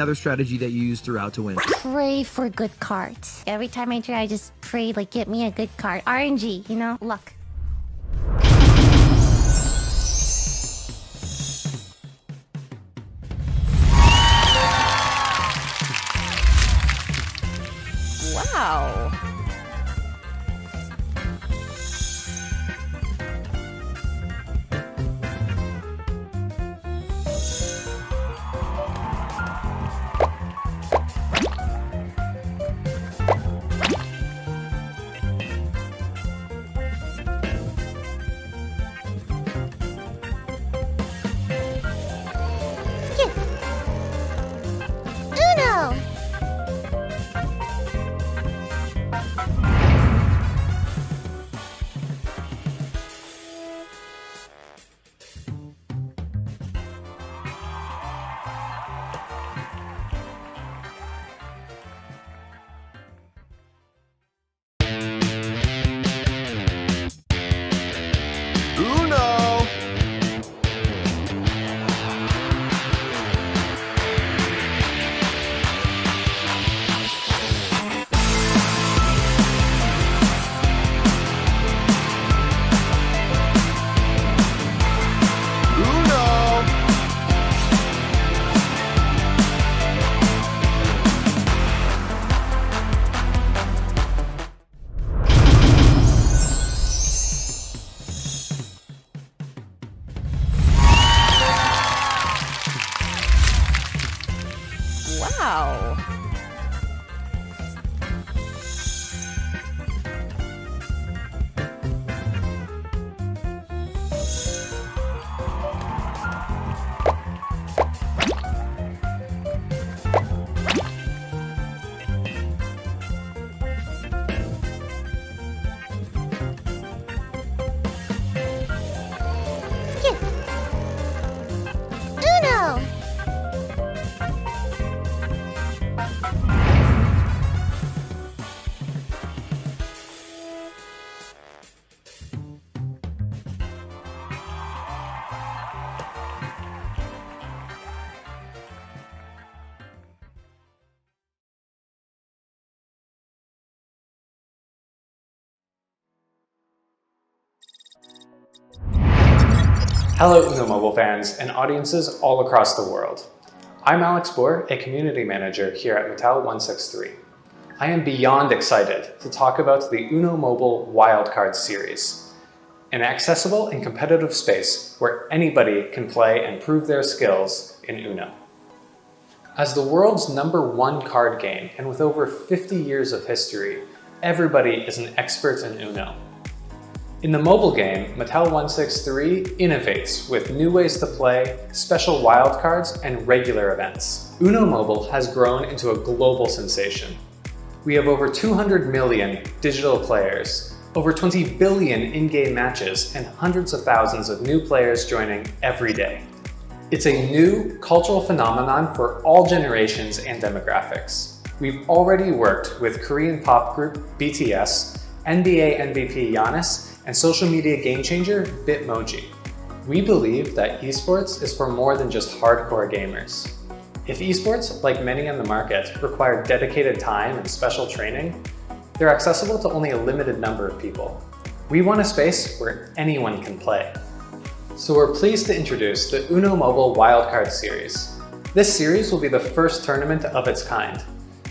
Another strategy that you use throughout to win. Pray for good cards. Every time I try, I just pray, like, get me a good card. RNG, you know? Luck. Wow. Skip. Uno. Uno! Uno! Wow. Skip. Uno. Hello Uno Mobile fans and audiences all across the world. I'm Alex Bohr, a community manager here at Mattel 163. I am beyond excited to talk about the Uno Mobile Wildcard Series, an accessible and competitive space where anybody can play and prove their skills in Uno. As the world's #1 card game and with over 50 years of history, everybody is an expert in Uno. In the mobile game, Mattel 163 innovates with new ways to play, special wildcards, and regular events. Uno Mobile has grown into a global sensation. We have over 200 million digital players, over 20 billion in-game matches, and hundreds of thousands of new players joining every day. It's a new cultural phenomenon for all generations and demographics. We've already worked with Korean pop group BTS, NBA MVP Giannis, and social media game changer Bitmoji. We believe that esports is for more than just hardcore gamers. If esports, like many on the market, require dedicated time and special training, they're accessible to only a limited number of people. We want a space where anyone can play. So we're pleased to introduce the Uno Mobile Wildcard Series. This series will be the first tournament of its kind.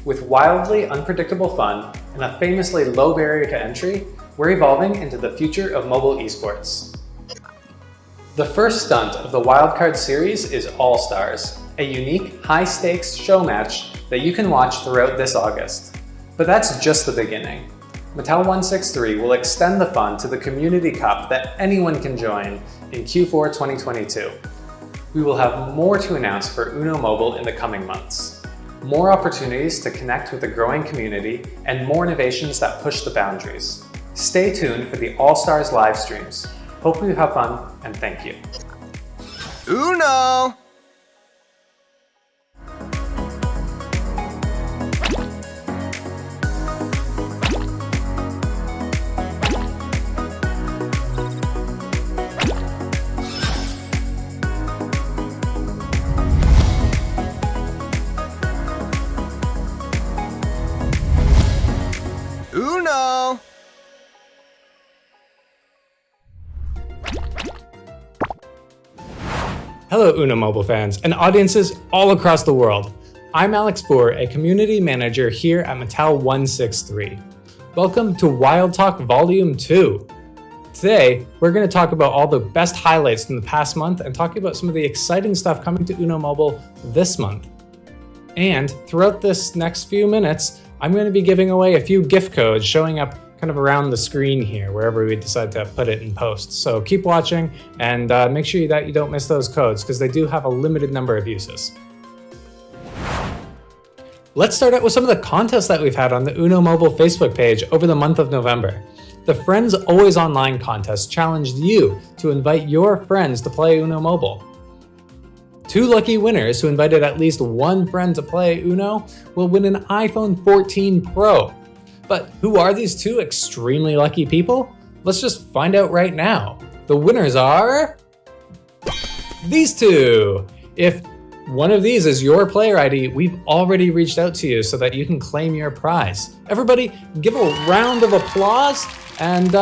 With wildly unpredictable fun and a famously low barrier to entry, we're evolving into the future of mobile esports. The first stunt of the Wildcard Series is All Stars, a unique, high-stakes show match that you can watch throughout this August. But that's just the beginning. Mattel 163 will extend the fun to the Community Cup that anyone can join in Q4 2022. We will have more to announce for Uno Mobile in the coming months. More opportunities to connect with the growing community and more innovations that push the boundaries. Stay tuned for the All-Stars live streams. Hope you have fun, and thank you. Uno! Uno! Hello Uno mobile fans and audiences all across the world. I'm Alex Boer, a community manager here at Mattel 163. Welcome to Wild Talk Volume 2. Today, we're going to talk about all the best highlights from the past month and talk about some of the exciting stuff coming to Uno Mobile this month. And throughout this next few minutes, I'm going to be giving away a few gift codes showing up kind of around the screen here, wherever we decide to put it in post. So keep watching and make sure that you don't miss those codes because they do have a limited number of uses. Let's start out with some of the contests that we've had on the Uno Mobile Facebook page over the month of November. The Friends Always Online contest challenged you to invite your friends to play Uno Mobile. 2 lucky winners who invited at least one friend to play Uno will win an iPhone 14 Pro. But who are these 2 extremely lucky people? Let's just find out right now. The winners are these 2. If one of these is your player ID, we've already reached out to you so that you can claim your prize. Everybody, give a round of applause and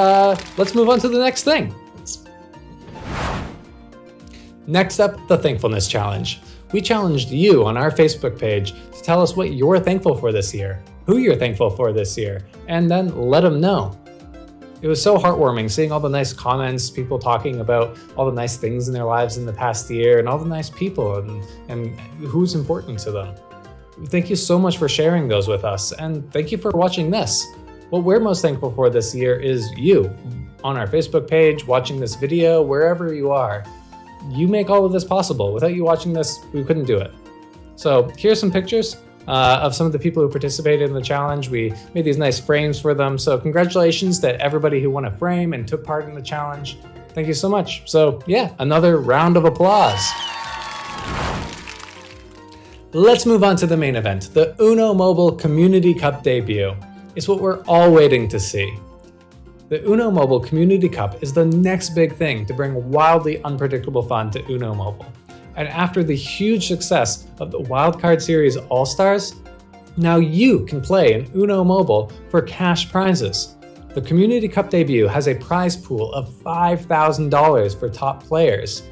let's move on to the next thing. Next up, the Thankfulness Challenge. We challenged you on our Facebook page to tell us what you're thankful for this year, who you're thankful for this year, and then let them know. It was so heartwarming seeing all the nice comments, people talking about all the nice things in their lives in the past year and all the nice people and who's important to them. Thank you so much for sharing those with us, and thank you for watching this. What we're most thankful for this year is you on our Facebook page, watching this video, wherever you are. You make all of this possible. Without you watching this, we couldn't do it. So here's some pictures of some of the people who participated in the challenge. We made these nice frames for them. So congratulations to everybody who won a frame and took part in the challenge. Thank you so much. So yeah, another round of applause. Let's move on to the main event. The Uno Mobile Community Cup debut. It's what we're all waiting to see. The Uno Mobile Community Cup is the next big thing to bring wildly unpredictable fun to Uno Mobile. And after the huge success of the Wildcard Series All-Stars, now you can play in Uno Mobile for cash prizes. The Community Cup debut has a prize pool of $5,000 for top players.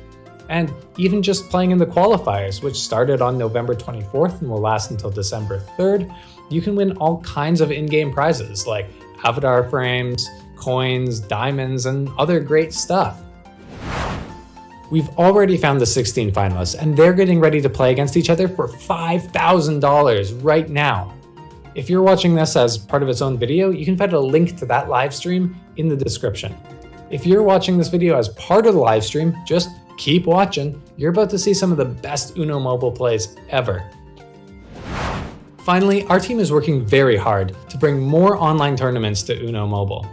And even just playing in the qualifiers, which started on November 24th and will last until December 3rd, you can win all kinds of in-game prizes like avatar frames, coins, diamonds, and other great stuff. We've already found the 16 finalists, and they're getting ready to play against each other for $5,000 right now. If you're watching this as part of its own video, you can find a link to that live stream in the description. If you're watching this video as part of the live stream, just keep watching. You're about to see some of the best Uno Mobile plays ever. Finally, our team is working very hard to bring more online tournaments to Uno Mobile.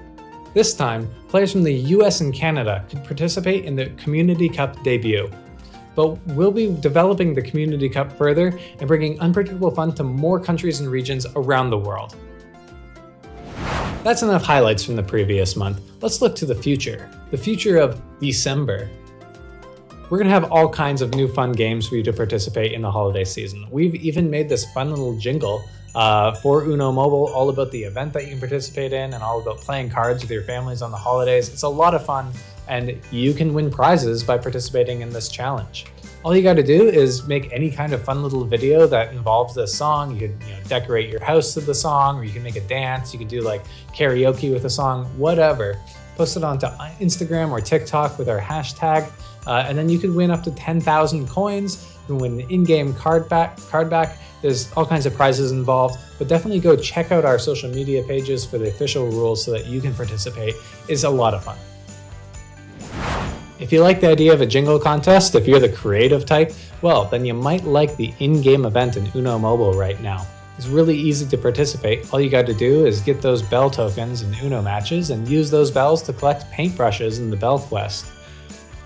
This time, players from the US and Canada could participate in the Community Cup debut. But we'll be developing the Community Cup further and bringing unpredictable fun to more countries and regions around the world. That's enough highlights from the previous month. Let's look to the future of December. We're going to have all kinds of new fun games for you to participate in the holiday season. We've even made this fun little jingle for Uno Mobile, all about the event that you can participate in and all about playing cards with your families on the holidays. It's a lot of fun, and you can win prizes by participating in this challenge. All you got to do is make any kind of fun little video that involves this song. You can decorate your house to the song, or you can make a dance. You can do like karaoke with a song, whatever. Post it onto Instagram or TikTok with our hashtag, and then you can win up to 10,000 coins. You can win an in-game card back. There's all kinds of prizes involved, but definitely go check out our social media pages for the official rules so that you can participate. It's a lot of fun. If you like the idea of a jingle contest, if you're the creative type, well, then you might like the in-game event in Uno Mobile right now. It's really easy to participate. All you got to do is get those bell tokens in Uno matches and use those bells to collect paintbrushes in the Bell Quest.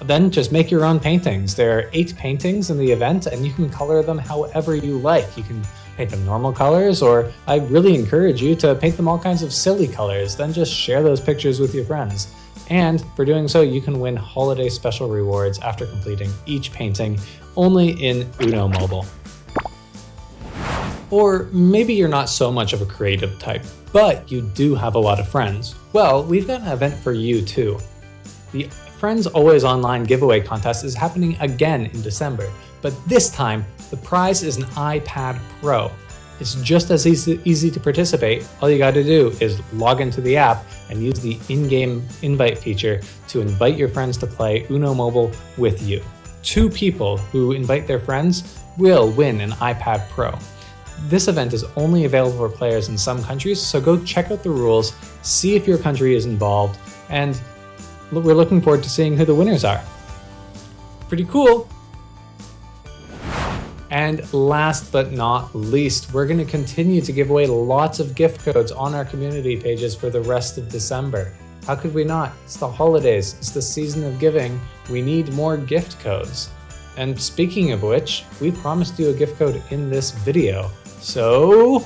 Then just make your own paintings. There are 8 paintings in the event, and you can color them however you like. You can paint them normal colors, or I really encourage you to paint them all kinds of silly colors. Then just share those pictures with your friends. And for doing so, you can win holiday special rewards after completing each painting only in Uno Mobile. Or maybe you're not so much of a creative type, but you do have a lot of friends. Well, we've got an event for you too. The Friends Always Online giveaway contest is happening again in December, but this time the prize is an iPad Pro. It's just as easy to participate. All you gotta do is log into the app and use the in-game invite feature to invite your friends to play Uno Mobile with you. 2 people who invite their friends will win an iPad Pro. This event is only available for players in some countries, so go check out the rules, see if your country is involved, and we're looking forward to seeing who the winners are. Pretty cool. And last but not least, we're going to continue to give away lots of gift codes on our community pages for the rest of December. How could we not? It's the holidays. It's the season of giving. We need more gift codes. And speaking of which, we promised you a gift code in this video. So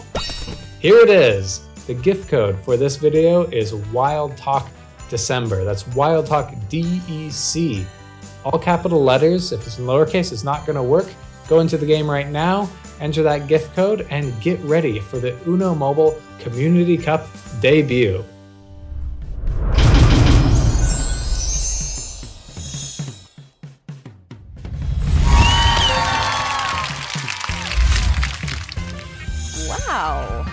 here it is. The gift code for this video is Wild Talk December. That's Wild Talk DEC. All capital letters. If it's in lowercase, it's not going to work. Go into the game right now, enter that gift code, and get ready for the Uno Mobile Community Cup debut. Wow.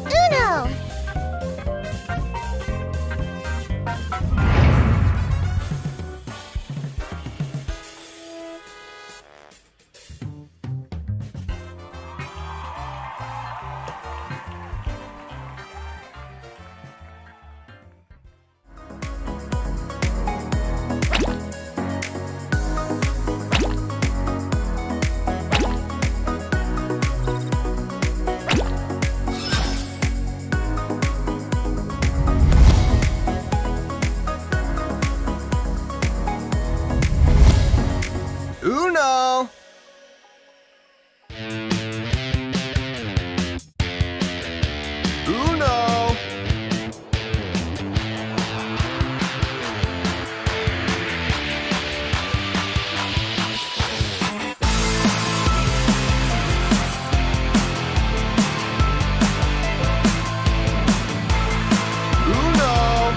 Uno! Uno! Uno! Uno!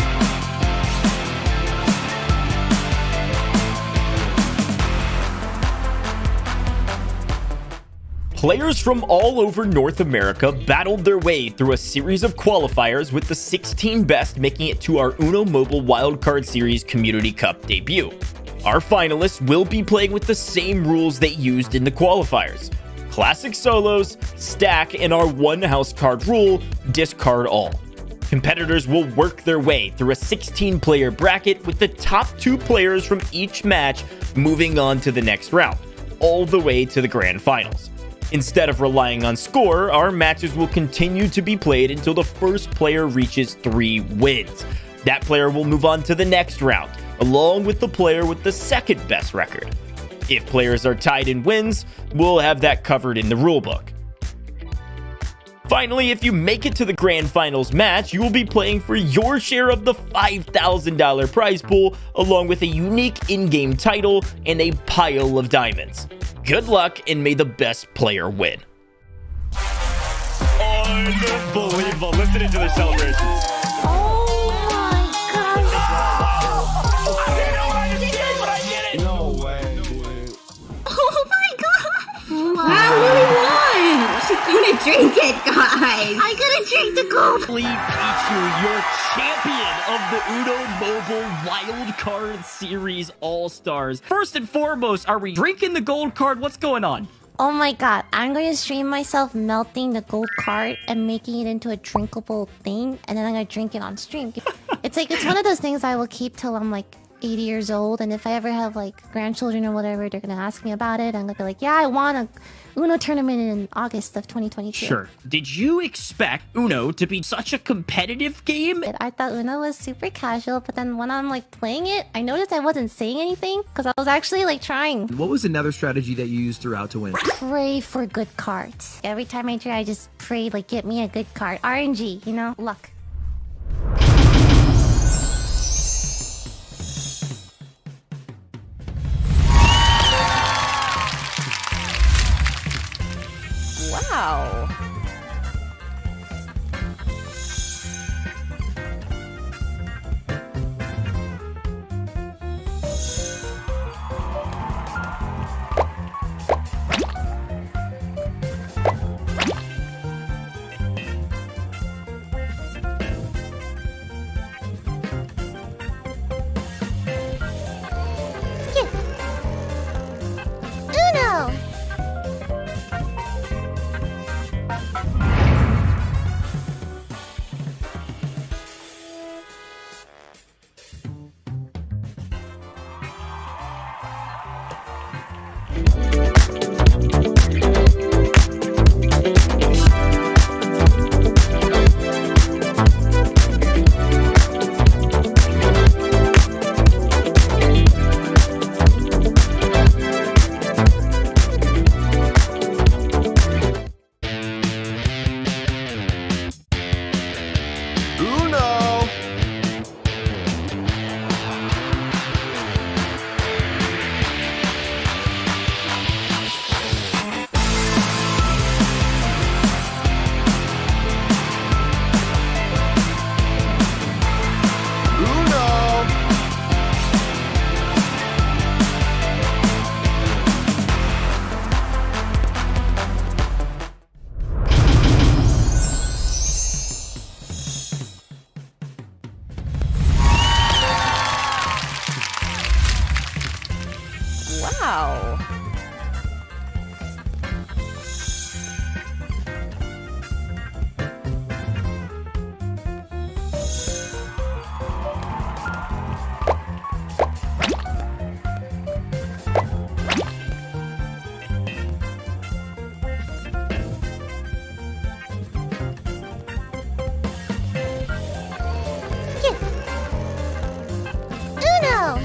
Players from all over North America battled their way through a series of qualifiers, with the 16 best making it to our Uno Mobile Wildcard Series Community Cup debut. Our finalists will be playing with the same rules they used in the qualifiers: classic solos, stack, and our one house card rule, discard all. Competitors will work their way through a 16-player bracket, with the top 2 players from each match moving on to the next round, all the way to the grand finals. Instead of relying on score, our matches will continue to be played until the first player reaches 3 wins. That player will move on to the next round, along with the player with the second best record. If players are tied in wins, we'll have that covered in the rulebook. Finally, if you make it to the grand finals match, you will be playing for your share of the $5,000 prize pool, along with a unique in-game title and a pile of diamonds. Good luck, and may the best player win. Unbelievable. Listen to their celebrations. Oh my god. No way, dude. Oh my god! Wow, Lily won! She's gonna drink it, guys! I'm gonna drink the gold. Pichu, your champion of the Uno Mobile Wildcard Series All-Stars. First and foremost, are we drinking the gold card? What's going on? Oh my god, I'm going to stream myself melting the gold card and making it into a drinkable thing, and then I'm going to drink it on stream. It's one of those things I will keep till I'm like 80 years old, and if I ever have like grandchildren or whatever, they're gonna ask me about it. I'm gonna be like, yeah, I won a Uno tournament in August of 2022. Sure. Did you expect Uno to be such a competitive game? I thought Uno was super casual, but then when I'm like playing it, I noticed I wasn't saying anything because I was actually like trying. What was another strategy that you used throughout to win? Pray for good cards. Every time I try, I just pray like get me a good card. RNG, you know, luck. Wow. Skip. Uno. Uno! Uno! Wow. Skip. Uno.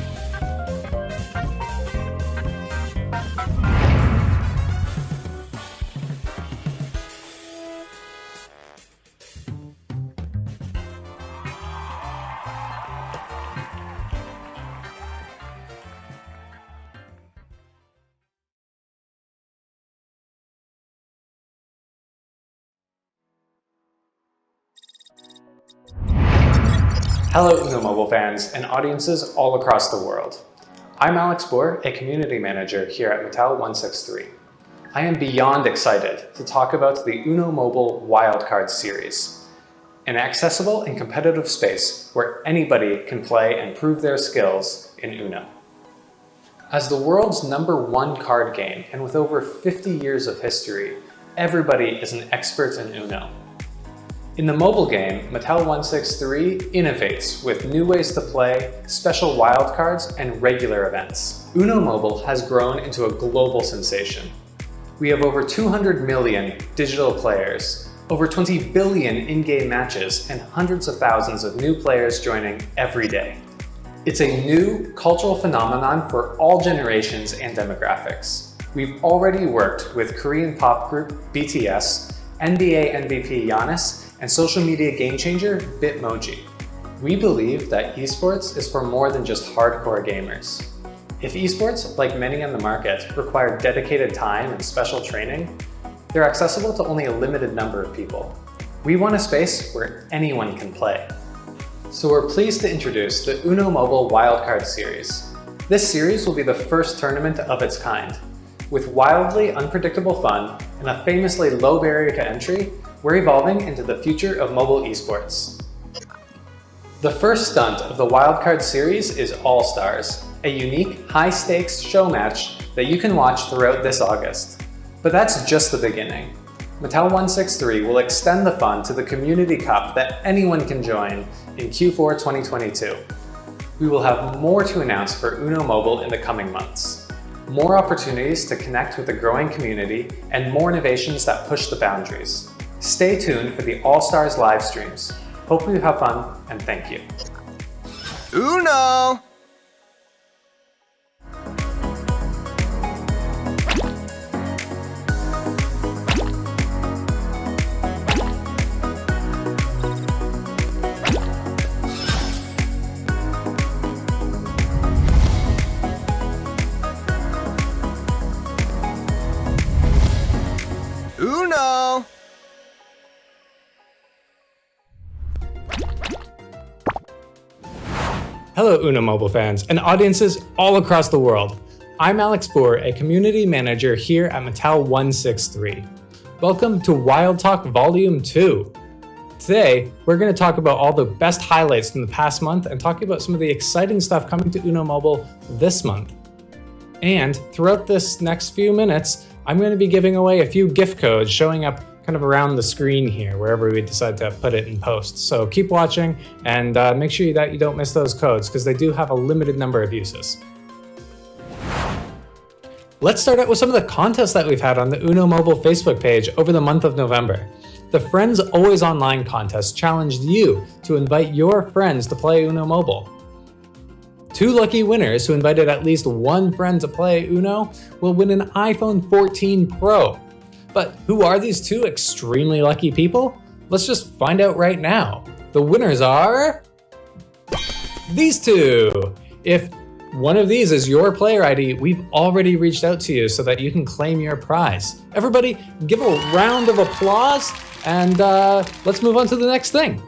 Hello Uno Mobile fans and audiences all across the world. I'm Alex Bohr, a community manager here at Mattel 163. I am beyond excited to talk about the Uno Mobile Wildcard Series, an accessible and competitive space where anybody can play and prove their skills in Uno. As the world's #1 card game and with over 50 years of history, everybody is an expert in Uno. In the mobile game, Mattel 163 innovates with new ways to play, special wildcards, and regular events. Uno Mobile has grown into a global sensation. We have over 200 million digital players, over 20 billion in-game matches, and hundreds of thousands of new players joining every day. It's a new cultural phenomenon for all generations and demographics. We've already worked with Korean pop group BTS, NBA MVP Giannis, and social media game changer Bitmoji. We believe that esports is for more than just hardcore gamers. If esports, like many on the market, require dedicated time and special training, they're accessible to only a limited number of people. We want a space where anyone can play. So we're pleased to introduce the Uno Mobile Wildcard Series. This series will be the first tournament of its kind. With wildly unpredictable fun and a famously low barrier to entry, we're evolving into the future of mobile esports. The first stunt of the Wildcard Series is All Stars, a unique, high-stakes show match that you can watch throughout this August. But that's just the beginning. Mattel 163 will extend the fun to the Community Cup that anyone can join in Q4 2022. We will have more to announce for Uno Mobile in the coming months. More opportunities to connect with a growing community and more innovations that push the boundaries. Stay tuned for the All-Stars live streams. Hope you have fun and thank you. Uno! Uno! Hello Uno Mobile fans and audiences all across the world. I'm Alex Boer, a community manager here at Mattel 163. Welcome to Wild Talk Volume 2. Today, we're going to talk about all the best highlights from the past month and talk about some of the exciting stuff coming to Uno Mobile this month. And throughout this next few minutes, I'm going to be giving away a few gift codes showing up kind of around the screen here, wherever we decide to put it in post. So keep watching and make sure that you don't miss those codes because they do have a limited number of uses. Let's start out with some of the contests that we've had on the Uno Mobile Facebook page over the month of November. The Friends Always Online contest challenged you to invite your friends to play Uno Mobile. 2 lucky winners who invited at least one friend to play Uno will win an iPhone 14 Pro. But who are these 2 extremely lucky people? Let's just find out right now. The winners are these 2. If one of these is your player ID, we've already reached out to you so that you can claim your prize. Everybody give a round of applause and let's move on to the next thing.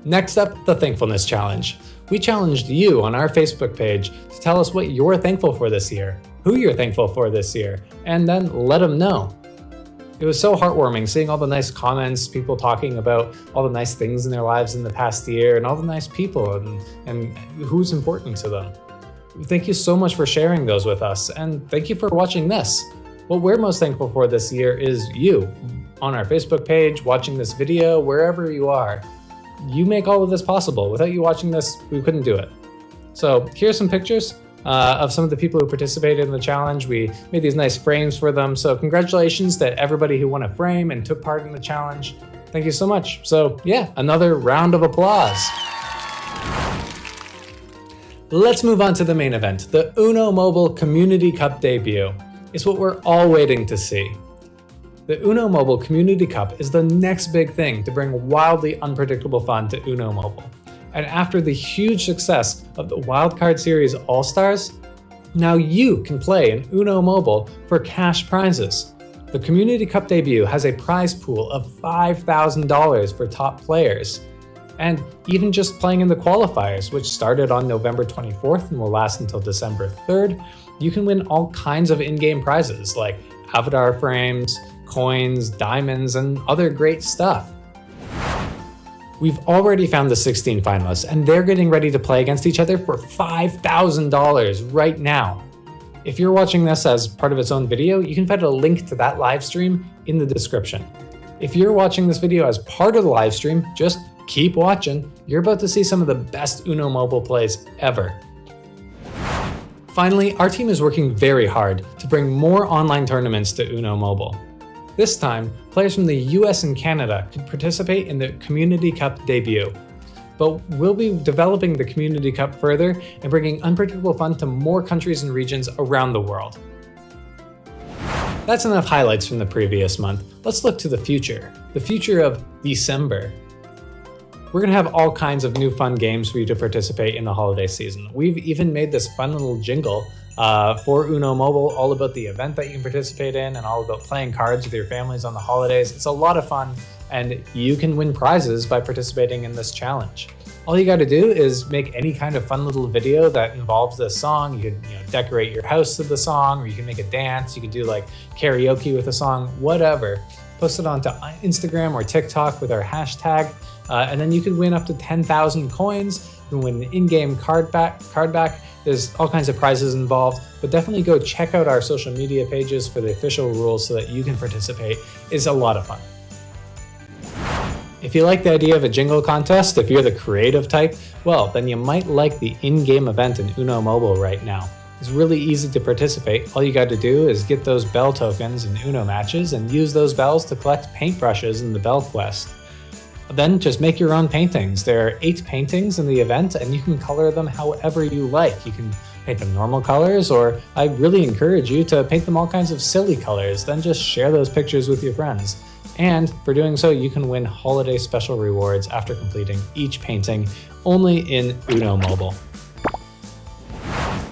Next up, the Thankfulness Challenge. We challenged you on our Facebook page to tell us what you're thankful for this year, who you're thankful for this year, and then let them know. It was so heartwarming seeing all the nice comments, people talking about all the nice things in their lives in the past year, and all the nice people and who's important to them. Thank you so much for sharing those with us, and thank you for watching this. What we're most thankful for this year is you, on our Facebook page, watching this video, wherever you are. You make all of this possible. Without you watching this, we couldn't do it. So here's some pictures of some of the people who participated in the challenge. We made these nice frames for them. So congratulations to everybody who won a frame and took part in the challenge. Thank you so much. So yeah, another round of applause. Let's move on to the main event, the Uno Mobile Community Cup debut. It's what we're all waiting to see. The Uno Mobile Community Cup is the next big thing to bring wildly unpredictable fun to Uno Mobile. And after the huge success of the Wildcard Series All-Stars, now you can play in Uno Mobile for cash prizes. The Community Cup debut has a prize pool of $5,000 for top players. And even just playing in the qualifiers, which started on November 24th and will last until December 3rd, you can win all kinds of in-game prizes like avatar frames, coins, diamonds, and other great stuff. We've already found the 16 finalists, and they're getting ready to play against each other for $5,000 right now. If you're watching this as part of its own video, you can find a link to that live stream in the description. If you're watching this video as part of the live stream, just keep watching. You're about to see some of the best Uno Mobile plays ever. Finally, our team is working very hard to bring more online tournaments to Uno Mobile. This time, players from the US and Canada could participate in the Community Cup debut. But we'll be developing the Community Cup further and bringing unpredictable fun to more countries and regions around the world. That's enough highlights from the previous month. Let's look to the future of December. We're going to have all kinds of new fun games for you to participate in the holiday season. We've even made this fun little jingle for Uno Mobile, all about the event that you can participate in and all about playing cards with your families on the holidays. It's a lot of fun, and you can win prizes by participating in this challenge. All you got to do is make any kind of fun little video that involves this song. You can decorate your house to the song, or you can make a dance. You can do like karaoke with the song, whatever. Post it onto Instagram or TikTok with our hashtag, and then you can win up to 10,000 coins. You can win an in-game card back. There's all kinds of prizes involved, but definitely go check out our social media pages for the official rules so that you can participate. It's a lot of fun. If you like the idea of a jingle contest, if you're the creative type, well, then you might like the in-game event in Uno Mobile right now. It's really easy to participate. All you got to do is get those bell tokens in Uno matches and use those bells to collect paintbrushes in the Bell Quest. Then just make your own paintings. There are 8 paintings in the event and you can color them however you like. You can paint them normal colors, or I really encourage you to paint them all kinds of silly colors, then just share those pictures with your friends. And for doing so, you can win holiday special rewards after completing each painting only in Uno Mobile.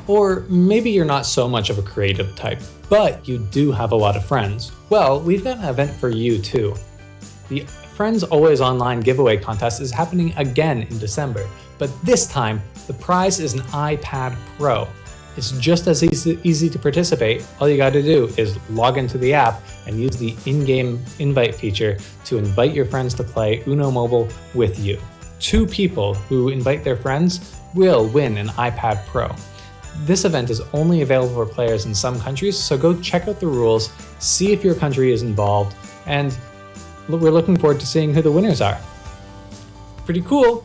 Or maybe you're not so much of a creative type, but you do have a lot of friends. Well, we've got an event for you too. The Friends Always Online giveaway contest is happening again in December, but this time the prize is an iPad Pro. It's just as easy to participate. All you got to do is log into the app and use the in-game invite feature to invite your friends to play Uno Mobile with you. 2 people who invite their friends will win an iPad Pro. This event is only available for players in some countries, so go check out the rules, see if your country is involved, and we're looking forward to seeing who the winners are. Pretty cool.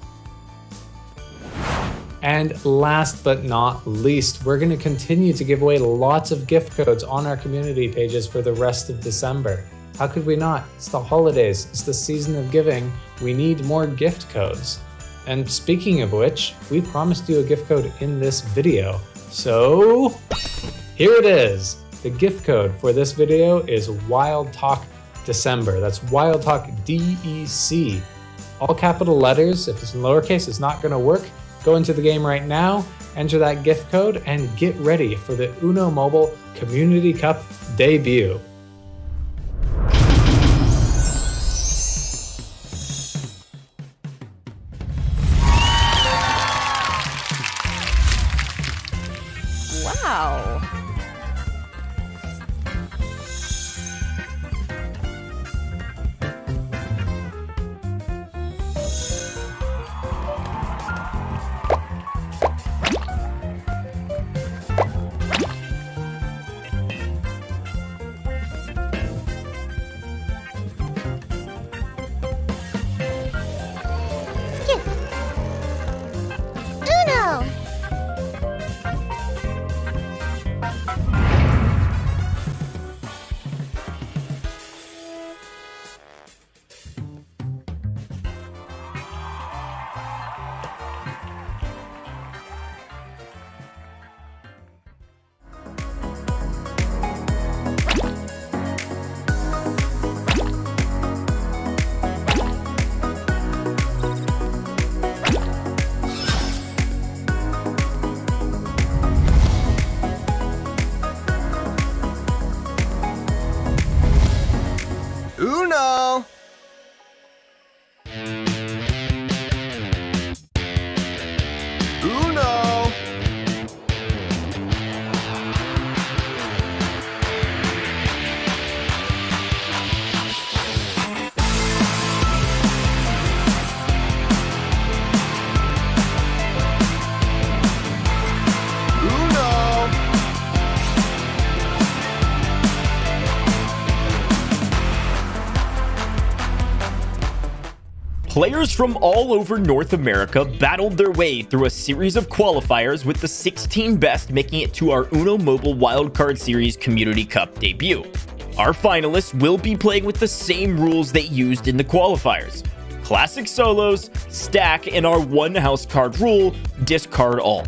And last but not least, we're going to continue to give away lots of gift codes on our community pages for the rest of December. How could we not? It's the holidays. It's the season of giving. We need more gift codes. And speaking of which, we promised you a gift code in this video. So here it is. The gift code for this video is Wild Talk December. That's Wild Talk DEC. All capital letters. If it's in lowercase, it's not going to work. Go into the game right now, enter that gift code, and get ready for the Uno Mobile Community Cup debut. Wow. Skip. Uno. Uno! Uno! Uno! Players from all over North America battled their way through a series of qualifiers, with the 16 best making it to our Uno Mobile Wildcard Series Community Cup debut. Our finalists will be playing with the same rules they used in the qualifiers: classic solos, stack, and our one house card rule, discard all.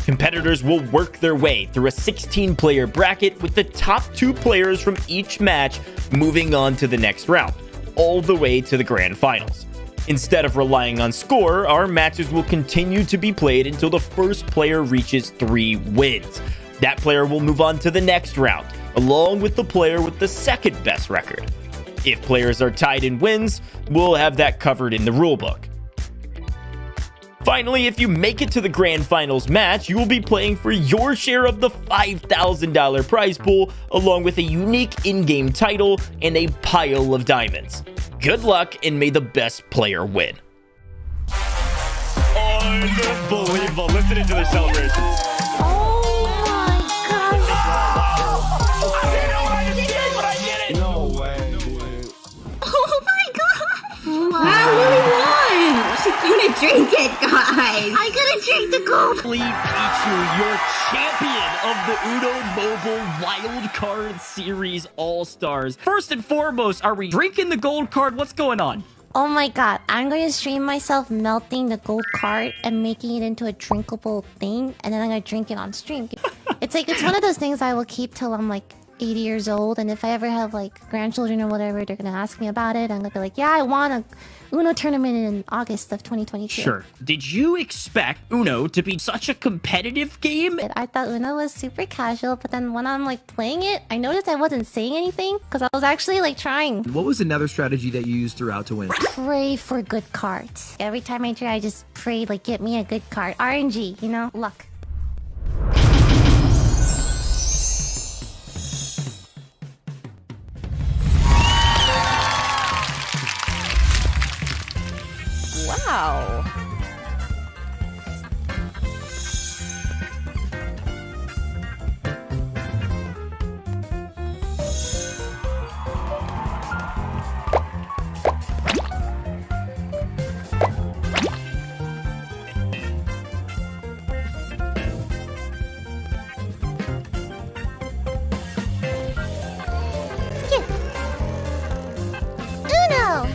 Competitors will work their way through a 16-player bracket, with the top 2 players from each match moving on to the next round, all the way to the grand finals. Instead of relying on score, our matches will continue to be played until the first player reaches 3 wins. That player will move on to the next round, along with the player with the second best record. If players are tied in wins, we'll have that covered in the rulebook. Finally, if you make it to the grand finals match, you will be playing for your share of the $5,000 prize pool, along with a unique in-game title and a pile of diamonds. Good luck, and may the best player win. Unbelievable. Listen to their celebrations. Oh my god. I didn't know I did it, but I did it. Oh my god! Wow, Lily won! She's gonna drink it, guys! I'm gonna drink the gold! Pichu, your champion of the Uno Mobile Wildcard Series All-Stars. First and foremost, are we drinking the gold card? What's going on? Oh my god, I'm going to stream myself melting the gold card and making it into a drinkable thing, and then I'm going to drink it on stream. It's one of those things I will keep till I'm like 80 years old, and if I ever have like grandchildren or whatever, they're going to ask me about it. I'm going to be like, yeah, I won a Uno tournament in August of 2022. Sure. Did you expect Uno to be such a competitive game? I thought Uno was super casual, but then when I'm like playing it, I noticed I wasn't saying anything because I was actually like trying. What was another strategy that you used throughout to win? Pray for good cards. Every time I try, I just pray like, get me a good card. RNG, you know, luck. Wow. Skip. Uno.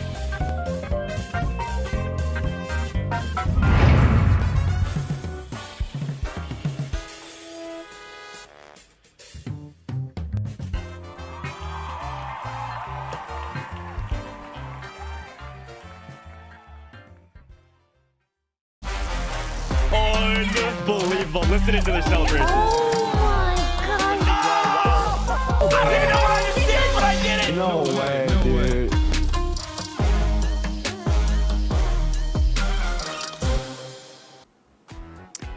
Unbelievable. Listening to the celebration. Oh my god. I don't even know what I just did, but I did it. No way, dude.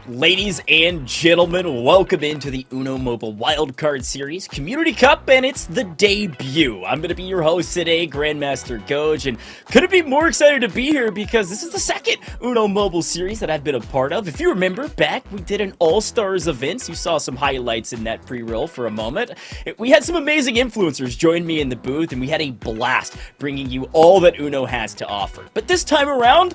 Ladies and gentlemen, welcome into the Uno Mobile Wildcard Series Community Cup, and it's the debut. I'm going to be your host today, Grandmaster Gojj, and couldn't be more excited to be here because this is the second Uno Mobile Series that I've been a part of. If you remember back, we did an All-Stars event. You saw some highlights in that pre-roll for a moment. We had some amazing influencers join me in the booth, and we had a blast bringing you all that Uno has to offer. But this time around,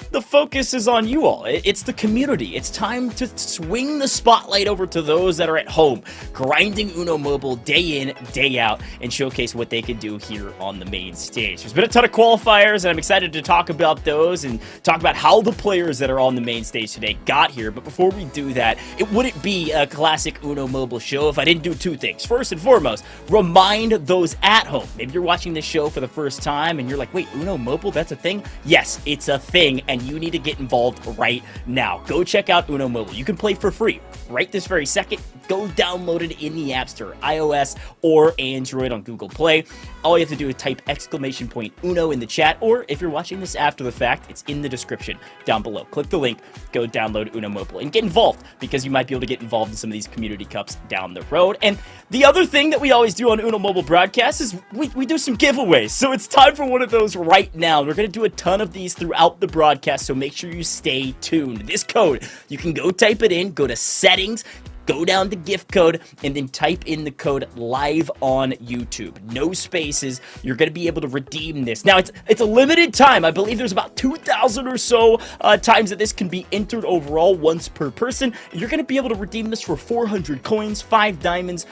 the focus is on you all. It's the community. It's time to swing the spotlight over to those that are at home, grinding Uno Mobile day in, day out, and showcase what they can do here on the main stage. There's been a ton of qualifiers, and I'm excited to talk about those and talk about how the players that are on the main stage today got here. But before we do that, it wouldn't be a classic Uno Mobile show if I didn't do two things. First and foremost, remind those at home. Maybe you're watching this show for the first time, and you're like, wait, Uno Mobile, that's a thing? Yes, it's a thing. And you need to get involved right now. Go check out Uno Mobile. You can play for free right this very second. Go download it in the App Store, iOS or Android on Google Play. All you have to do is type !Uno in the chat, or if you're watching this after the fact, it's in the description down below. Click the link, go download Uno Mobile, and get involved, because you might be able to get involved in some of these community cups down the road. And the other thing that we always do on Uno Mobile broadcasts is we do some giveaways. So it's time for one of those right now. We're going to do a ton of these throughout the broadcast, so make sure you stay tuned. This code, you can go type it in, go to settings, go down to gift code, and then type in the code live on YouTube. No spaces. You're going to be able to redeem this. Now, it's a limited time. I believe there's about 2,000 or so times that this can be entered overall, once per person. You're going to be able to redeem this for 400 coins, 5 diamonds,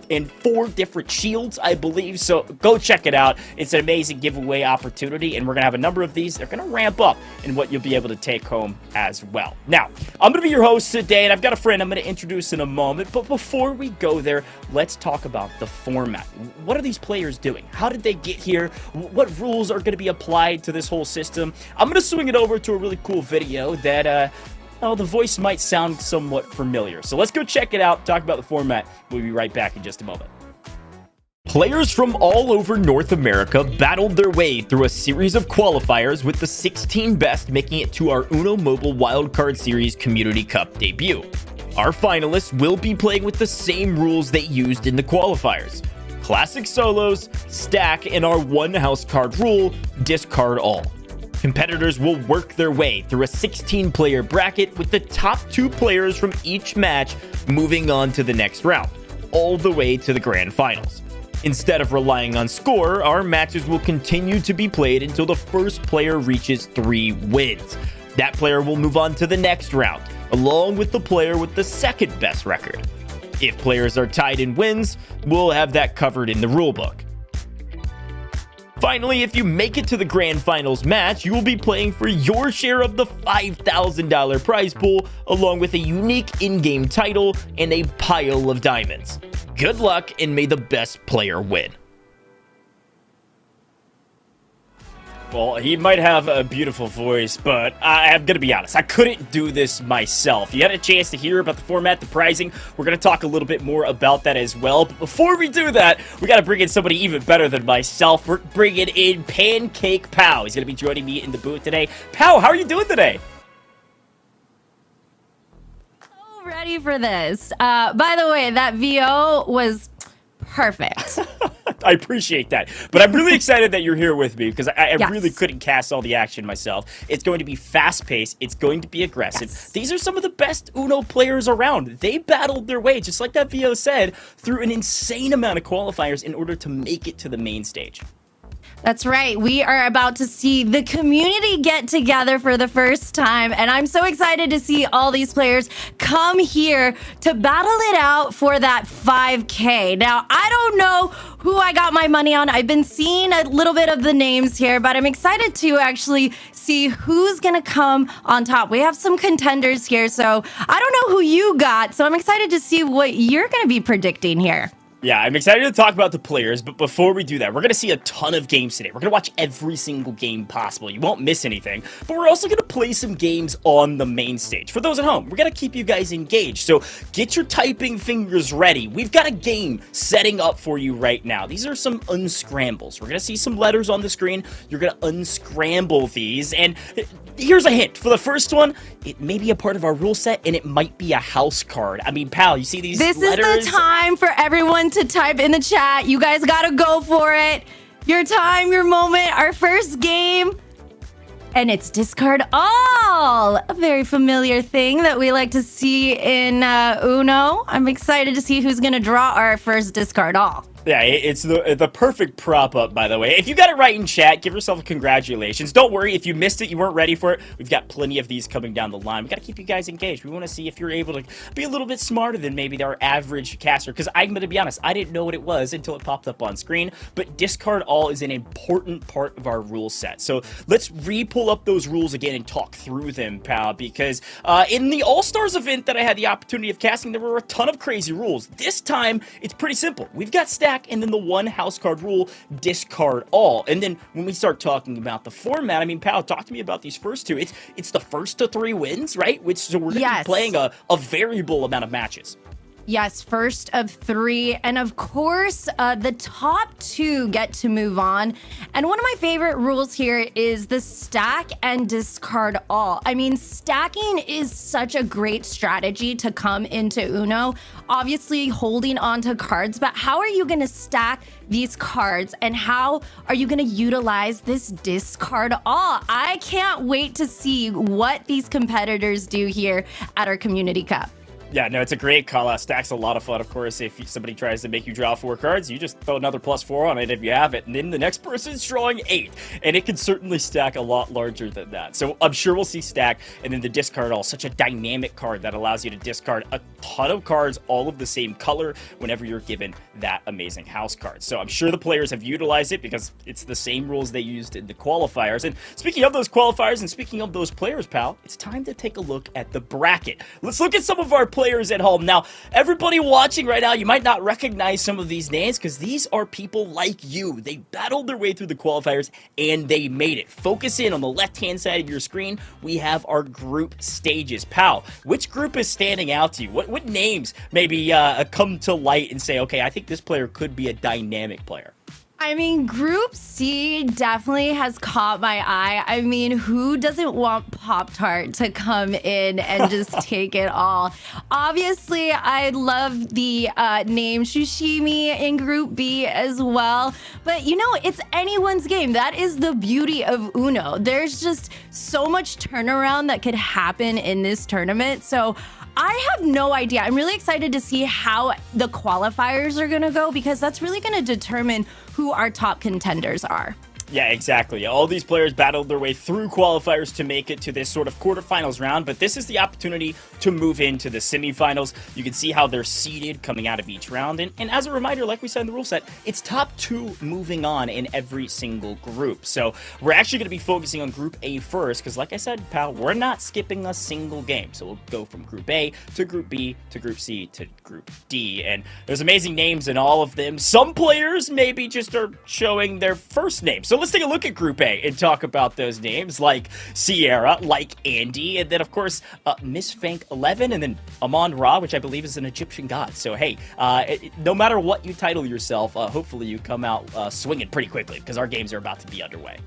and 4 different shields, I believe. So go check it out. It's an amazing giveaway opportunity, and we're going to have a number of these. They're going to ramp up in what you'll be able to take home as well. Now, I'm going to be your host today, and I've got a friend I'm going to introduce in a moment. But before we go there, let's talk about the format. What are these players doing? How did they get here? What rules are going to be applied to this whole system? I'm going to swing it over to a really cool video that oh, the voice might sound somewhat familiar. So let's go check it out, talk about the format. We'll be right back in just a moment. Players from all over North America battled their way through a series of qualifiers, with the 16 best making it to our Uno Mobile Wildcard Series Community Cup debut. Our finalists will be playing with the same rules they used in the qualifiers: classic solos, stack, and our one house card rule, discard all. Competitors will work their way through a 16-player bracket, with the top 2 players from each match moving on to the next round, all the way to the grand finals. Instead of relying on score, our matches will continue to be played until the first player reaches 3 wins. That player will move on to the next round, along with the player with the second best record. If players are tied in wins, we'll have that covered in the rulebook. Finally, if you make it to the grand finals match, you will be playing for your share of the $5,000 prize pool, along with a unique in-game title and a pile of diamonds. Good luck, and may the best player win. Well, he might have a beautiful voice, but I'm going to be honest, I couldn't do this myself. You had a chance to hear about the format, the pricing. We're going to talk a little bit more about that as well. But before we do that, we got to bring in somebody even better than myself. We're bringing in Pancakepow. He's going to be joining me in the booth today. Pow, how are you doing today? So ready for this. By the way, that VO was perfect. I appreciate that. But I'm really excited that you're here with me because I Yes. really couldn't cast all the action myself. It's going to be fast-paced. It's going to be aggressive. Yes. These are some of the best Uno players around. They battled their way, just like that VO said, through an insane amount of qualifiers in order to make it to the main stage. That's right. We are about to see the community get together for the first time. And I'm so excited to see all these players come here to battle it out for that 5K. Now, I don't know who I got my money on. I've been seeing a little bit of the names here, but I'm excited to actually see who's going to come on top. We have some contenders here, so I don't know who you got. So I'm excited to see what you're going to be predicting here. Yeah, I'm excited to talk about the players, but before we do that, we're going to see a ton of games today. We're going to watch every single game possible. You won't miss anything, but we're also going to play some games on the main stage. For those at home, we're going to keep you guys engaged, so get your typing fingers ready. We've got a game setting up for you right now. These are some unscrambles. We're going to see some letters on the screen. You're going to unscramble these, and here's a hint. For the first one, it may be a part of our rule set, and it might be a house card. I mean, pal, you see these letters? This is the time for everyone to type in the chat. You guys gotta go for it. Your time, your moment, our first game. And it's discard all. A very familiar thing that we like to see in Uno. I'm excited to see who's gonna draw our first discard all. Yeah, it's the perfect prop up, by the way. If you got it right in chat, give yourself a congratulations. Don't worry, if you missed it, you weren't ready for it, we've got plenty of these coming down the line. We got to keep you guys engaged. We want to see if you're able to be a little bit smarter than maybe our average caster, because I'm going to be honest, I didn't know what it was until it popped up on screen, but discard all is an important part of our rule set. So let's re-pull up those rules again and talk through them, pal, because in the All-Stars event that I had the opportunity of casting, there were a ton of crazy rules. This time, it's pretty simple. We've got stack and then the one house card rule, discard all. And then when we start talking about the format, I mean, pal, talk to me about these first two. It's the first to 3 wins, right? So we're going to be playing a variable amount of matches. Yes, first of 3. And of course, the top 2 get to move on. And one of my favorite rules here is the stack and discard all. I mean, stacking is such a great strategy to come into Uno. Obviously, holding on to cards, but how are you going to stack these cards and how are you going to utilize this discard all? I can't wait to see what these competitors do here at our Community Cup. Yeah, no, it's a great call out. Stack's a lot of fun, of course. If somebody tries to make you draw 4 cards, you just throw another +4 on it if you have it, and then the next person's drawing 8. And it can certainly stack a lot larger than that. So I'm sure we'll see stack, and then the discard all, such a dynamic card that allows you to discard a ton of cards, all of the same color, whenever you're given that amazing house card. So I'm sure the players have utilized it because it's the same rules they used in the qualifiers. And speaking of those qualifiers and speaking of those players, pal, it's time to take a look at the bracket. Let's look at some of our players at home. Now, everybody watching right now, you might not recognize some of these names because these are people like you. They battled their way through the qualifiers and they made it. Focus in on the left-hand side of your screen. We have our group stages. Pal, which group is standing out to you? What names maybe come to light and say, okay, I think this player could be a dynamic player? I mean, Group C definitely has caught my eye. I mean, who doesn't want Pop-Tart to come in and just take it all? Obviously, I love the name Shushimi in Group B as well. But, you know, it's anyone's game. That is the beauty of Uno. There's just so much turnaround that could happen in this tournament. So I I have no idea. I'm really excited to see how the qualifiers are going to go because that's really going to determine who our top contenders are. Yeah, exactly. All these players battled their way through qualifiers to make it to this sort of quarterfinals round, but this is the opportunity to move into the semifinals. You can see how they're seeded coming out of each round. And as a reminder, like we said in the rule set, it's top 2 moving on in every single group. So we're actually going to be focusing on Group A first, because like I said, pal, we're not skipping a single game. So we'll go from Group A to Group B to Group C to Group D. And there's amazing names in all of them. Some players maybe just are showing their first name. So let's take a look at Group A and talk about those names like Sierra, like Andy, and then of course Miss Fank 11, and then Amon Ra, which I believe is an Egyptian god. So hey, no matter what you title yourself, hopefully you come out swinging pretty quickly because our games are about to be underway.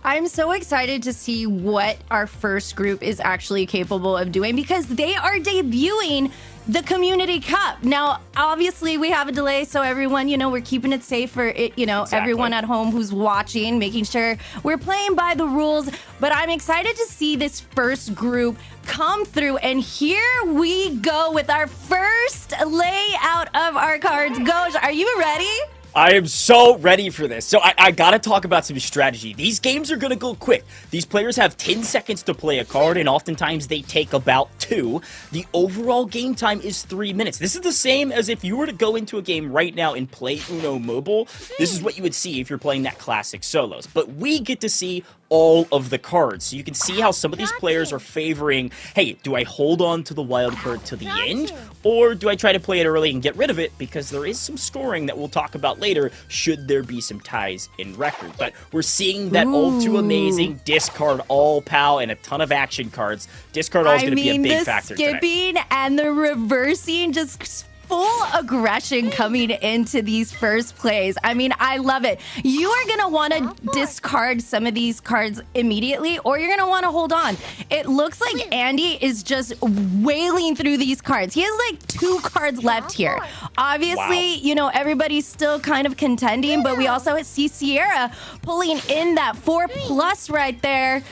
I'm so excited to see what our first group is actually capable of doing because they are debuting the Community Cup. Now, obviously, we have a delay, so everyone, we're keeping it safe for it, Exactly. Everyone at home who's watching, making sure we're playing by the rules. But I'm excited to see this first group come through, and here we go with our first layout of our cards. Gojj, are you ready? I am so ready for this. So I gotta talk about some strategy. These games are gonna go quick. These players have 10 seconds to play a card, and oftentimes they take about 2. The overall game time is 3 minutes. This is the same as if you were to go into a game right now and play Uno Mobile. This is what you would see if you're playing that classic solos. But we get to see all of the cards. So you can see how some of these players are favoring, hey, do I hold on to the wild card to the end? Or do I try to play it early and get rid of it? Because there is some scoring that we'll talk about later should there be some ties in record. But we're seeing that all too amazing discard all pal and a ton of action cards. Discard all is going to be a big factor the skipping and the reversing just full aggression coming into these first plays. I mean, I love it. You are going to want to discard some of these cards immediately, or you're going to want to hold on. It looks like Andy is just wailing through these cards. He has like 2 cards left here. Obviously, everybody's still kind of contending, but we also see Sierra pulling in that 4+ right there.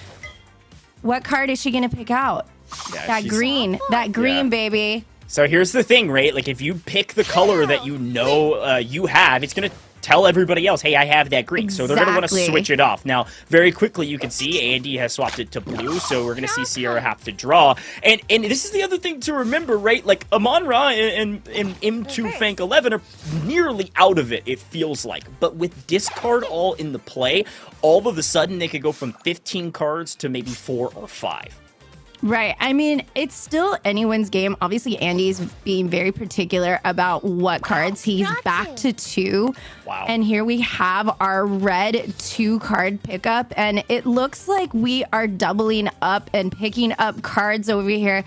What card is she going to pick out? Yeah, that green, baby. So here's the thing, right? Like, if you pick the color that you have, it's going to tell everybody else, hey, I have that green. So they're going to want to switch it off. Now, very quickly, you can see Andy has swapped it to blue, so we're going to see Sierra have to draw. And this is the other thing to remember, right? Like, Amon Ra and M2 Fank 11 are nearly out of it, it feels like. But with discard all in the play, all of a sudden, they could go from 15 cards to maybe 4 or 5. Right. I mean, it's still anyone's game. Obviously, Andy's being very particular about what cards. He's back to 2. Wow. And here we have our red 2-card pickup. And it looks like we are doubling up and picking up cards over here.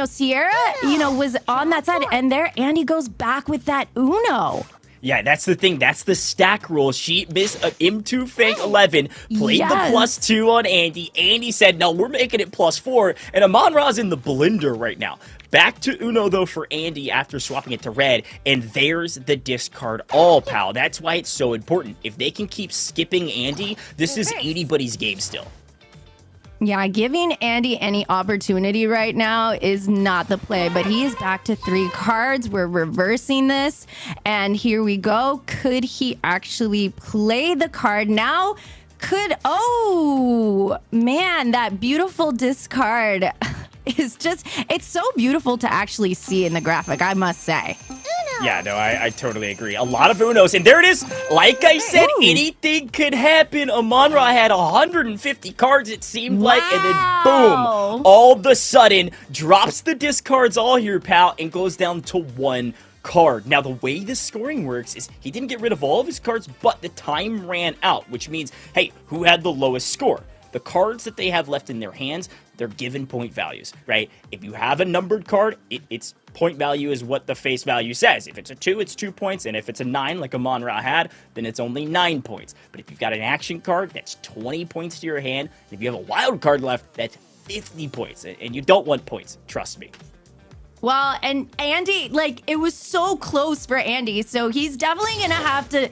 Sierra, was on that side. And there, Andy goes back with that Uno. Yeah, that's the thing. That's the stack rule. She missed M2 Fank 11, played the +2 on Andy. Andy said, no, we're making it +4. And Amon Ra's in the blender right now. Back to Uno, though, for Andy after swapping it to red. And there's the discard all, pal. That's why it's so important. If they can keep skipping Andy, this is anybody's game still. Yeah, giving Andy any opportunity right now is not the play, but he is back to 3 cards. We're reversing this, and here we go. Could he actually play the card now? Oh, man, that beautiful discard is just, it's so beautiful to actually see in the graphic, I must say. Yeah, no, I totally agree. A lot of Unos, and there it is. Like I said, anything could happen. Amon Ra had 150 cards, it seemed like, and then boom, all of a sudden, drops the discards all here, pal, and goes down to 1 card. Now, the way this scoring works is he didn't get rid of all of his cards, but the time ran out, which means, hey, who had the lowest score? The cards that they have left in their hands, they're given point values, right? If you have a numbered card, its point value is what the face value says. If it's a 2, it's 2 points, and if it's a 9, like Amon Ra had, then it's only 9 points. But if you've got an action card, that's 20 points to your hand. And if you have a wild card left, that's 50 points, and you don't want points, trust me. Well, and Andy, it was so close for Andy, so he's definitely going to have to,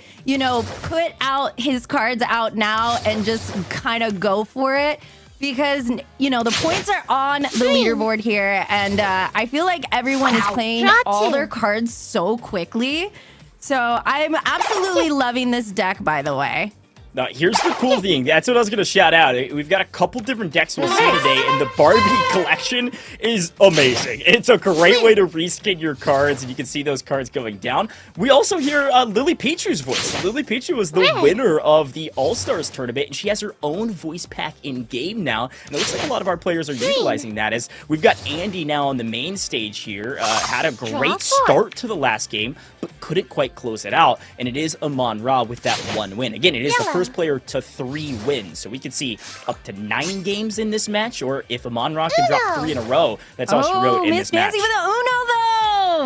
put out his cards out now and just kind of go for it. because you know the points are on the leaderboard here, and I feel like everyone is playing all their cards so quickly. So I'm absolutely loving this deck, by the way. Now, here's the cool thing. That's what I was going to shout out. We've got a couple different decks we'll see today, and the Barbie collection is amazing. It's a great way to reskin your cards, and you can see those cards going down. We also hear Lily Pichu's voice. Lily Pichu was the winner of the All-Stars tournament, and she has her own voice pack in-game now. And it looks like a lot of our players are utilizing that, as we've got Andy now on the main stage here. Had a great start to the last game, but couldn't quite close it out. And it is Amon-Ra with that one win. Again, it is the first player to 3 wins, so we could see up to 9 games in this match, or if Amon-Ra can drop 3 in a row. That's all she wrote in this match. Miss Fancy with the Uno,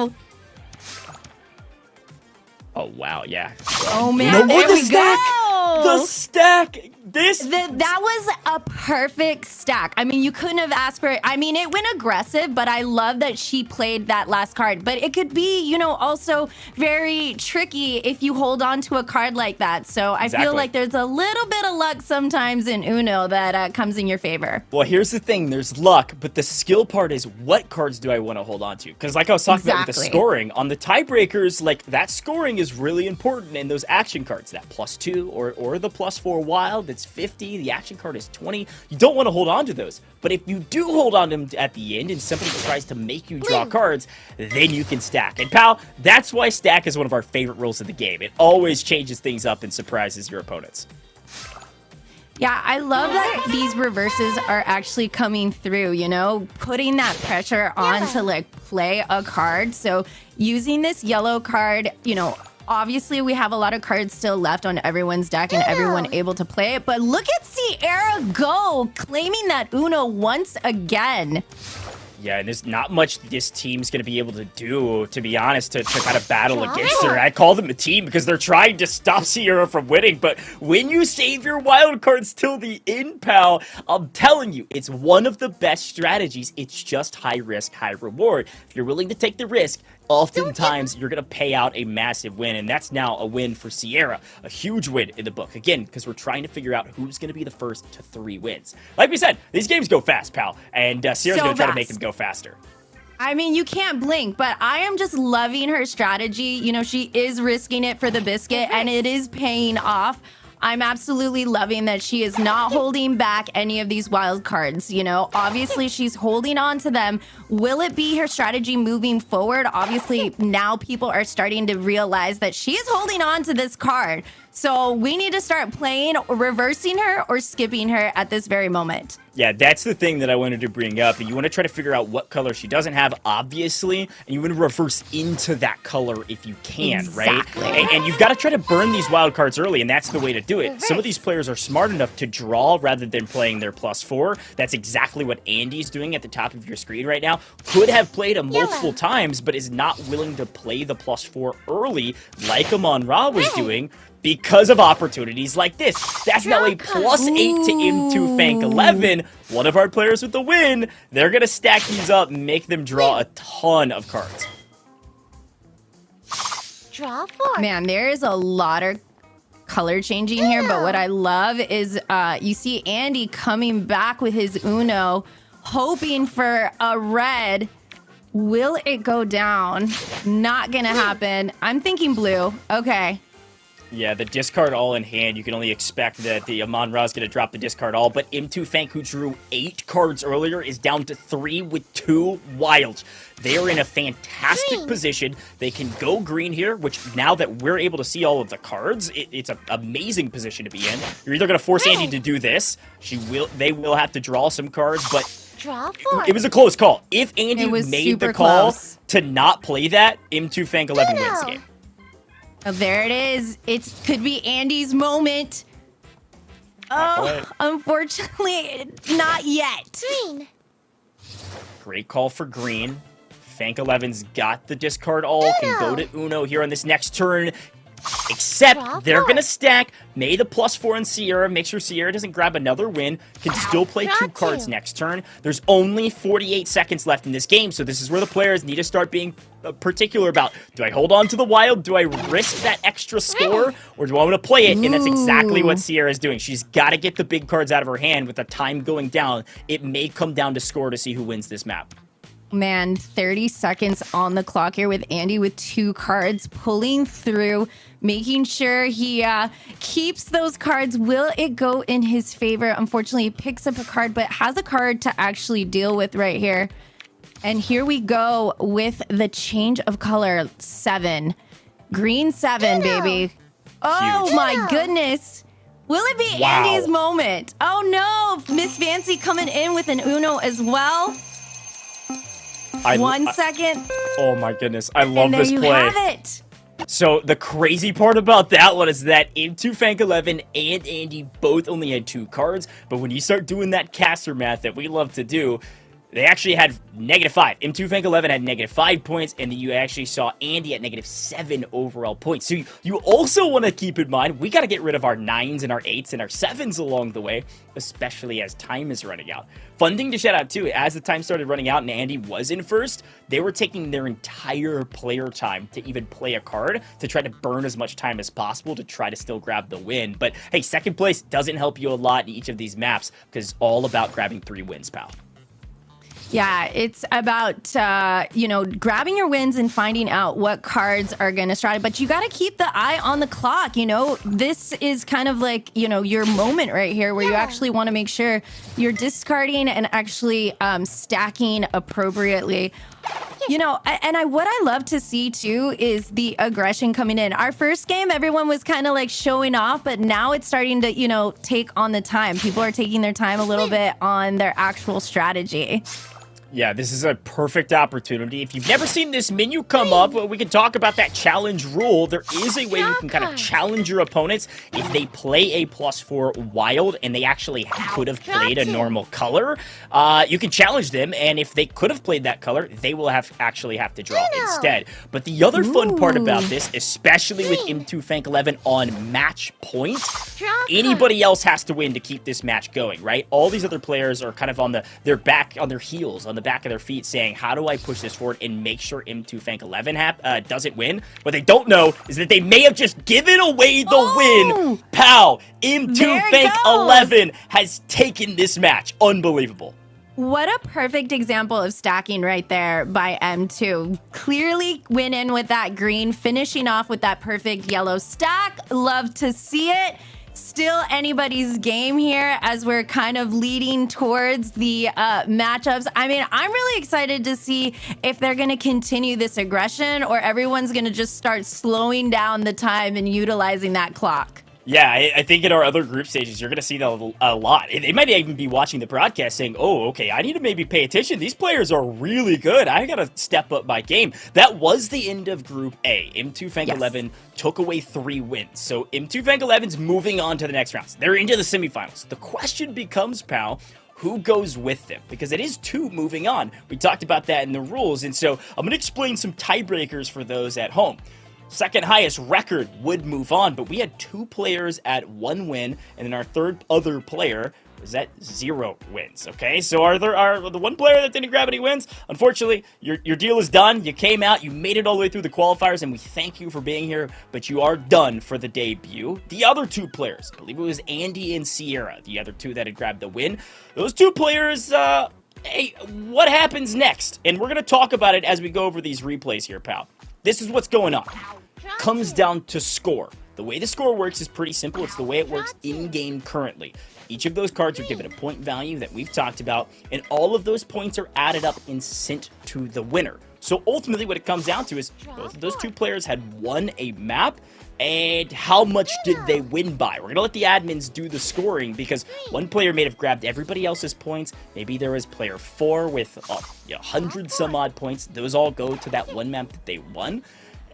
though! Oh, wow, yeah. Oh, man, there we go! The stack! That was a perfect stack. I mean, you couldn't have asked for it. I mean, it went aggressive, but I love that she played that last card. But it could be, you know, also very tricky if you hold on to a card like that. So I feel like there's a little bit of luck sometimes in Uno that comes in your favor. Well, here's the thing. There's luck, but the skill part is what cards do I want to hold on to? Because like I was talking about with the scoring, on the tiebreakers, like that scoring is really important in those action cards. That +2 or the +4 wild, that's 50. The action card is 20. You don't want to hold on to those. But if you do hold on to them at the end and somebody tries to make you draw cards, then you can stack. And pal, that's why stack is one of our favorite rules of the game. It always changes things up and surprises your opponents. Yeah, I love that these reverses are actually coming through, you know, putting that pressure on to like play a card. So using this yellow card, you know, obviously we have a lot of cards still left on everyone's deck and everyone able to play it. But look at Sierra go, claiming that Uno once again. Yeah, and there's not much this team's going to be able to do, to be honest, to kind of battle against her. I call them a team because they're trying to stop Sierra from winning. But when you save your wild cards till the end, pal, I'm telling you, it's one of the best strategies. It's just high risk, high reward. If you're willing to take the risk, oftentimes you're going to pay out a massive win, and that's now a win for Sierra. A huge win in the book. Again, because we're trying to figure out who's going to be the first to 3 wins. Like we said, these games go fast, pal, and Sierra's going to try to make them go faster. I mean, you can't blink, but I am just loving her strategy. You know, she is risking it for the biscuit, and it is paying off. I'm absolutely loving that she is not holding back any of these wild cards. You know, obviously she's holding on to them. Will it be her strategy moving forward? Obviously, now people are starting to realize that she is holding on to this card. So we need to start playing, reversing her, or skipping her at this very moment. Yeah, that's the thing that I wanted to bring up. You want to try to figure out what color she doesn't have, obviously, and you want to reverse into that color if you can, right? And you've got to try to burn these wild cards early, and that's the way to do it. Some of these players are smart enough to draw rather than playing their +4. That's exactly what Andy's doing at the top of your screen right now. Could have played a multiple times, but is not willing to play the +4 early like Amon-Ra was doing, because of opportunities like this. That's now a +8 to M2 Fank 11. One of our players with the win. They're going to stack these up and make them draw a ton of cards. Draw 4. Man, there is a lot of color changing here, but what I love is you see Andy coming back with his Uno, hoping for a red. Will it go down? Not going to happen. I'm thinking blue. Okay. Yeah, the discard all in hand, you can only expect that the Amon-Ra is going to drop the discard all, but M2 Fank, who drew 8 cards earlier, is down to 3 with 2 wilds. They are in a fantastic position. They can go green here, which now that we're able to see all of the cards, it's an amazing position to be in. You're either going to force Andy to do this. They will have to draw some cards, but it was a close call. If Andy made the call to not play that, M2 Fank 11 wins the game. Oh, there it is. It could be Andy's moment. Oh, unfortunately, not yet. Green. Great call for green. Fank 11's got the discard all. Can go to Uno here on this next turn. Except they're going to stack May the +4 and Sierra. Make sure Sierra doesn't grab another win. Can still play 2 cards next turn. There's only 48 seconds left in this game, so this is where the players need to start being particular about, do I hold on to the wild? Do I risk that extra score? Or do I want to play it? And that's exactly what Sierra is doing. She's got to get the big cards out of her hand with the time going down. It may come down to score to see who wins this map. Man, 30 seconds on the clock here with Andy with 2 cards, pulling through, making sure he keeps those cards. Will it go in his favor? Unfortunately, he picks up a card, but has a card to actually deal with right here. And here we go with the change of color. 7. Green 7, baby. Oh, my goodness. Will it be Andy's moment? Oh, no. Miss Fancy coming in with an Uno as well. 1 second. Oh, my goodness. I love this play. Have it. So the crazy part about that one is that M2Fank11 and Andy both only had 2 cards. But when you start doing that caster math that we love to do, they actually had -5. M2Fank11 had -5 points, and then you actually saw Andy at -7 overall points. So you also want to keep in mind, we got to get rid of our 9s and our 8s and our 7s along the way, especially as time is running out. Fun thing to shout out too, as the time started running out and Andy was in first, they were taking their entire player time to even play a card to try to burn as much time as possible to try to still grab the win. But hey, second place doesn't help you a lot in each of these maps because it's all about grabbing 3 wins, pal. Yeah, it's about, grabbing your wins and finding out what cards are going to strike. But you got to keep the eye on the clock. This is kind of like, your moment right here where you actually want to make sure you're discarding and actually stacking appropriately. What I love to see too is the aggression coming in. Our first game, everyone was kind of like showing off, but now it's starting to, take on the time. People are taking their time a little bit on their actual strategy. Yeah, this is a perfect opportunity. If you've never seen this menu come up, we can talk about that challenge rule. There is a way you can kind of challenge your opponents if they play a +4 wild and they actually could have played a normal color. You can challenge them, and if they could have played that color, they will actually have to draw instead. But the other fun part about this, especially with M2Fank11 on match point, anybody else has to win to keep this match going, right? All these other players are kind of on their heels, on the back of their feet saying, how do I push this forward and make sure M2Fank11 doesn't win? What they don't know is that they may have just given away the win. Pow! M2Fank11 has taken this match. Unbelievable. What a perfect example of stacking right there by M2. Clearly went in with that green, finishing off with that perfect yellow stack. Love to see it. Still anybody's game here as we're kind of leading towards the matchups. I mean, I'm really excited to see if they're going to continue this aggression or everyone's going to just start slowing down the time and utilizing that clock. Yeah, I think in our other group stages, you're going to see that a lot. They might even be watching the broadcast saying, oh, okay, I need to maybe pay attention. These players are really good. I got to step up my game. That was the end of Group A. M2Fank11 took away 3 wins. So M2Fank11's moving on to the next rounds. They're into the semifinals. The question becomes, pal, who goes with them? Because it is 2 moving on. We talked about that in the rules. And so I'm going to explain some tiebreakers for those at home. Second highest record would move on, but we had 2 players at 1 win, and then our third other player was at 0 wins, okay? So the one player that didn't grab any wins, unfortunately, your deal is done. You came out, you made it all the way through the qualifiers, and we thank you for being here, but you are done for the debut. The other 2 players, I believe it was Andy and Sierra, the other 2 that had grabbed the win. Those 2 players, hey, what happens next? And we're going to talk about it as we go over these replays here, pal. This is what's going on. Comes down to score. The way the score works is pretty simple. It's the way it works in-game currently. Each of those cards are given a point value that we've talked about, and all of those points are added up and sent to the winner. So ultimately what it comes down to is both of those 2 players had won a map, and how much did they win by? We're going to let the admins do the scoring because one player may have grabbed everybody else's points. Maybe there was player 4 with 100 some odd points. Those all go to that one map that they won.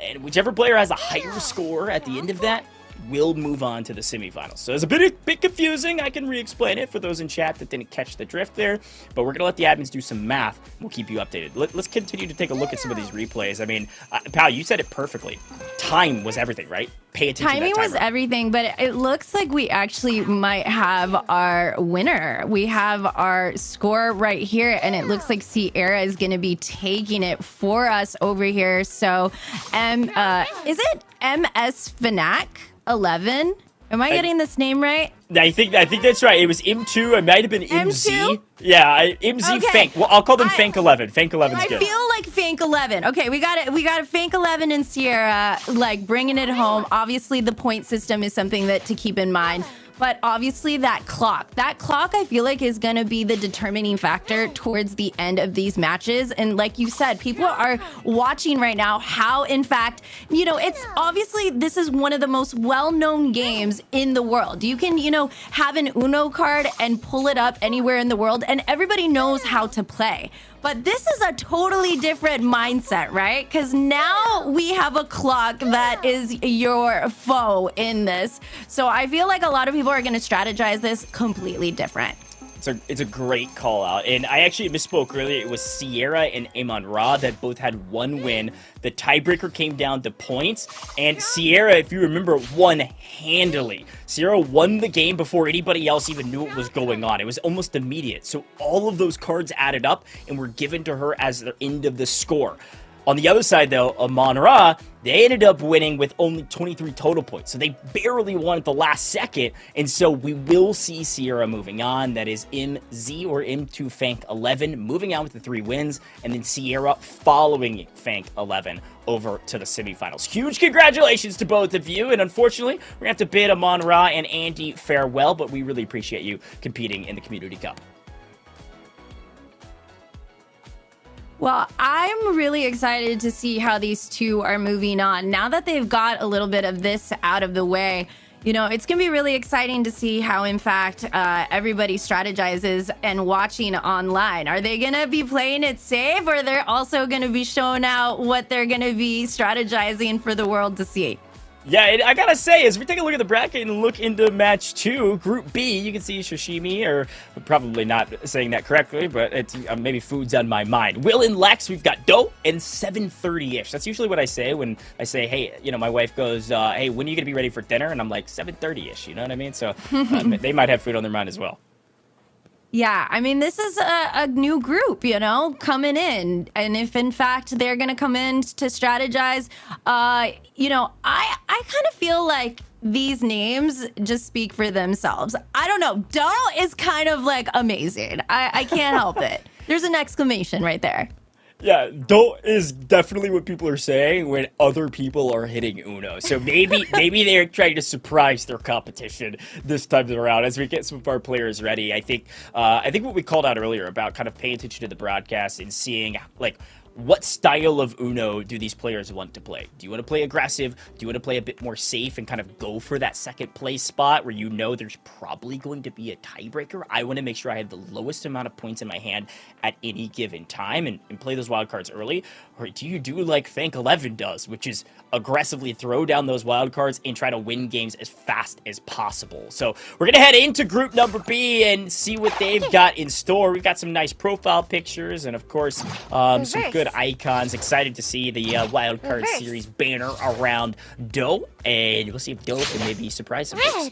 And whichever player has a higher score at the end of that will move on to the semifinals. So it's a bit confusing. I can re-explain it for those in chat that didn't catch the drift there. But we're going to let the admins do some math. We'll keep you updated. Let's continue to take a look at some of these replays. I mean, pal, you said it perfectly. time was everything, right? Pay attention Timing to that was timer. everything, but it looks like we actually might have our winner. We have our score right here, and it looks like Sierra is going to be taking it for us over here. So, is it MS Fnac 11? Am I getting this name right? I think that's right. It was M2. It might have been MZ. M2? Yeah, MZ Okay. Fank. Well, I'll call them Fank 11. Fank 11's I good. feel like Fank 11. Okay, we got it. We got a Fank 11 and Sierra, like bringing it home. Obviously, the point system is something that to keep in mind. But obviously that clock I feel like is going to be the determining factor towards the end of these matches. And like you said, people are watching right now how, in fact, you know, it's obviously this is one of the most well-known games in the world. You can, you know, have an Uno card and pull it up anywhere in the world and everybody knows how to play. But this is a totally different mindset, right? Because now we have a clock that is your foe in this. So I feel like a lot of people are going to strategize this completely different. It's a great call out. And I actually misspoke earlier. It was Sierra and Amon Ra that both had one win. The tiebreaker came down to points. And Sierra, if you remember, won handily. Sierra won the game before anybody else even knew what was going on. It was almost immediate. So all of those cards added up and were given to her as the end of the score. On the other side, though, Amon Ra, they ended up winning with only 23 total points. So they barely won at the last second. And so we will see Sierra moving on. That is MZ or M2 Fank 11 moving on with the 3 wins. And then Sierra following Fank 11 over to the semifinals. Huge congratulations to both of you. And unfortunately, we're going to have to bid Amon Ra and Andy farewell. But we really appreciate you competing in the Community Cup. Well, I'm really excited to see how these two are moving on. Now that they've got a little bit of this out of the way, you know, it's going to be really exciting to see how, in fact, everybody strategizes and watching online. Are they going to be playing it safe, or they're also going to be showing out what they're going to be strategizing for the world to see? Yeah, I gotta say, as we take a look at the bracket and look into match 2, Group B, you can see Sashimi, or probably not saying that correctly, but it's maybe food's on my mind. Will and Lex, we've got Dough and 7:30-ish. That's usually what I say when I say, hey, you know, my wife goes, hey, when are you gonna be ready for dinner? And I'm like, 7:30-ish, you know what I mean? So they might have food on their mind as well. Yeah, I mean, this is a new group, you know, coming in. And if, in fact, they're going to come in to strategize, you know, I kind of feel like these names just speak for themselves. I don't know. Dough is kind of, like, amazing. I can't help it. There's an exclamation right there. Yeah, Dough is definitely what people are saying when other people are hitting Uno. So maybe they're trying to surprise their competition this time around as we get some of our players ready. I think what we called out earlier about kind of paying attention to the broadcast and seeing like what style of Uno do these players want to play? Do you want to play aggressive? Do you want to play a bit more safe and kind of go for that second place spot where you know there's probably going to be a tiebreaker? I want to make sure I have the lowest amount of points in my hand at any given time and play those wild cards early. Or do you do like Fank 11 does, which is aggressively throw down those wild cards and try to win games as fast as possible? So we're going to head into group number B and see what they've got in store. We've got some nice profile pictures and, of course, some good icons. Excited to see the Wildcard Series banner around Dough, and we'll see if Dough can maybe surprise some folks.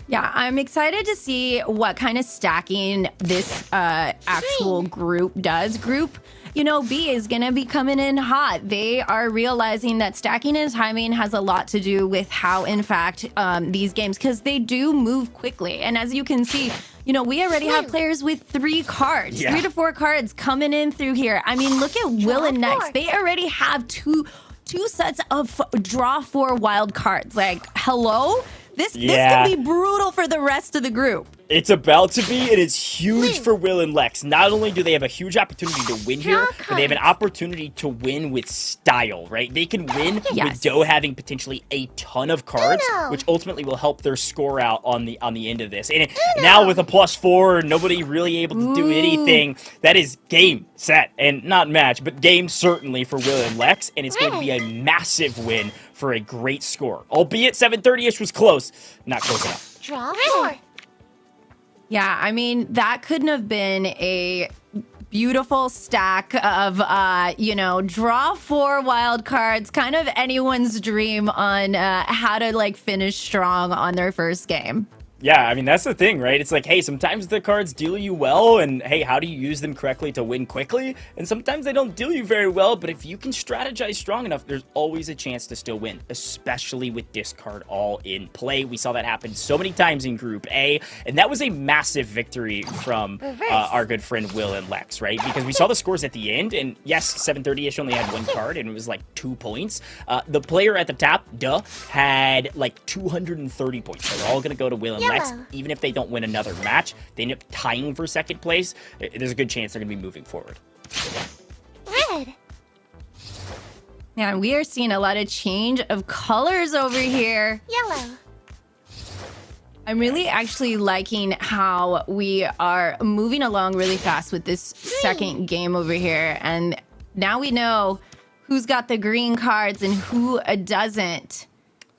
Yeah, I'm excited to see what kind of stacking this actual group does. Group, you know, B is going to be coming in hot. They are realizing that stacking and timing has a lot to do with how, in fact, these games, because they do move quickly. And as you can see, you know, we already have players with 3 cards, 3 to 4 cards coming in through here. I mean, look at Will and Next. They already have two sets of draw 4 wild cards. Like, hello? This could be brutal for the rest of the group. It's about to be, and it's huge for Will and Lex. Not only do they have a huge opportunity to win here, but they have an opportunity to win with style, right? They can win with Dough having potentially a ton of cards, which ultimately will help their score out on the end of this. And now with a +4, nobody really able to do anything. That is game, set, and not match, but game certainly for Will and Lex, and it's going to be a massive win for a great score. Albeit 7:30-ish was close, not close enough. Draw 4. Yeah, I mean, that couldn't have been a beautiful stack of, draw 4 wild cards, kind of anyone's dream on how to like finish strong on their first game. Yeah, I mean, that's the thing, right? It's like, hey, sometimes the cards deal you well, and hey, how do you use them correctly to win quickly? And sometimes they don't deal you very well, but if you can strategize strong enough, there's always a chance to still win, especially with discard all in play. We saw that happen so many times in Group A, and that was a massive victory from our good friend Will and Lex, right? Because we saw the scores at the end, and yes, 730-ish only had 1 card, and it was like 2 points. The player at the top, had like 230 points. So they're all going to go to Will and Lex. Even if they don't win another match, they end up tying for second place. There's a good chance they're going to be moving forward. Red. Yeah, we are seeing a lot of change of colors over here. Yellow. I'm really actually liking how we are moving along really fast with this second game over here. And now we know who's got the green cards and who doesn't.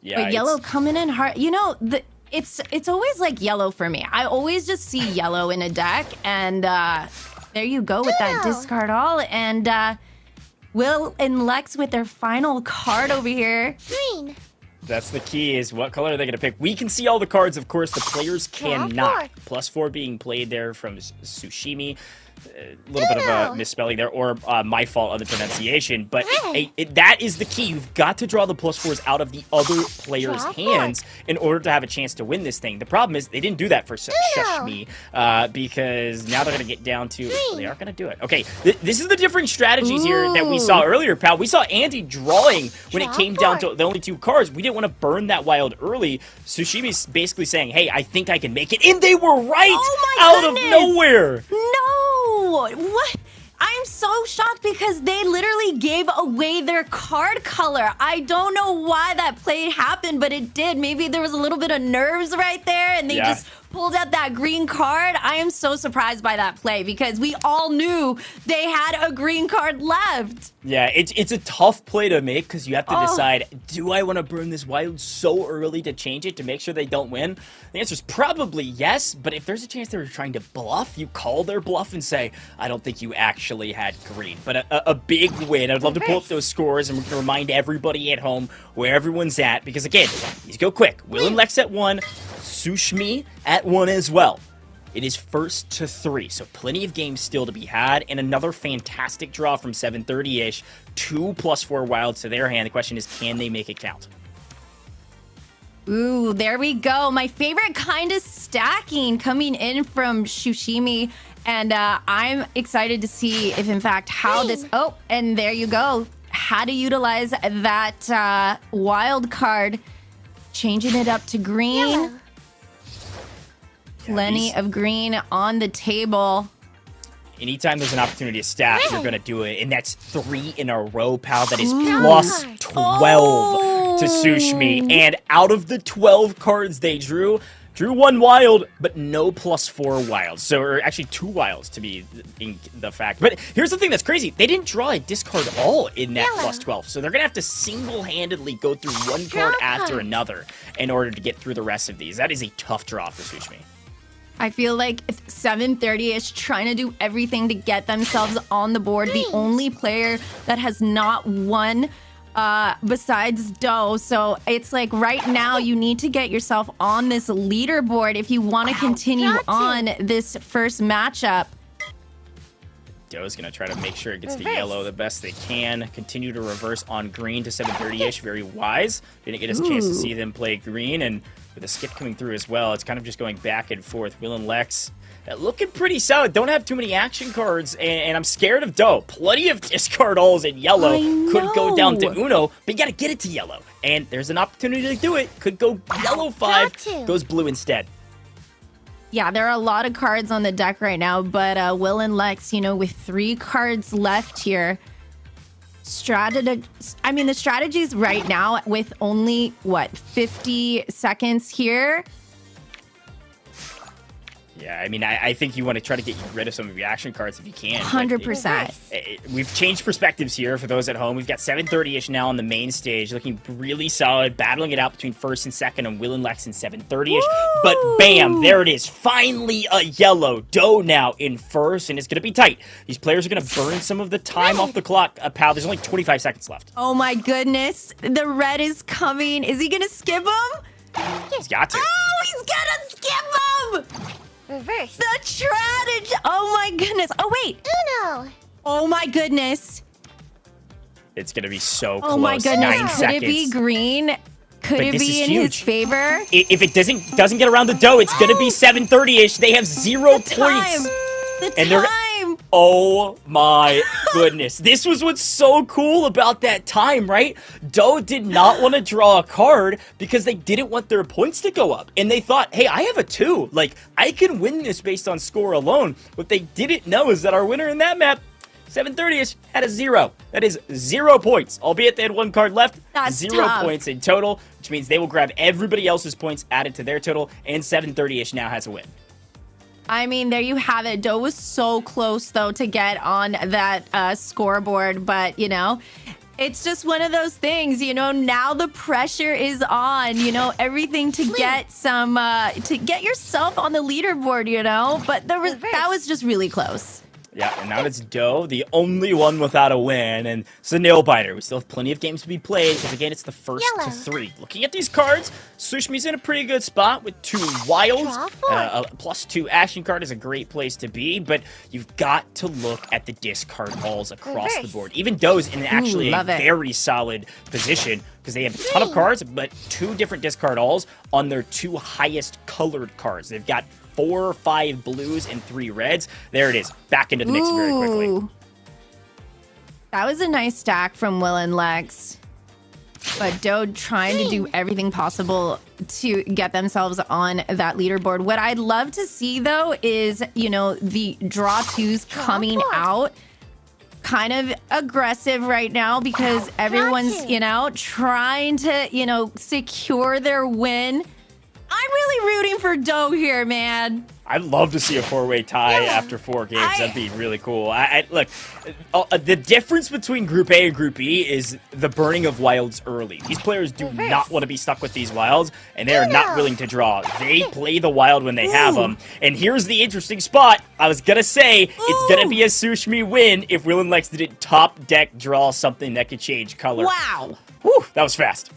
Yeah, but yellow coming in hard. It's always like yellow for me. I always just see yellow in a deck, and there you go with that discard all. And Will and Lex with their final card over here. Green. That's the key, is what color are they going to pick? We can see all the cards, of course. The players cannot. +4 being played there from Sushimi. A little bit of a misspelling there, or my fault on the pronunciation, but that is the key. You've got to draw the +4s out of the other players' hands in order to have a chance to win this thing. The problem is they didn't do that for Sushimi, because now they're going to get down to, they aren't going to do it. Okay, this is the different strategies here that we saw earlier, pal. We saw Andy drawing when it came down to the only 2 cards. We didn't want to burn that wild early. Sushimi's basically saying, hey, I think I can make it, and they were right out of nowhere. No! What? I'm so shocked because they literally gave away their card color. I don't know why that play happened, but it did. Maybe there was a little bit of nerves right there, and they just pulled out that green card. I am so surprised by that play because we all knew they had a green card left. Yeah, it's a tough play to make because you have to decide, do I want to burn this wild so early to change it to make sure they don't win? The answer is probably yes, but if there's a chance they were trying to bluff, you call their bluff and say, I don't think you actually had green. But a big win. I'd love to pull up those scores, and we're going to remind everybody at home where everyone's at, because again, these go quick. Will and Lex at 1, Sushmi at 1 as well. It is 1st to 3, so plenty of games still to be had, and another fantastic draw from 730-ish. 2 +4 wilds to their hand. The question is, can they make it count? Ooh, there we go. My favorite kind of stacking coming in from Sushimi, and I'm excited to see if, in fact, how this... Oh, and there you go. How to utilize that wild card. Changing it up to green. Plenty of green on the table. Anytime there's an opportunity to stack, you're going to do it. And that's 3 in a row, pal. That is +12 to Sushmi. And out of the 12 cards they drew 1 wild, but no +4 wilds. So, or actually 2 wilds to be in the fact. But here's the thing that's crazy. They didn't draw a discard all in that +12. So they're going to have to single-handedly go through one card after another in order to get through the rest of these. That is a tough draw for Sushmi. I feel like 730 is trying to do everything to get themselves on the board. The only player that has not won besides Doe. So it's like right now you need to get yourself on this leaderboard if you want to continue on this first matchup. Doe's going to try to make sure it gets to yellow the best they can. Continue to reverse on green to 730-ish. Very wise. Didn't get a chance to see them play green. And with a skip coming through as well, it's kind of just going back and forth. Will and Lex looking pretty solid. Don't have too many action cards. And I'm scared of Doe. Plenty of discard alls in yellow. Could go down to Uno, but you got to get it to yellow. And there's an opportunity to do it. Could go yellow 5. Goes blue instead. Yeah, there are a lot of cards on the deck right now, but Will and Lex, with 3 cards left here, the strategies right now with only, 50 seconds here? Yeah, I mean, I think you want to try to get rid of some of your action cards if you can. 100%. We've changed perspectives here for those at home. We've got 730-ish now on the main stage, looking really solid, battling it out between first and second, and Will and Lex in 730-ish. But bam, there it is. Finally a yellow. Doe now in first, and it's going to be tight. These players are going to burn some of the time off the clock. Pal, there's only 25 seconds left. Oh my goodness. The red is coming. Is he going to skip him? He's got to. Oh, he's going to skip him! Reverse. The strategy! Oh my goodness! Oh wait! Uno. Oh my goodness! It's gonna be so close. Oh my goodness! 9 Could seconds. it be green? Could But it this be is in his huge. favor? If it doesn't get around the Doe, it's gonna be 730-ish. They have 0 points. The And they're- time! Oh my goodness. This was what's so cool about that time, right? Doe did not want to draw a card because they didn't want their points to go up. And they thought, hey, I have a 2. Like, I can win this based on score alone. What they didn't know is that our winner in that map, 730-ish, had a 0. That is 0 points. Albeit they had 1 card left. That's 0 tough. points in total, which means they will grab everybody else's points added to their total, and 730-ish now has a win. I mean, there you have it. Doe was so close, though, to get on that scoreboard. But, you know, it's just one of those things, you know, now the pressure is on, you know, everything to get some, to get yourself on the leaderboard, you know. But that was just really close. Yeah, and now it's Doe, the only one without a win, and it's a nail-biter. We still have plenty of games to be played, because again, it's the first to 3. Looking at these cards, Sushmi's in a pretty good spot with 2 wilds. A +2 action card is a great place to be, but you've got to look at the discard alls across the board. Even Doe's in actually a very solid position, because they have a ton of cards, but 2 different discard alls on their 2 highest colored cards. They've got 4 or 5 blues and 3 reds. There it is. Back into the mix very quickly. That was a nice stack from Will and Lex. But Doe trying to do everything possible to get themselves on that leaderboard. What I'd love to see, though, is, you know, the draw 2s coming out. Kind of aggressive right now because everyone's, you know, trying to, you know, secure their win. I'm really rooting for Doe here, man. I'd love to see a 4-way tie after 4 games. That'd be really cool. Look, the difference between Group A and Group B is the burning of wilds early. These players do not want to be stuck with these wilds, and they are not willing to draw. They play the wild when they have them. And here's the interesting spot. I was going to say it's going to be a Sushmi win if Will and Lex didn't top deck draw something that could change color. Wow. Whew, that was fast.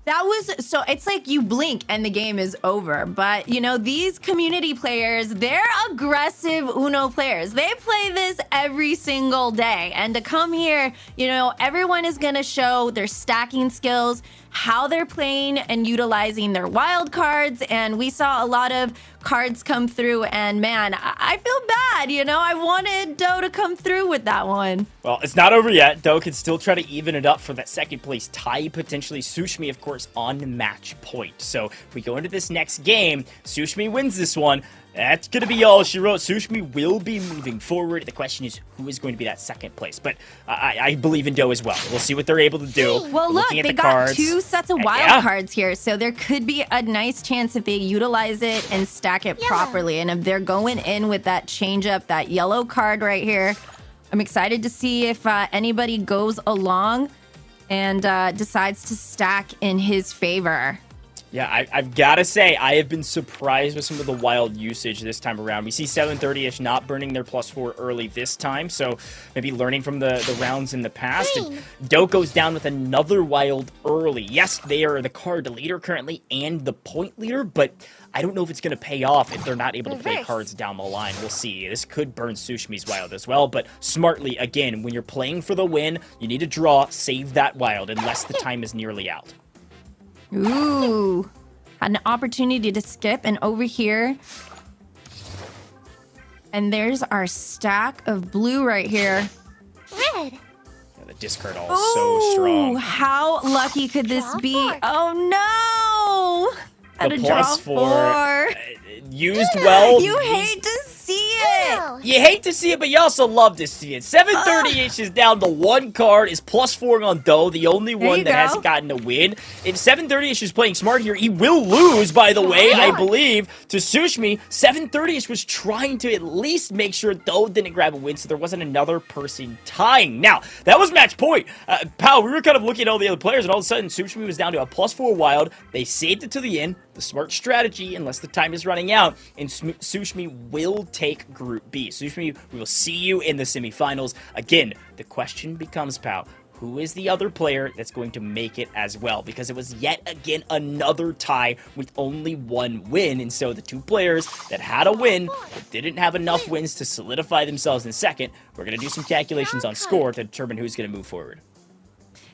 That was, so it's like you blink and the game is over. But, you know, these community players, they're aggressive Uno players. They play this every single day. And to come here, you know, everyone is going to show their stacking skills, how they're playing and utilizing their wild cards. And we saw a lot of cards come through. And man, I feel bad, you know, I wanted Doe to come through with that one. Well, it's not over yet. Doe can still try to even it up for that second place tie, potentially. Sushmi, of course, on match point. So if we go into this next game, Sushmi wins this one. That's going to be all she wrote. Sushmi will be moving forward. The question is, who is going to be that second place? But I believe in Doe as well. We'll see what they're able to do. Well, look, they got cards. 2 sets of wild cards here. So there could be a nice chance if they utilize it and stack it properly. And if they're going in with that change up, that yellow card right here, I'm excited to see if anybody goes along and decides to stack in his favor. Yeah, I've got to say, I have been surprised with some of the wild usage this time around. We see 730-ish not burning their +4 early this time, so maybe learning from the rounds in the past. And Doe goes down with another wild early. Yes, they are the card leader currently and the point leader, but I don't know if it's going to pay off if they're not able to play cards down the line. We'll see. This could burn Sushmi's wild as well, but smartly, again, when you're playing for the win, you need to draw, save that wild, unless the time is nearly out. Ooh, an opportunity to skip, and over here, and there's our stack of blue right here. Red. Yeah, the discard all is so strong. How lucky could this be? Oh no! The +4 used well. You hate to see it. Wow. You hate to see it, but you also love to see it. 730-ish is down to 1 card, is +4 on Dough, the only one that hasn't gotten a win. If 730-ish is playing smart here, he will lose, by the way, I believe, to Sushmi. 730-ish was trying to at least make sure Dough didn't grab a win, so there wasn't another person tying. Now, that was match point. Pal, we were kind of looking at all the other players, and all of a sudden, Sushmi was down to a +4 wild. They saved it to the end. The smart strategy, unless the time is running out, and Sushmi will take Group B. Sushmi, we will see you in the semifinals. Again, the question becomes, pal, who is the other player that's going to make it as well? Because it was yet again another tie with only 1 win, and so the 2 players that had a win but didn't have enough wins to solidify themselves in second, we're going to do some calculations on score to determine who's going to move forward.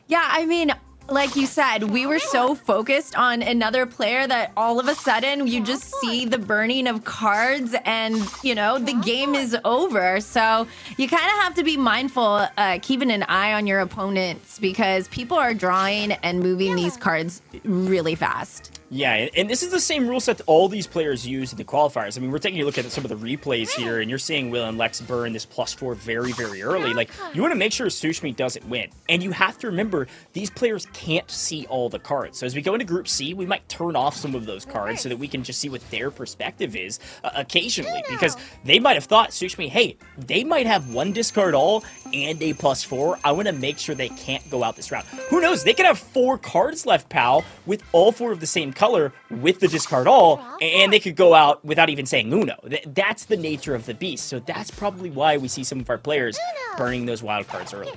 Yeah, I mean, like you said, we were so focused on another player that all of a sudden you just see the burning of cards and, you know, the game is over. So you kind of have to be mindful, keeping an eye on your opponents because people are drawing and moving these cards really fast. Yeah, and this is the same rule set that all these players use in the qualifiers. I mean, we're taking a look at some of the replays here, and you're seeing Will and Lex burn this +4 very, very early. Like, you want to make sure Sushmi doesn't win. And you have to remember, these players can't see all the cards. So as we go into Group C, we might turn off some of those cards so that we can just see what their perspective is occasionally. Because they might have thought, Sushmi, hey, they might have 1 discard all and a +4. I want to make sure they can't go out this round. Who knows? They could have 4 cards left, pal, with all 4 of the same color with the discard all, and they could go out without even saying Uno. That's the nature of the beast. So that's probably why we see some of our players burning those wild cards early.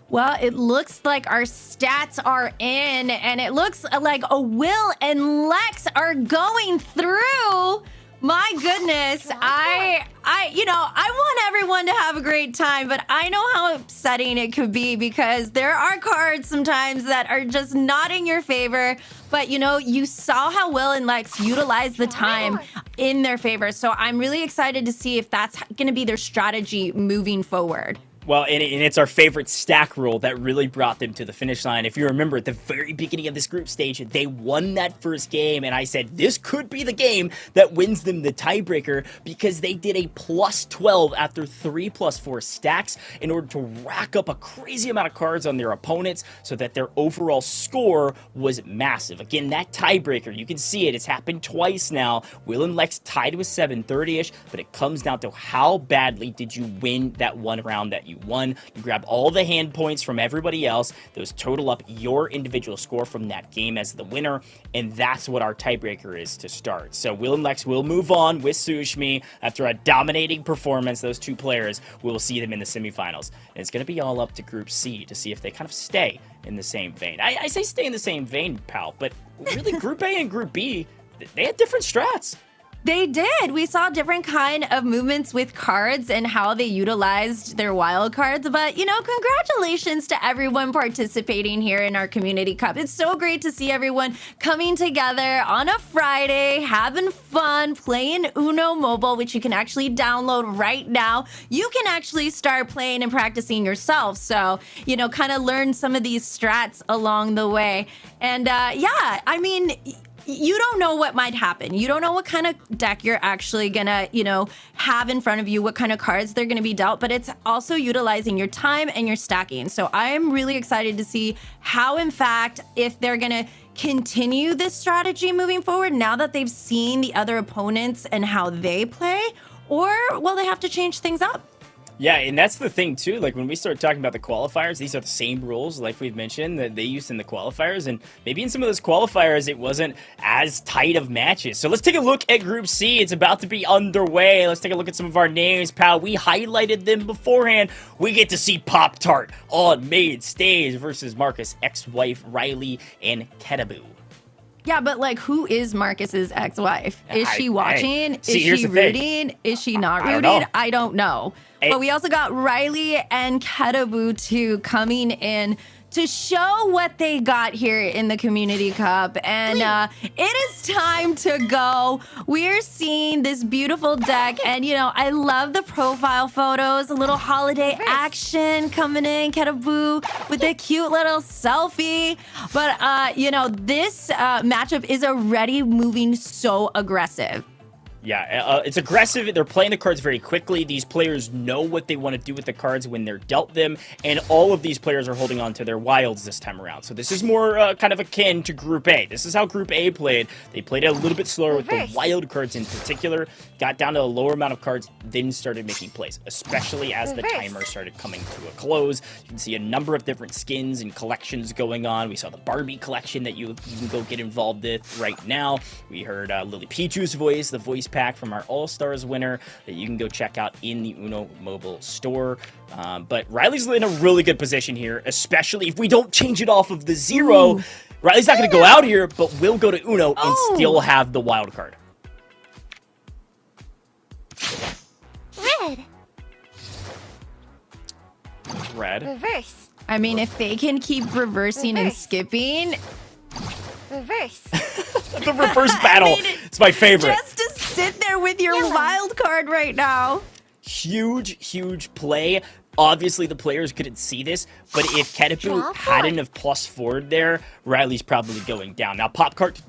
Well, it looks like our stats are in, and it looks like a Will and Lex are going through. My goodness, I want everyone to have a great time, but I know how upsetting it could be because there are cards sometimes that are just not in your favor. But, you know, you saw how Will and Lex utilize the time in their favor. So I'm really excited to see if that's going to be their strategy moving forward. Well, and it's our favorite stack rule that really brought them to the finish line. If you remember, at the very beginning of this group stage, they won that first game, and I said this could be the game that wins them the tiebreaker because they did a +12 after 3 +4 stacks in order to rack up a crazy amount of cards on their opponents so that their overall score was massive. Again, that tiebreaker, you can see it. It's happened twice now. Will and Lex tied with 730-ish, but it comes down to how badly did you win that one round that you won. You grab all the hand points from everybody else. Those total up your individual score from that game as the winner, and that's what our tiebreaker is to start. So Will and Lex will move on with Sushmi after a dominating performance. Those 2 players, we will see them in the semifinals. And it's going to be all up to Group C to see if they kind of stay in the same vein. I say stay in the same vein, pal, but really Group A and Group B, they had different strats. They did. We saw different kind of movements with cards and how they utilized their wild cards. But, you know, congratulations to everyone participating here in our Community Cup. It's so great to see everyone coming together on a Friday, having fun, playing Uno Mobile, which you can actually download right now. You can actually start playing and practicing yourself. So, you know, kind of learn some of these strats along the way. And yeah, I mean, you don't know what might happen. You don't know what kind of deck you're actually gonna, you know, have in front of you, what kind of cards they're gonna be dealt, but it's also utilizing your time and your stacking. So I'm really excited to see how, in fact, if they're gonna continue this strategy moving forward now that they've seen the other opponents and how they play, or will they have to change things up? Yeah, and that's the thing, too. Like, when we start talking about the qualifiers, these are the same rules, like we've mentioned, that they used in the qualifiers. And maybe in some of those qualifiers, it wasn't as tight of matches. So let's take a look at Group C. It's about to be underway. Let's take a look at some of our names, pal. We highlighted them beforehand. We get to see Pop-Tart on main stage versus Marcus' ex-wife, Riley, and Ketaboo. Yeah, but like, who is Marcus's ex-wife? Is she watching? See, is here's she the thing. rooting? Is she not I rooting? don't know. I don't know. But we also got Riley and Ketaboo too coming in to show what they got here in the Community Cup. And it is time to go. We're seeing this beautiful deck. And, you know, I love the profile photos, a little holiday action coming in, Ketaboo with a cute little selfie. But, you know, this matchup is already moving so aggressive. Yeah, it's aggressive. They're playing the cards very quickly. These players know what they want to do with the cards when they're dealt them, and all of these players are holding on to their wilds this time around. So this is more kind of akin to Group A. This is how Group A played. They played it a little bit slower with the wild cards in particular, got down to a lower amount of cards, then started making plays, especially as the timer started coming to a close. You can see a number of different skins and collections going on. We saw the Barbie collection that you can go get involved with right now. We heard Lily Pichu's voice, the voice pack from our All-Stars winner that you can go check out in the Uno mobile store. But Riley's in a really good position here, especially if we don't change it off of the 0. Ooh. Riley's not going to go out here, but will go to Uno and still have the wild card. Red. Reverse. I mean, if they can keep reversing and skipping. Reverse. The reverse battle. It's my favorite. Just to sit there with your wild card right now. Huge play. Obviously, the players couldn't see this, but if Ketepu hadn't have +4'd there, Riley's probably going down. Now, Pop-Tart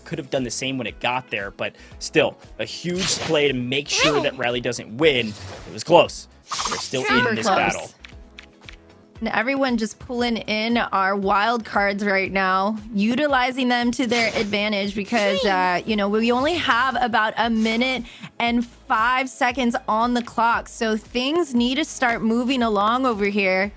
could have done the same when it got there, but still, a huge play to make sure that Riley doesn't win. It was close. They're still in this battle. And everyone just pulling in our wild cards right now, utilizing them to their advantage because, you know, we only have about 1 minute and 5 seconds on the clock. So things need to start moving along over here.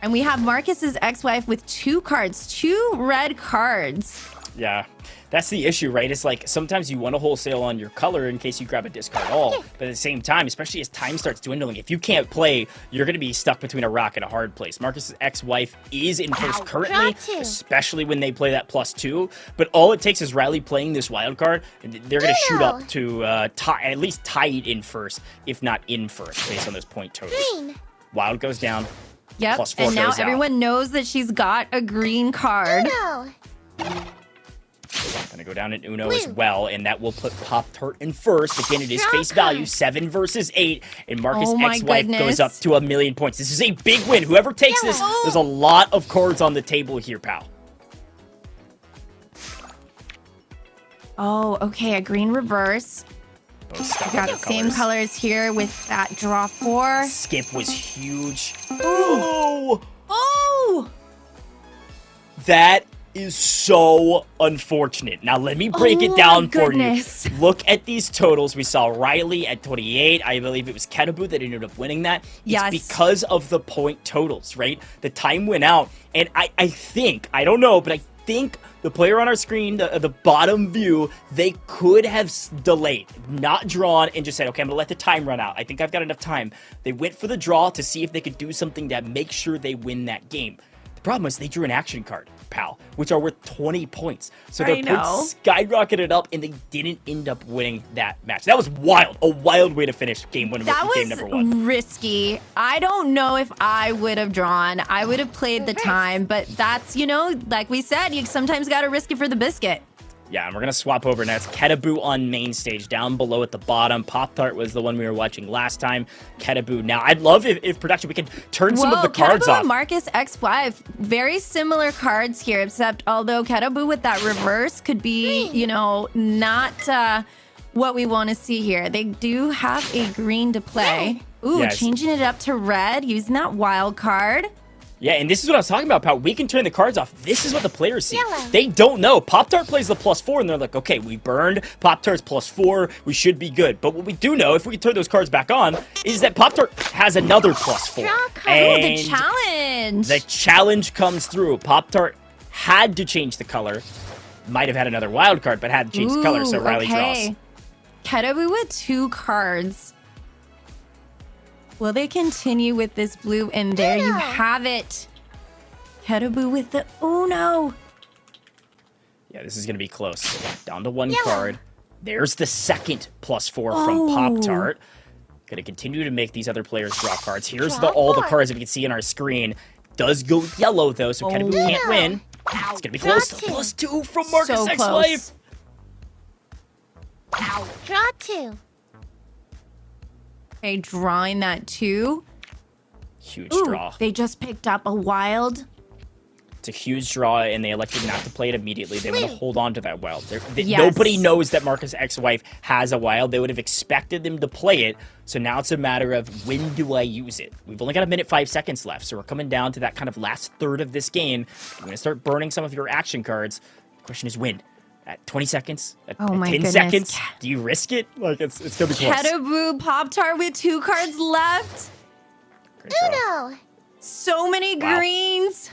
And we have Marcus's ex-wife with 2 cards, 2 red cards. Yeah, that's the issue, right? It's like sometimes you want to wholesale on your color in case you grab a discard all, but at the same time, especially as time starts dwindling, if you can't play, you're going to be stuck between a rock and a hard place. Marcus's ex-wife is in first currently, especially when they play that +2, but all it takes is Riley playing this wild card, and they're going to shoot up to at least tied in first, if not in first, based on those point totals. Wild goes down. Yep, +4 and now goes everyone knows that she's got a green card. Gonna go down in Uno as well, and that will put Pop-Tart in first. Again, it is face value, 7 versus 8, and Marcus' ex-wife goes up to 1,000,000 points. This is a big win. Whoever takes this, there's a lot of cards on the table here, pal. Oh, okay, a green reverse. Both got the same colors here with that draw 4. Skip was huge. Oh! That is so unfortunate. Now, let me break it down for you. Look at these totals. We saw Riley at 28. I believe it was Ketepu that ended up winning that. It's because of the point totals, right? The time went out, and I think, I don't know, but I think the player on our screen, the bottom view, they could have delayed, not drawn, and just said, okay, I'm going to let the time run out. I think I've got enough time. They went for the draw to see if they could do something that makes sure they win that game. The problem is they drew an action card, pal, which are worth 20 points. So their points skyrocketed up, and they didn't end up winning that match. That was wild. A wild way to finish game number 1. That was risky. I don't know if I would have drawn. I would have played the time, but that's, you know, like we said, you sometimes got to risk it for the biscuit. Yeah, and we're going to swap over now. It's Ketepu on main stage, down below at the bottom. Pop-Tart was the one we were watching last time. Ketepu now. I'd love if production, we could turn some of the cards off. Marcus ex-wife, very similar cards here, except although Ketepu with that reverse could be, you know, not what we want to see here. They do have a green to play. Ooh, changing it up to red, using that wild card. Yeah, and this is what I was talking about, pal. We can turn the cards off. This is what the players see. They don't know. Pop-Tart plays the +4, and they're like, okay, we burned. Pop-Tart's +4. We should be good. But what we do know, if we can turn those cards back on, is that Pop-Tart has another +4. And the challenge. The challenge comes through. Pop-Tart had to change the color. Might have had another wild card, but had to change the color, so Riley draws. Ketepu with 2 cards. Will they continue with this blue? And there you have it. Ketepu with the Uno. Yeah, this is going to be close. Down to 1 card. There's the second +4 from Pop-Tart. Going to continue to make these other players draw cards. Here's all the cards that we can see on our screen. Does go yellow, though, so Ketepu can't win. It's going to be close to +2 from Marcus' ex-wife. Draw 2. Okay, drawing that 2. Huge draw. They just picked up a wild. It's a huge draw, and they elected not to play it immediately. They want to hold on to that wild. Yes. Nobody knows that Marcus' ex-wife has a wild. They would have expected them to play it, so now it's a matter of when do I use it? We've only got a minute 5 seconds left, so we're coming down to that kind of last third of this game. You're going to start burning some of your action cards. The question is when? At 20 seconds? At, Oh at my 10 goodness. seconds? Do you risk it? Like, it's going to be close. Ketaboo Pop-Tart with 2 cards left. Great draw. Uno. So many Wow. greens.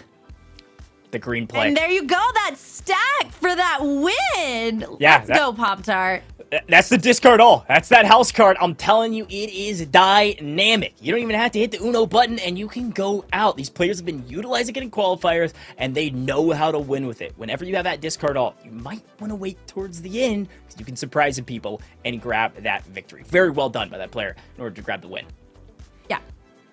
The green play. And there you go, that stack for that win. Yeah, Let's go, Pop-Tart. That's the discard all. That's that house card. I'm telling you, it is dynamic. You don't even have to hit the Uno button, and you can go out. These players have been utilizing it in qualifiers, and they know how to win with it. Whenever you have that discard all, you might want to wait towards the end, because you can surprise some people and grab that victory. Very well done by that player in order to grab the win. Yeah.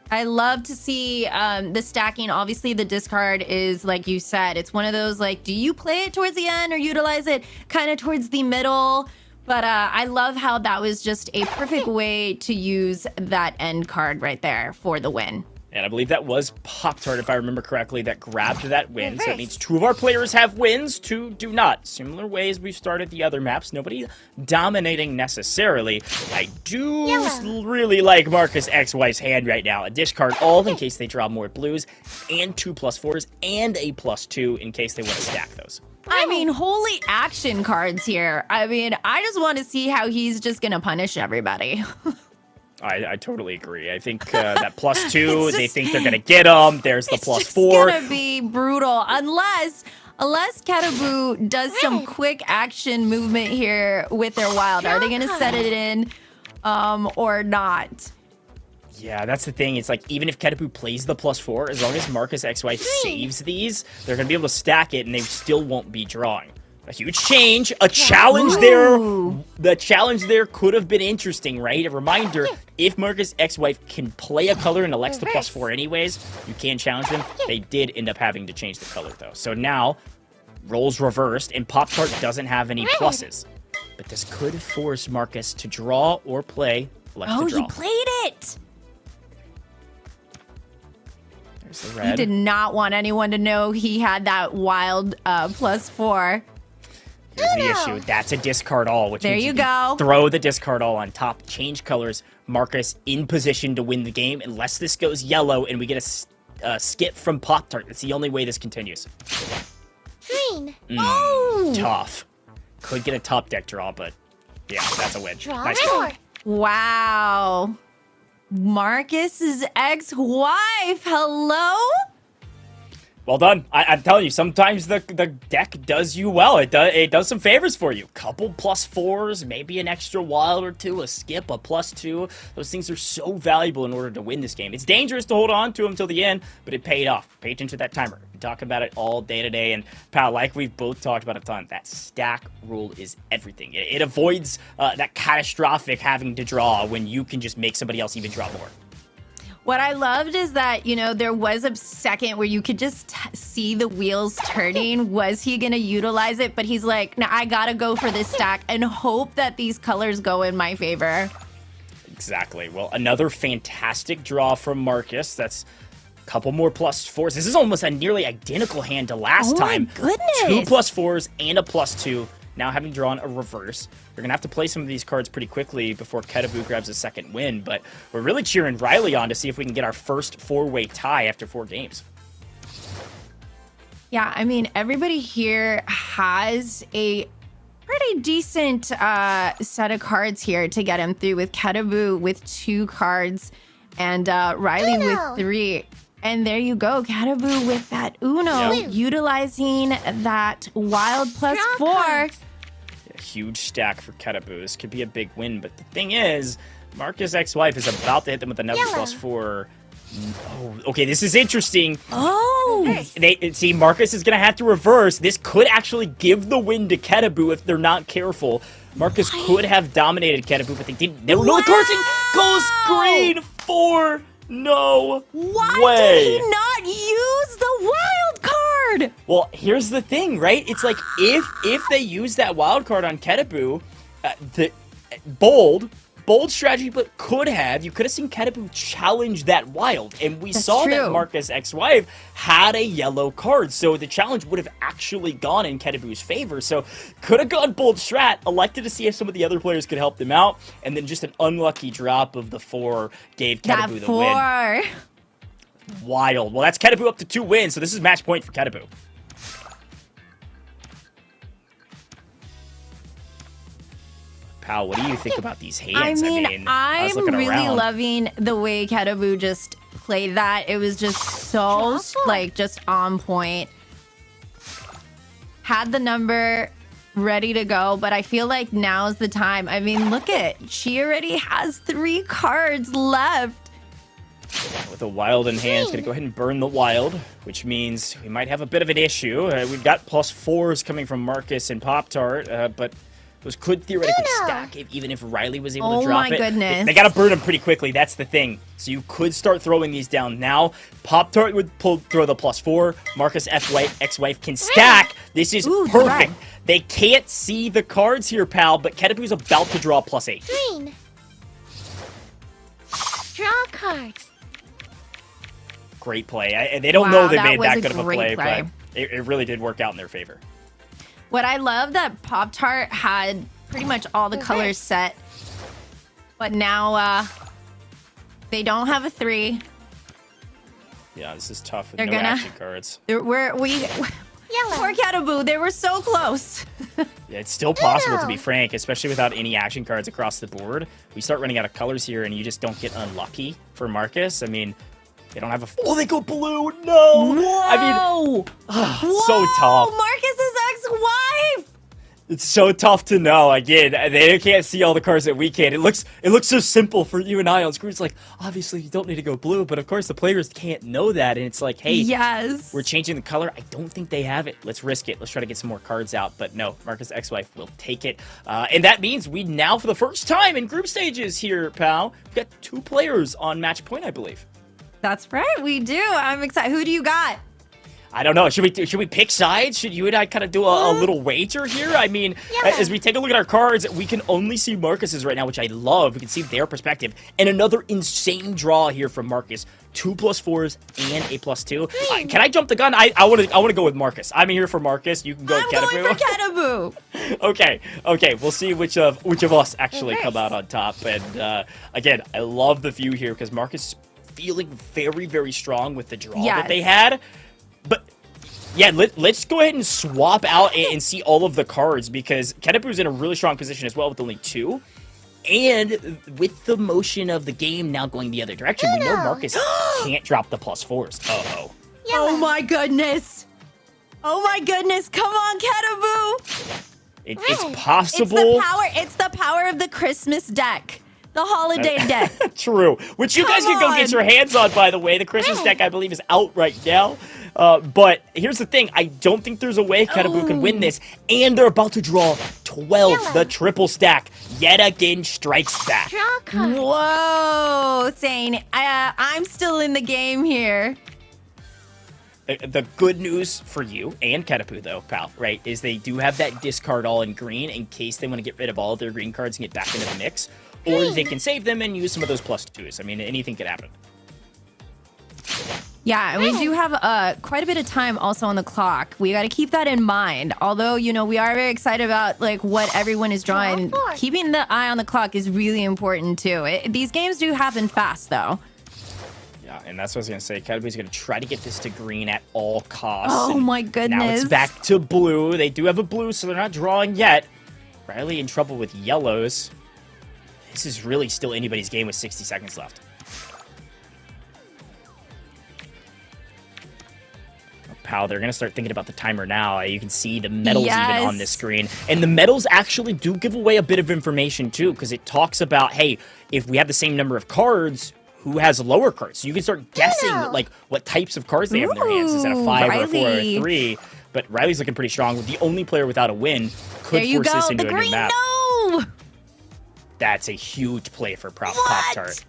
I love to see the stacking. Obviously, the discard is, like you said, it's one of those, like, do you play it towards the end or utilize it kind of towards the middle? But I love how that was just a perfect way to use that end card right there for the win. And I believe that was Pop-Tart, if I remember correctly, that grabbed that win. So it means 2 of our players have wins, 2 do not. Similar ways we've started the other maps. Nobody dominating necessarily. I do really like Marcus' ex-wife's hand right now. A discard all in case they draw more blues, and 2 +4s, and a +2 in case they want to stack those. I mean, holy action cards here. I mean, I just want to see how he's just going to punish everybody. I totally agree. I think that +2, they think they're going to get them. There's the +4. It's going to be brutal unless Ketaboo does some quick action movement here with their wild. Are they going to set it in or not? Yeah, that's the thing. It's like, even if Ketaboo plays the +4, as long as Marcus' ex-wife saves these, they're going to be able to stack it, and they still won't be drawing. A huge change, a challenge there. The challenge there could have been interesting, right? A reminder, if Marcus' ex-wife can play a color and elects the +4 anyways, you can challenge them. They did end up having to change the color, though. So now, roles reversed, and Pop-Tart doesn't have any pluses. But this could force Marcus to draw or play elect to draw. He played it. There's the red. He did not want anyone to know he had that wild +4. Here's the issue. That's a discard all, which There means you can go. throw the discard all on top, change colors, Marcus in position to win the game, unless this goes yellow and we get a skip from Pop-Tart. That's the only way this continues. Green. Tough. Could get a top deck draw, but yeah, that's a win. Draw Nice 4. Wow. Marcus's ex-wife. Hello? Well done. I'm telling you, sometimes the deck does you well. It does some favors for you. Couple +4s, maybe an extra wild or 2, a skip, a +2. Those things are so valuable in order to win this game. It's dangerous to hold on to them till the end, but it paid off. Pay attention to that timer. We talk about it all day today, and pal, like we've both talked about a ton, that stack rule is everything. It avoids that catastrophic having to draw when you can just make somebody else even draw more. What I loved is that, you know, there was a second where you could just see the wheels turning. Was he going to utilize it? But he's like, no, I got to go for this stack and hope that these colors go in my favor. Exactly. Well, another fantastic draw from Marcus. That's a couple more +4s. This is almost a nearly identical hand to last time. Oh my goodness. 2 +4s and a +2. Now having drawn a reverse. You're going to have to play some of these cards pretty quickly before Ketaboo grabs a second win, but we're really cheering Riley on to see if we can get our first 4-way tie after 4 games. Yeah, I mean, everybody here has a pretty decent set of cards here to get him through, with Ketaboo with 2 cards and Riley with 3. And there you go, Ketaboo with that Uno, utilizing that wild +4. A huge stack for Ketaboo. This could be a big win, but the thing is, Marcus' ex-wife is about to hit them with another +4. Oh, okay, this is interesting. Oh! See, Marcus is going to have to reverse. This could actually give the win to Ketaboo if they're not careful. Marcus could have dominated Ketaboo, but they didn't. No, the Carson goes green 4. No Why way. did he not use the wild card? Well, here's the thing, right? It's like, if they use that wild card on Ketaboo, the bold, bold strategy, but could have. You could have seen Kedapu challenge that wild. And we saw true. that Marcus' ex-wife had a yellow card. So the challenge would have actually gone in Kedapu's favor. So could have gone bold strat, elected to see if some of the other players could help them out. And then just an unlucky drop of the 4 gave Kedapu the win. Wild. Well, that's Kedapu up to 2 wins. So this is match point for Kedapu. Pal, what do you think about these hands? I mean, I was I'm looking really around. loving the way Kedapu just played that. It was just so, like, just on point. Had the number ready to go, but I feel like now's the time. I mean, look at, she already has 3 cards left. With a wild in hand, gonna go ahead and burn the wild, which means we might have a bit of an issue. We've got +4s coming from Marcus and Pop-Tart, but those could theoretically stack even if Riley was able to drop it. Oh my goodness. They gotta burn them pretty quickly, that's the thing. So you could start throwing these down now. Pop-Tart would throw the +4. Marcus' ex-wife can stack. This is perfect. They can't see the cards here, pal, but Kedapu's about to draw +8. Green. Draw cards. Great play. They don't know they made that good of a great play, but it really did work out in their favor. What I love that Pop-Tart had pretty much all the colors set, but now they don't have a 3. Yeah, this is tough with They're no gonna- action cards. Poor Kedapu, they were so close. Yeah, it's still possible, to be frank, especially without any action cards across the board. We start running out of colors here, and you just don't get unlucky for Marcus. I mean, they don't have a... Oh, they go blue! No! Whoa! I mean, so tough. Marcus's ex-wife! It's so tough to know. Again, they can't see all the cards that we can. It looks so simple for you and I on screen. It's like, obviously, you don't need to go blue, but of course, the players can't know that, and it's like, hey, yes, we're changing the color. I don't think they have it. Let's risk it. Let's try to get some more cards out. But no, Marcus' ex-wife will take it. And that means we now, for the first time in group stages here, pal, we've got 2 players on match point, I believe. That's right, we do. I'm excited. Who do you got? I don't know. Should we pick sides? Should you and I kind of do a little wager here? I mean, as we take a look at our cards, we can only see Marcus's right now, which I love. We can see their perspective. And another insane draw here from Marcus. 2 +4s and a +2. Can I jump the gun? I want to go with Marcus. I'm here for Marcus. You can go with Kedapu. I'm going for Kedapu. Okay. We'll see which of us actually come out on top. And again, I love the view here because Marcus is feeling very, very strong with the draw that they had. But yeah, let's go ahead and swap out and see all of the cards because Kedapu's in a really strong position as well with only 2. And with the motion of the game now going the other direction, we know Marcus can't drop the +4s. Uh-oh. Oh my goodness. Oh my goodness. Come on, Kedapu. It's possible. It's the power of the Christmas deck. The holiday deck. True. Which you guys can go get your hands on, by the way. The Christmas deck, I believe, is out right now. But here's the thing. I don't think there's a way Kedapu can win this. And they're about to draw 12. The triple stack yet again strikes back. Draw cards. Whoa, Sane. I'm still in the game here. The good news for you and Kedapu, though, pal, right, is they do have that discard all in green in case they want to get rid of all of their green cards and get back into the mix. Or they can save them and use some of those +2s. I mean, anything could happen. Yeah, and we do have quite a bit of time also on the clock. We got to keep that in mind. Although, you know, we are very excited about like what everyone is drawing. Keeping the eye on the clock is really important too. These games do happen fast, though. Yeah, and that's what I was going to say. Kedapu's going to try to get this to green at all costs. Oh my goodness. Now it's back to blue. They do have a blue, so they're not drawing yet. Riley in trouble with yellows. This is really still anybody's game with 60 seconds left. Oh, pal, they're going to start thinking about the timer now. You can see the medals even on this screen. And the medals actually do give away a bit of information, too, because it talks about, hey, if we have the same number of cards, who has lower cards? So you can start guessing, like, what types of cards they have in their hands. Is that a 5 or a 4 or a 3? But Riley's looking pretty strong. The only player without a win could force this into a new map. No! That's a huge play for Pop-Tart.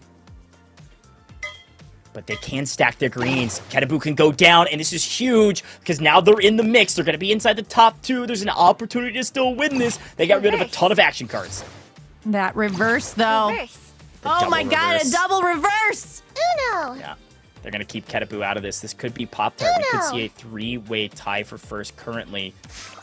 But they can stack their greens. Kedapu can go down, and this is huge because now they're in the mix. They're going to be inside the top 2. There's an opportunity to still win this. They got rid of a ton of action cards. That reverse, though. Reverse. Oh my double god, reverse. a double reverse! Uno. Yeah. They're going to keep Ketepu out of this. This could be Pop-Tart. We could see a three-way tie for first currently.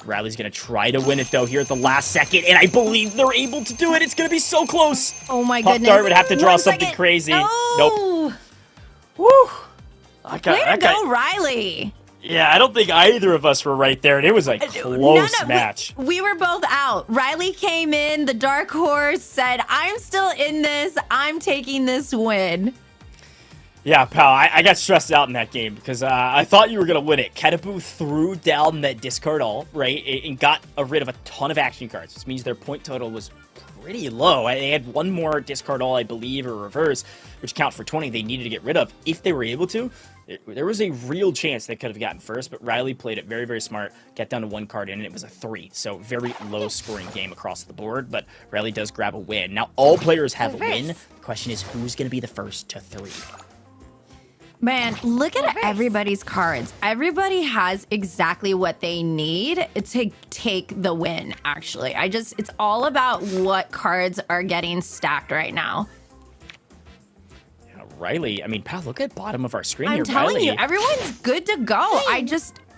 Riley's going to try to win it, though, here at the last second, and I believe they're able to do it. It's going to be so close. Oh my goodness. Pop-Tart would have to draw 1 something second. crazy. Oh. Nope. Woo! Way to go, Riley. Yeah, I don't think either of us were right there, and it was a close match. We were both out. Riley came in, the dark horse said, I'm still in this. I'm taking this win. Yeah, pal, I got stressed out in that game because I thought you were going to win it. Ketepu threw down that discard all, right, and got rid of a ton of action cards, which means their point total was pretty low. They had one more discard all, I believe, or reverse, which count for 20 they needed to get rid of. If they were able to, there was a real chance they could have gotten first, but Riley played it very, very smart, got down to 1 card in, and it was a 3. So very low-scoring game across the board, but Riley does grab a win. Now, all players have a win. The question is, who's going to be the first to 3? Man, look at everybody's cards. Everybody has exactly what they need to take the win, actually. It's all about what cards are getting stacked right now. Yeah, Riley, I mean, pal, look at bottom of our screen I'm here. telling Riley. you, everyone's good to go.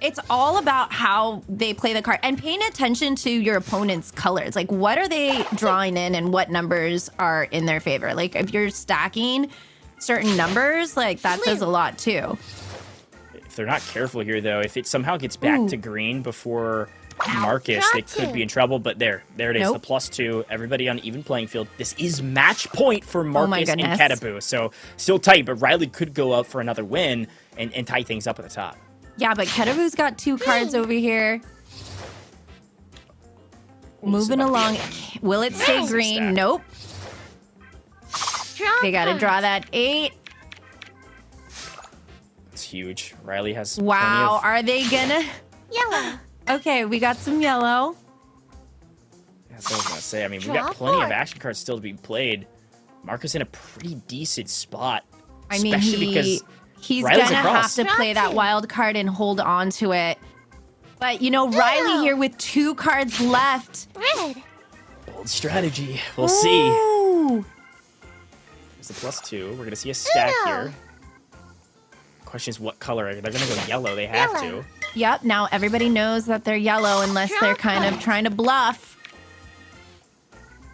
It's all about how they play the card and paying attention to your opponent's colors. Like, what are they drawing in and what numbers are in their favor? Like, if you're stacking certain numbers, like, that says a lot, too. If they're not careful here, though, if it somehow gets back to green before Marcus, they could be in trouble. But there it is, the +2. Everybody on even playing field. This is match point for Marcus and Ketepu. So still tight, but Riley could go up for another win and tie things up at the top. Yeah, but Ketepu's got 2 cards over here. Moving along. Will it stay green? Nope. They gotta draw that 8. It's huge. Riley has Wow, are they gonna? Yellow. Okay, we got some yellow. That's what I was gonna say. I mean, we got plenty of action cards still to be played. Marcus in a pretty decent spot. I mean, especially because he's Riley's gonna across. have to play that wild card and hold on to it. But, you know, Riley here with 2 cards left. Red. Bold strategy. We'll see. Ooh. There's the +2. We're gonna see a stack here. Question is, what color? They're gonna go yellow. They have to. Yep, now everybody knows that they're yellow unless they're kind of trying to bluff.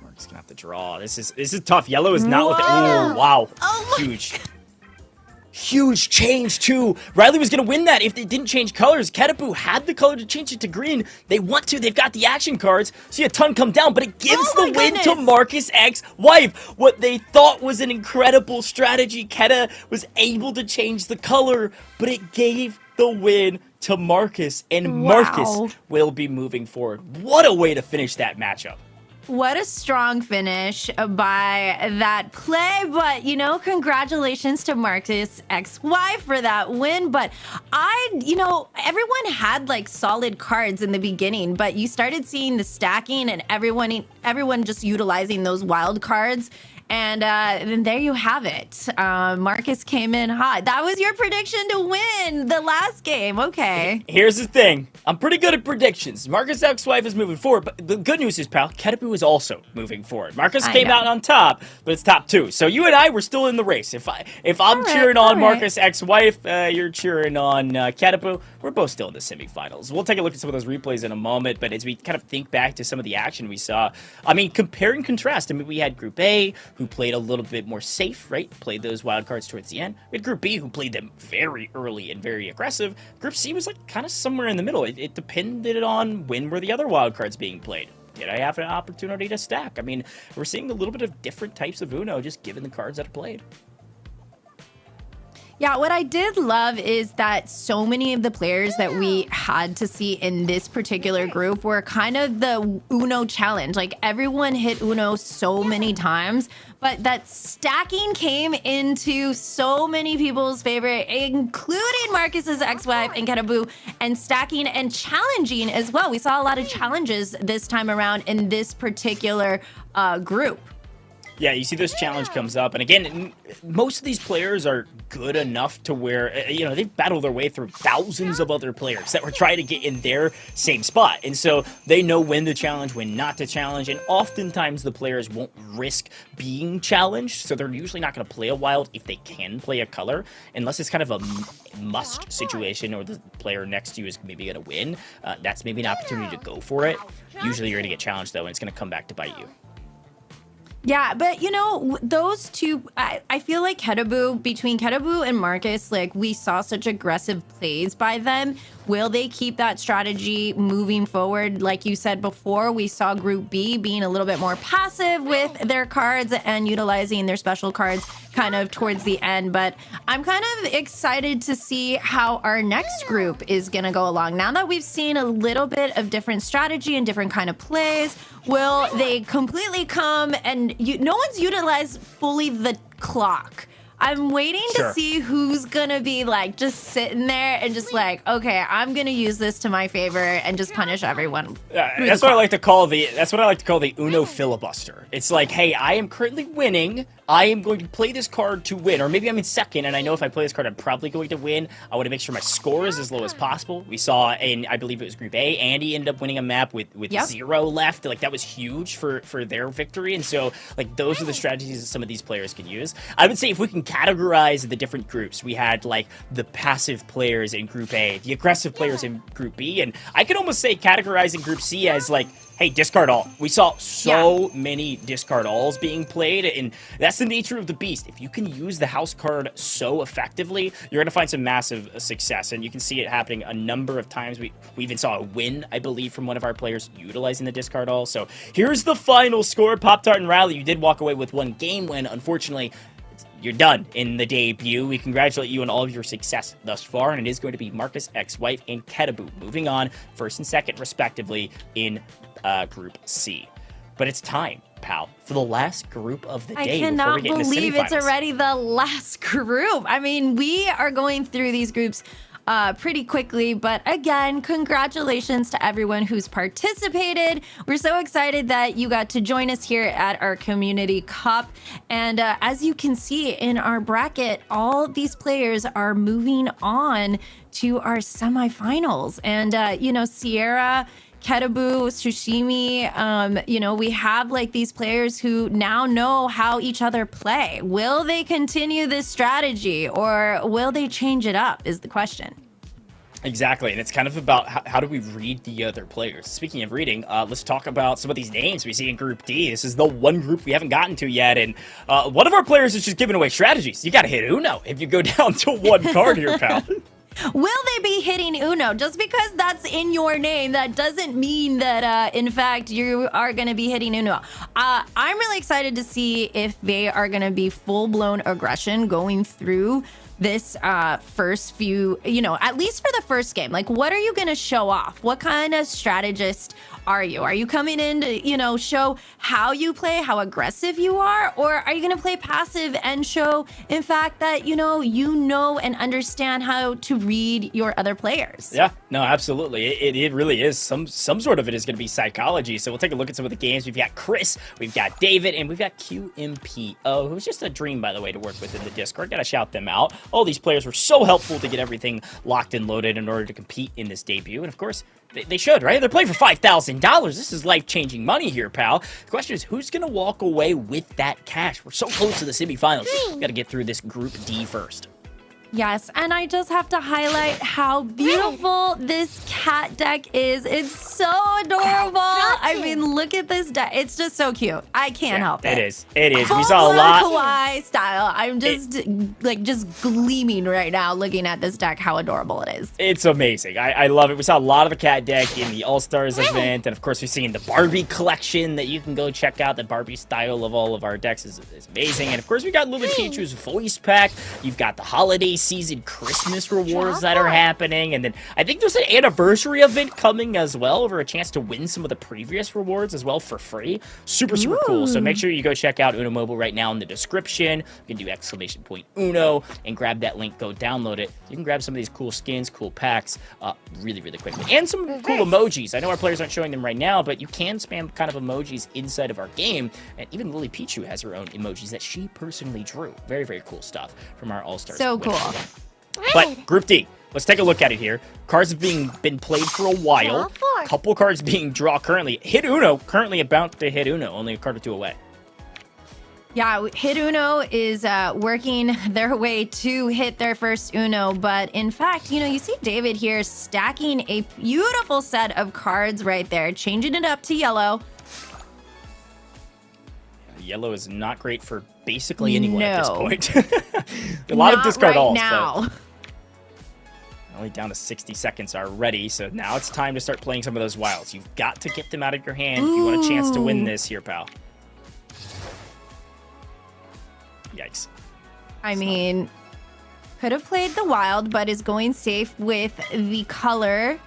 We're just gonna have to draw. This is tough. Yellow is not looking. Oh wow! Oh, huge. Huge change, too. Riley was going to win that if they didn't change colors. Ketepu had the color to change it to green. They want to. They've got the action cards. See a ton come down, but it gives the win to Marcus' ex-wife. What they thought was an incredible strategy. Keta was able to change the color, but it gave the win to Marcus, and Marcus will be moving forward. What a way to finish that matchup. What a strong finish by that play. But, you know, congratulations to Marcus' ex-wife for that win. But everyone had like solid cards in the beginning, but you started seeing the stacking and everyone just utilizing those wild cards. And then there you have it. Marcus came in hot. That was your prediction to win the last game. Okay. Here's the thing. I'm pretty good at predictions. Marcus' ex-wife is moving forward, but the good news is, pal, Ketepu is also moving forward. Marcus came out on top, but it's top 2. So you and I were still in the race. If I'm cheering on Marcus' ex-wife, you're cheering on Ketepu. We're both still in the semifinals. We'll take a look at some of those replays in a moment, but as we kind of think back to some of the action we saw, I mean, compare and contrast. I mean, we had Group A, who played a little bit more safe, right? Played those wild cards towards the end. We had Group B, who played them very early and very aggressive. Group C was like kind of somewhere in the middle. It depended on when were the other wild cards being played. Did I have an opportunity to stack? I mean, we're seeing a little bit of different types of Uno just given the cards that are played. Yeah, what I did love is that so many of the players that we had to see in this particular group were kind of the Uno challenge. Like, everyone hit Uno so many times, but that stacking came into so many people's favor, including Marcus's ex-wife and Ketepu, and stacking and challenging as well. We saw a lot of challenges this time around in this particular group. Yeah, you see this challenge comes up, and again, most of these players are good enough to where, you know, they've battled their way through thousands of other players that were trying to get in their same spot, and so they know when to challenge, when not to challenge, and oftentimes the players won't risk being challenged, so they're usually not going to play a wild if they can play a color, unless it's kind of a must situation, or the player next to you is maybe going to win. That's maybe an opportunity to go for it. Usually you're going to get challenged, though, and it's going to come back to bite you. Yeah, but you know, those two, I feel like between Ketaboo and Marcus, like we saw such aggressive plays by them. Will they keep that strategy moving forward? Like you said before, we saw Group B being a little bit more passive with their cards and utilizing their special cards kind of towards the end. But I'm kind of excited to see how our next group is going to go along. Now that we've seen a little bit of different strategy and different kind of plays, will they completely come and no one's utilized fully the clock? I'm waiting to see who's gonna be like just sitting there and just like, okay, I'm gonna use this to my favor and just punish everyone. That's what I like to call the Uno filibuster. It's like, hey, I am currently winning. I am going to play this card to win, or maybe I'm in second, and I know if I play this card, I'm probably going to win. I want to make sure my score is as low as possible. We saw in, I believe it was Group A, Andy ended up winning a map with 0 left. Like, that was huge for their victory, and so, like, those are the strategies that some of these players can use. I would say if we can categorize the different groups, we had, like, the passive players in Group A, the aggressive players in Group B, and I could almost say categorizing Group C as, like, hey, discard all. We saw so many discard alls being played, and that's the nature of the beast. If you can use the house card so effectively, you're going to find some massive success, and you can see it happening a number of times. We even saw a win, I believe, from one of our players utilizing the discard all. So here's the final score. Pop-Tart and Riley, you did walk away with one game win. Unfortunately, you're done in the debut. We congratulate you on all of your success thus far, and it is going to be Marcus, ex-wife, and Ketaboo moving on first and second, respectively, in Group C. But it's time, pal, for the last group of the day. I cannot believe it's already the last group. I mean, we are going through these groups pretty quickly, but again, congratulations to everyone who's participated. We're so excited that you got to join us here at our Community Cup, and as you can see in our bracket, all these players are moving on to our semifinals, and you know, Sierra, Ketaboo, Tsushimi, you know, we have like these players who now know how each other play. Will they continue this strategy, or will they change it up is the question. Exactly, and it's kind of about how do we read the other players. Speaking of reading, let's talk about some of these names we see in Group D. This is the one group we haven't gotten to yet, and one of our players is just giving away strategies. You gotta hit Uno if you go down to one card here, pal. Will they be hitting Uno? Just because that's in your name, that doesn't mean that, in fact, you are going to be hitting Uno. I'm really excited to see if they are going to be full-blown aggression going through this first few, you know, at least for the first game. Like, what are you going to show off? What kind of strategist are you? Are you coming in to, you know, show how you play, how aggressive you are? Or are you going to play passive and show, in fact, that, you know and understand how to read your other players? Yeah, no, absolutely. It really is. Some sort of it is going to be psychology. So we'll take a look at some of the games. We've got Chris, we've got David, and we've got QMPO, who's just a dream, by the way, to work with in the Discord. Got to shout them out. All these players were so helpful to get everything locked and loaded in order to compete in this debut. And of course, they should, right? They're playing for $5,000. This is life-changing money here, pal. The question is, who's going to walk away with that cash? We're so close to the semifinals. We've got to get through this Group D first. Yes, and I just have to highlight how beautiful this cat deck is. It's so adorable. I mean, look at this deck. It's just so cute. I can't help it. It is. It is. We saw a lot. Kawaii style. I'm just just gleaming right now looking at this deck, how adorable it is. It's amazing. I love it. We saw a lot of the cat deck in the All-Stars event, and of course, we've seen the Barbie collection that you can go check out. The Barbie style of all of our decks is amazing. And of course, we got Lily Pichu's voice pack. You've got the holiday season Christmas rewards that are happening, and then I think there's an anniversary event coming as well, for a chance to win some of the previous rewards as well for free. Super cool. So make sure you go check out Uno Mobile right now in the description. You can do !Uno and grab that link, go download it. You can grab some of these cool skins, cool packs, really quickly, and some cool emojis. I know our players aren't showing them right now, but you can spam kind of emojis inside of our game, and even Lily Pichu has her own emojis that she personally drew. Very cool stuff from our All-Stars. So cool. But Group D, let's take a look at it here. Cards have been played for a while. Couple cards being drawn currently. Hit Uno currently about to hit Uno, only a card or two away. Yeah, Hit Uno is working their way to hit their first Uno, but in fact, you see David here stacking a beautiful set of cards right there, changing it up to yellow. Yellow is not great for basically anyone at this point. A lot Not of discard right alls. now. Only down to 60 seconds already, so now it's time to start playing some of those wilds. You've got to get them out of your hand if you want a chance to win this here, pal. Yikes. I mean, could have played the wild, but is going safe with the color.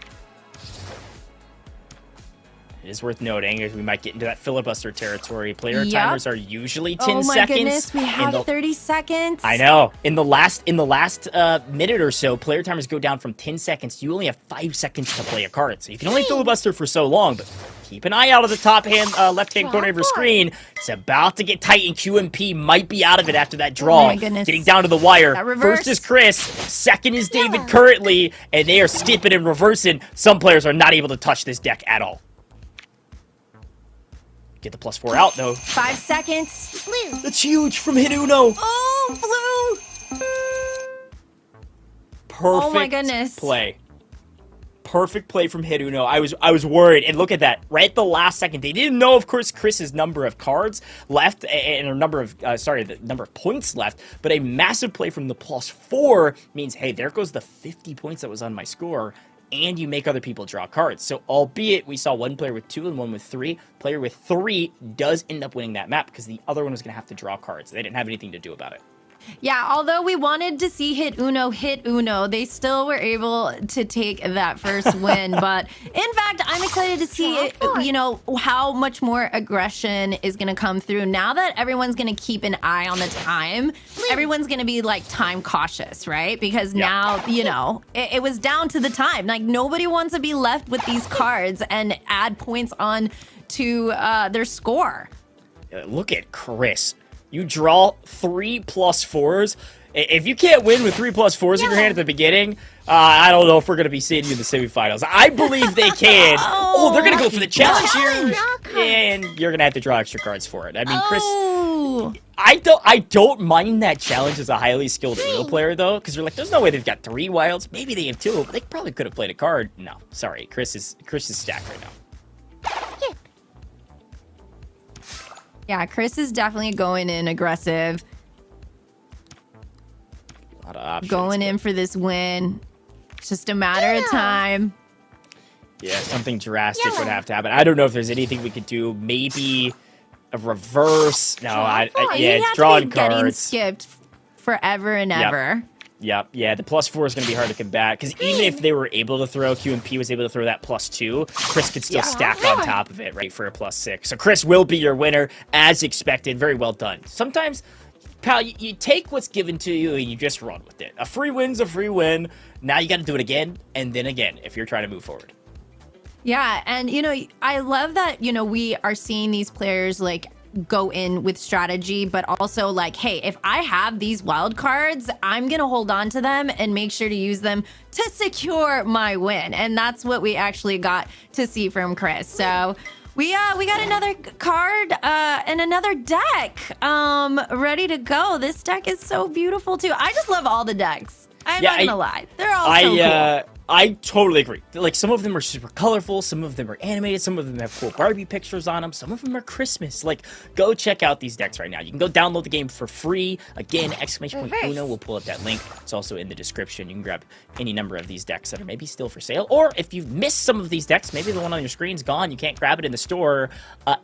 It is worth noting, as we might get into that filibuster territory, player timers are usually 10 oh my seconds. Goodness, we have 30 seconds. I know. In the last minute or so, player timers go down from 10 seconds. You only have 5 seconds to play a card, so you can only filibuster for so long. But keep an eye out of the left-hand corner of your screen. It's about to get tight, and QMP might be out of it after that draw. Oh my goodness. Getting down to the wire. First is Chris. Second is David currently, and they are skipping and reversing. Some players are not able to touch this deck at all. Get the +4 out, though. 5 seconds. Blue. That's huge from Hit Uno. Oh, blue. Perfect Oh my goodness. play. Perfect play from Hit Uno. I was worried, and look at that. Right at the last second, they didn't know, of course, Chris's number of cards left and a number of the number of points left. But a massive play from the +4 means, hey, there goes the 50 points that was on my score. And you make other people draw cards. So albeit we saw one player with 2 and one with 3, player with 3 does end up winning that map because the other one was going to have to draw cards. They didn't have anything to do about it. Yeah, although we wanted to see Hit Uno, they still were able to take that first win. But in fact, I'm excited to see, how much more aggression is going to come through. Now that everyone's going to keep an eye on the time, everyone's going to be like time cautious, right? Because now, it was down to the time. Like nobody wants to be left with these cards and add points on to their score. Look at Chris. You draw 3 +4s. If you can't win with 3 +4s in your hand at the beginning, I don't know if we're going to be seeing you in the semifinals. I believe they can. They're going to go for the challenge here. And you're going to have to draw extra cards for it. I mean, Chris, I don't mind that challenge as a highly skilled Uno player, though, because you're like, there's no way they've got 3 wilds. Maybe they have 2, but they probably could have played a card. No, sorry. Chris is stacked right now. Yeah, Chris is definitely going in aggressive. A lot of options. Going in for this win. It's just a matter of time. Yeah, something drastic would have to happen. I don't know if there's anything we could do. Maybe a reverse. No, drawing getting cards. Skipped forever and ever. Yep, yeah, the +4 is going to be hard to combat, because even if they were able to throw, QMP was able to throw that +2, Chris could still stack on top of it, right, for a +6. So Chris will be your winner, as expected. Very well done. Sometimes, pal, you take what's given to you and you just run with it. A free win's a free win. Now you got to do it again, and then again, if you're trying to move forward. Yeah, and, I love that, we are seeing these players, like, go in with strategy, but also like, hey, if I have these wild cards, I'm gonna hold on to them and make sure to use them to secure my win. And that's what we actually got to see from Chris. So we got another card and another deck ready to go. This deck is so beautiful too. I just love all the decks. I'm not gonna lie, they're all so cool. I totally agree. Like, some of them are super colorful, some of them are animated, some of them have cool Barbie pictures on them, some of them are Christmas. Like, go check out these decks right now. You can go download the game for free. Again, !Uno will pull up that link. It's also in the description. You can grab any number of these decks that are maybe still for sale. Or if you've missed some of these decks, maybe the one on your screen's gone, you can't grab it in the store.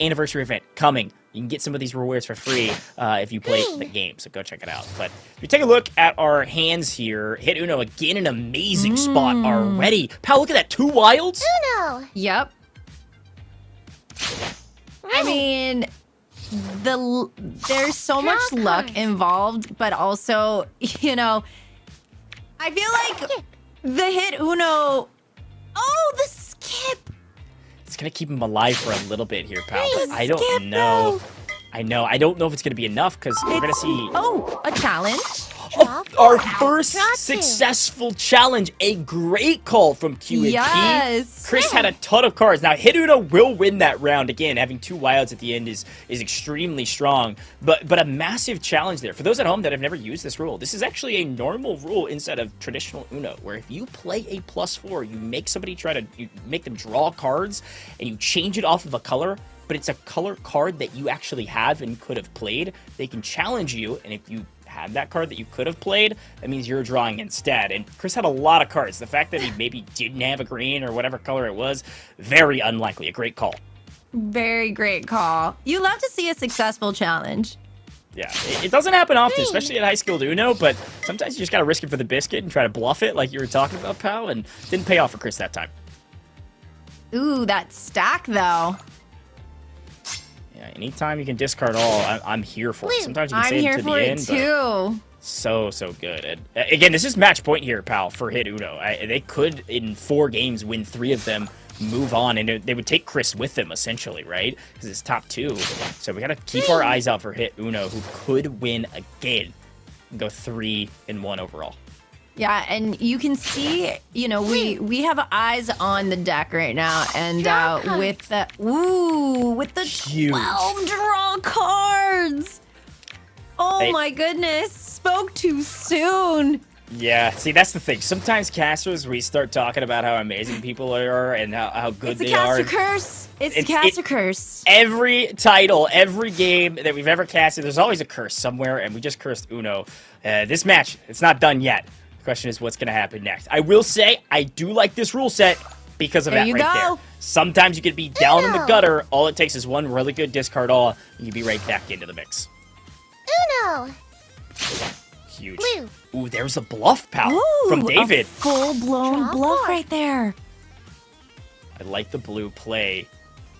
Anniversary event coming You can get some of these rewards for free if you play the game, so go check it out. But if you take a look at our hands here, Hit Uno again, an amazing spot already. Pal, look at that, 2 wilds. Uno. Yep. I mean, there's so much luck involved, but also, you know, I feel like the Hit Uno. Oh, the skip. It's gonna keep him alive for a little bit here, pal. The I don't skip, know. though. I know. I don't know if it's gonna be enough because we're gonna see. Oh, a challenge. Our first successful challenge, a great call from Q&P. Yes. Chris had a ton of cards. Now, Hit Uno will win that round. Again, having 2 wilds at the end is extremely strong, but a massive challenge there. For those at home that have never used this rule, this is actually a normal rule inside of traditional Uno, where if you play a +4, you make somebody you make them draw cards, and you change it off of a color, but it's a color card that you actually have and could have played, they can challenge you, and if you had that card that you could have played, that means you're drawing instead. And Chris had a lot of cards. The fact that he maybe didn't have a green or whatever color it was, very unlikely. A great call. Very great call. You love to see a successful challenge. Yeah, it doesn't happen often, especially at high school Uno, but sometimes you just gotta risk it for the biscuit and try to bluff it like you were talking about, pal, and didn't pay off for Chris that time. Ooh, that stack though. Yeah, anytime you can discard all, I'm here for it. Sometimes you can I'm save here it to for the it end, too. but so good. And again, this is match point here, pal, for Hit Uno. They could, in 4 games, win 3 of them, move on, and they would take Chris with them, essentially, right? Because it's top 2. So we gotta keep our eyes out for Hit Uno, who could win again and go 3-1 overall. Yeah, and you can see, you know, we have eyes on the deck right now, and with the with the Huge. 12 draw cards. Oh Hey. my goodness, spoke too soon. Yeah, see, that's the thing. Sometimes casters, we start talking about how amazing people are and how good It's a they are. caster curse. It's a caster curse. Every title, every game that we've ever casted, there's always a curse somewhere, and we just cursed Uno. This match, it's not done yet. The question is what's going to happen next. I will say, I do like this rule set because of There that you right go. there. Sometimes you could be down in the gutter. All it takes is one really good discard all, and you'd be right back into the mix. Uno. Huge. Blue. Ooh, there's a bluff, pal, Ooh, from David. a full-blown Draw bluff card. right there. I like the blue play,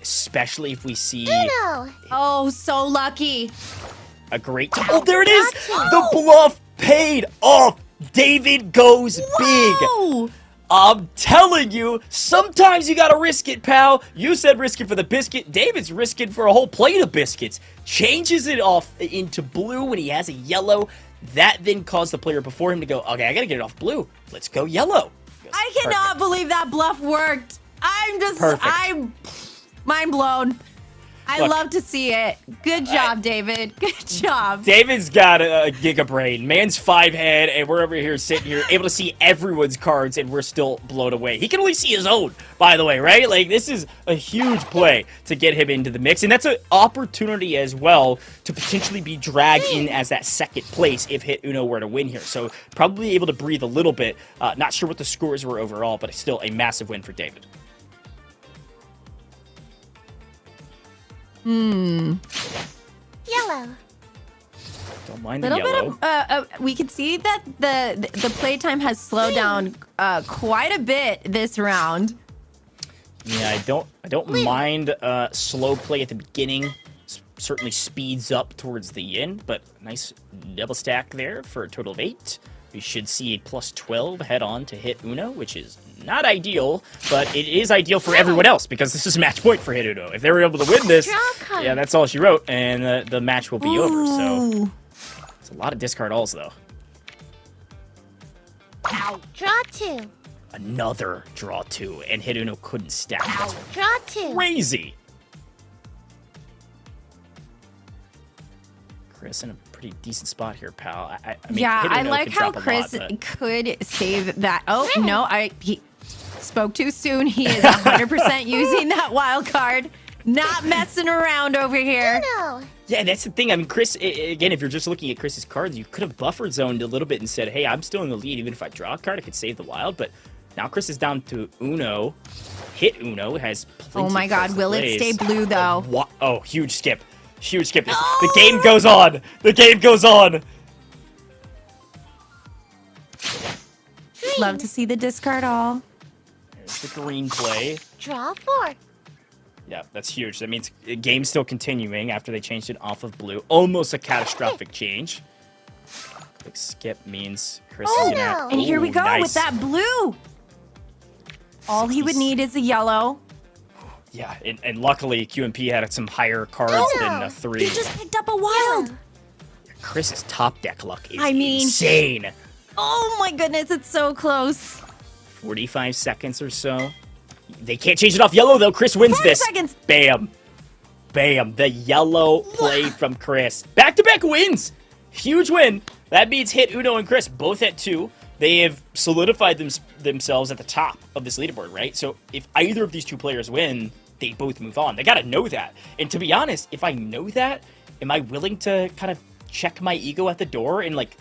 especially if we see Uno. Oh, so lucky. a great... Oh, there it is! The bluff paid off! David goes big! Oh, I'm telling you, sometimes you gotta risk it, pal. You said risk it for the biscuit. David's risking for a whole plate of biscuits. Changes it off into blue when he has a yellow. That then caused the player before him to go, okay, I gotta get it off blue. Let's go yellow. I cannot believe that bluff worked. Perfect. I'm mind blown. I Look. love to see it. Good job, David. Good job. David's got a giga brain. Man's 5 head, and we're over here sitting here able to see everyone's cards, and we're still blown away. He can only see his own, by the way, right? Like, this is a huge play to get him into the mix, and that's an opportunity as well to potentially be dragged in as that second place if Hit Uno were to win here. So probably able to breathe a little bit. Not sure what the scores were overall, but it's still a massive win for David. Yellow. Don't mind the Little yellow. bit of we can see that the playtime has slowed down quite a bit this round. Yeah, I don't mind slow play at the beginning. Certainly speeds up towards the end, but nice double stack there for a total of 8. We should see a plus 12 head on to Hit Uno, which is not ideal, but it is ideal for everyone else because this is match point for Hit Uno. If they were able to win this, yeah, that's all she wrote, and the match will be over. So it's a lot of discard alls, though. Draw 2. Another draw 2, and Hit Uno couldn't stack. That's Draw 2. crazy. Chris in a pretty decent spot here, pal. I mean, Yeah, Hit I Uno like could how drop a Chris lot, but- could save that. Oh no, he spoke too soon. He is 100% using that wild card. Not messing around over here. Uno. Yeah, that's the thing. I mean, Chris, again, if you're just looking at Chris's cards, you could have buffer zoned a little bit and said, hey, I'm still in the lead. Even if I draw a card, I could save the wild. But now Chris is down to Uno. Hit Uno has plenty Oh my of God, cards to will it plays. stay blue though? Oh, huge skip. Huge skip. The game goes on. The game goes on. Love to see the discard all. There's the green play. Draw 4. Yeah, that's huge. That means the game's still continuing after they changed it off of blue. Almost a catastrophic change. Quick skip means Chris is gonna... And here we Ooh, go nice. with that blue. All he would need is a yellow. Yeah, and luckily QMP had some higher cards than a 3. He just picked up a wild. Chris's top deck luck is I mean- insane. Oh my goodness, it's so close. 45 seconds or so. They can't change it off yellow though. Chris wins 40 this. seconds. Bam. Bam. The yellow play from Chris. Back-to-back wins. Huge win. That means Hit Uno and Chris both at 2. They have solidified themselves at the top of this leaderboard, right? So if either of these two players win, they both move on. They got to know that. And to be honest, if I know that, am I willing to kind of check my ego at the door and like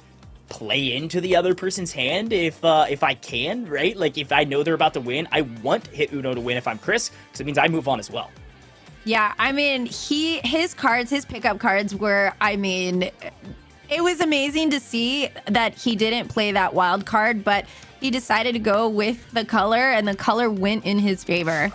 play into the other person's hand if I can, right? Like if I know they're about to win, I want Hit Uno to win if I'm Chris, because it means I move on as well. Yeah, I mean, his pickup cards were, I mean, it was amazing to see that he didn't play that wild card, but he decided to go with the color, and the color went in his favor.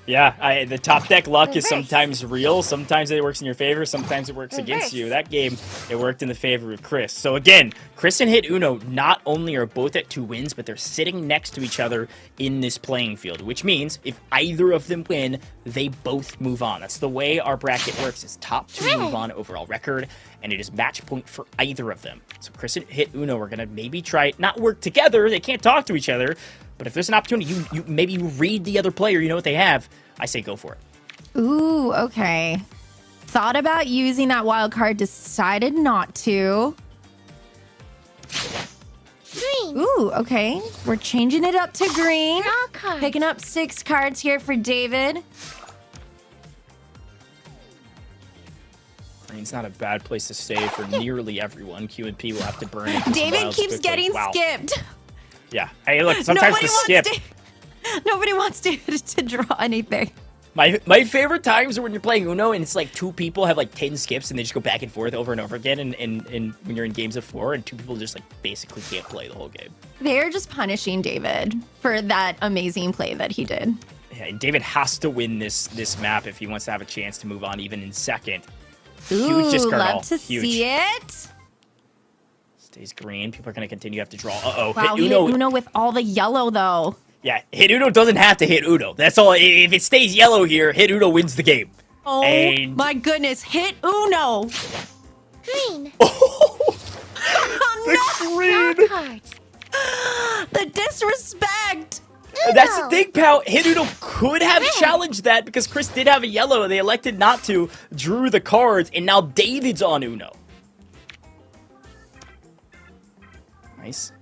Yeah, the top deck luck is sometimes real. Sometimes it works in your favor. Sometimes it works against you. That game, it worked in the favor of Chris. So again, Chris and Hit Uno not only are both at 2 wins, but they're sitting next to each other in this playing field, which means if either of them win, they both move on. That's the way our bracket works, is top 2 move on overall record, and it is match point for either of them. So Chris and Hit Uno are going to maybe try not work together. They can't talk to each other. But if there's an opportunity, you maybe read the other player, you know what they have, I say go for it. Ooh, okay. Thought about using that wild card, decided not to. Green. Ooh, okay. We're changing it up to green. Draw card. Picking up 6 cards here for David. Green's not a bad place to stay for nearly everyone. Q&P will have to burn it. David keeps getting skipped. Yeah. Hey, look, sometimes the skip. Nobody wants to draw anything. My favorite times are when you're playing Uno and it's like 2 people have like 10 skips and they just go back and forth over and over again. And when you're in games of 4 and 2 people just like basically can't play the whole game. They're just punishing David for that amazing play that he did. Yeah, and David has to win this map if he wants to have a chance to move on even in second. Ooh, Huge discard love all. to Huge. see it. Stays green. People are going to continue to have to draw. Uh-oh. Wow, Hit hit Uno. Uno with all the yellow, though. Yeah, Hit Uno doesn't have to hit Uno. That's all. If it stays yellow here, Hit Uno wins the game. Oh, and... my goodness. Hit Uno. Green. The green. Draw cards. The disrespect. That's the thing, pal. Hit Uno could have challenged that because Chris did have a yellow and they elected not to, drew the cards, and now David's on Uno. Nice.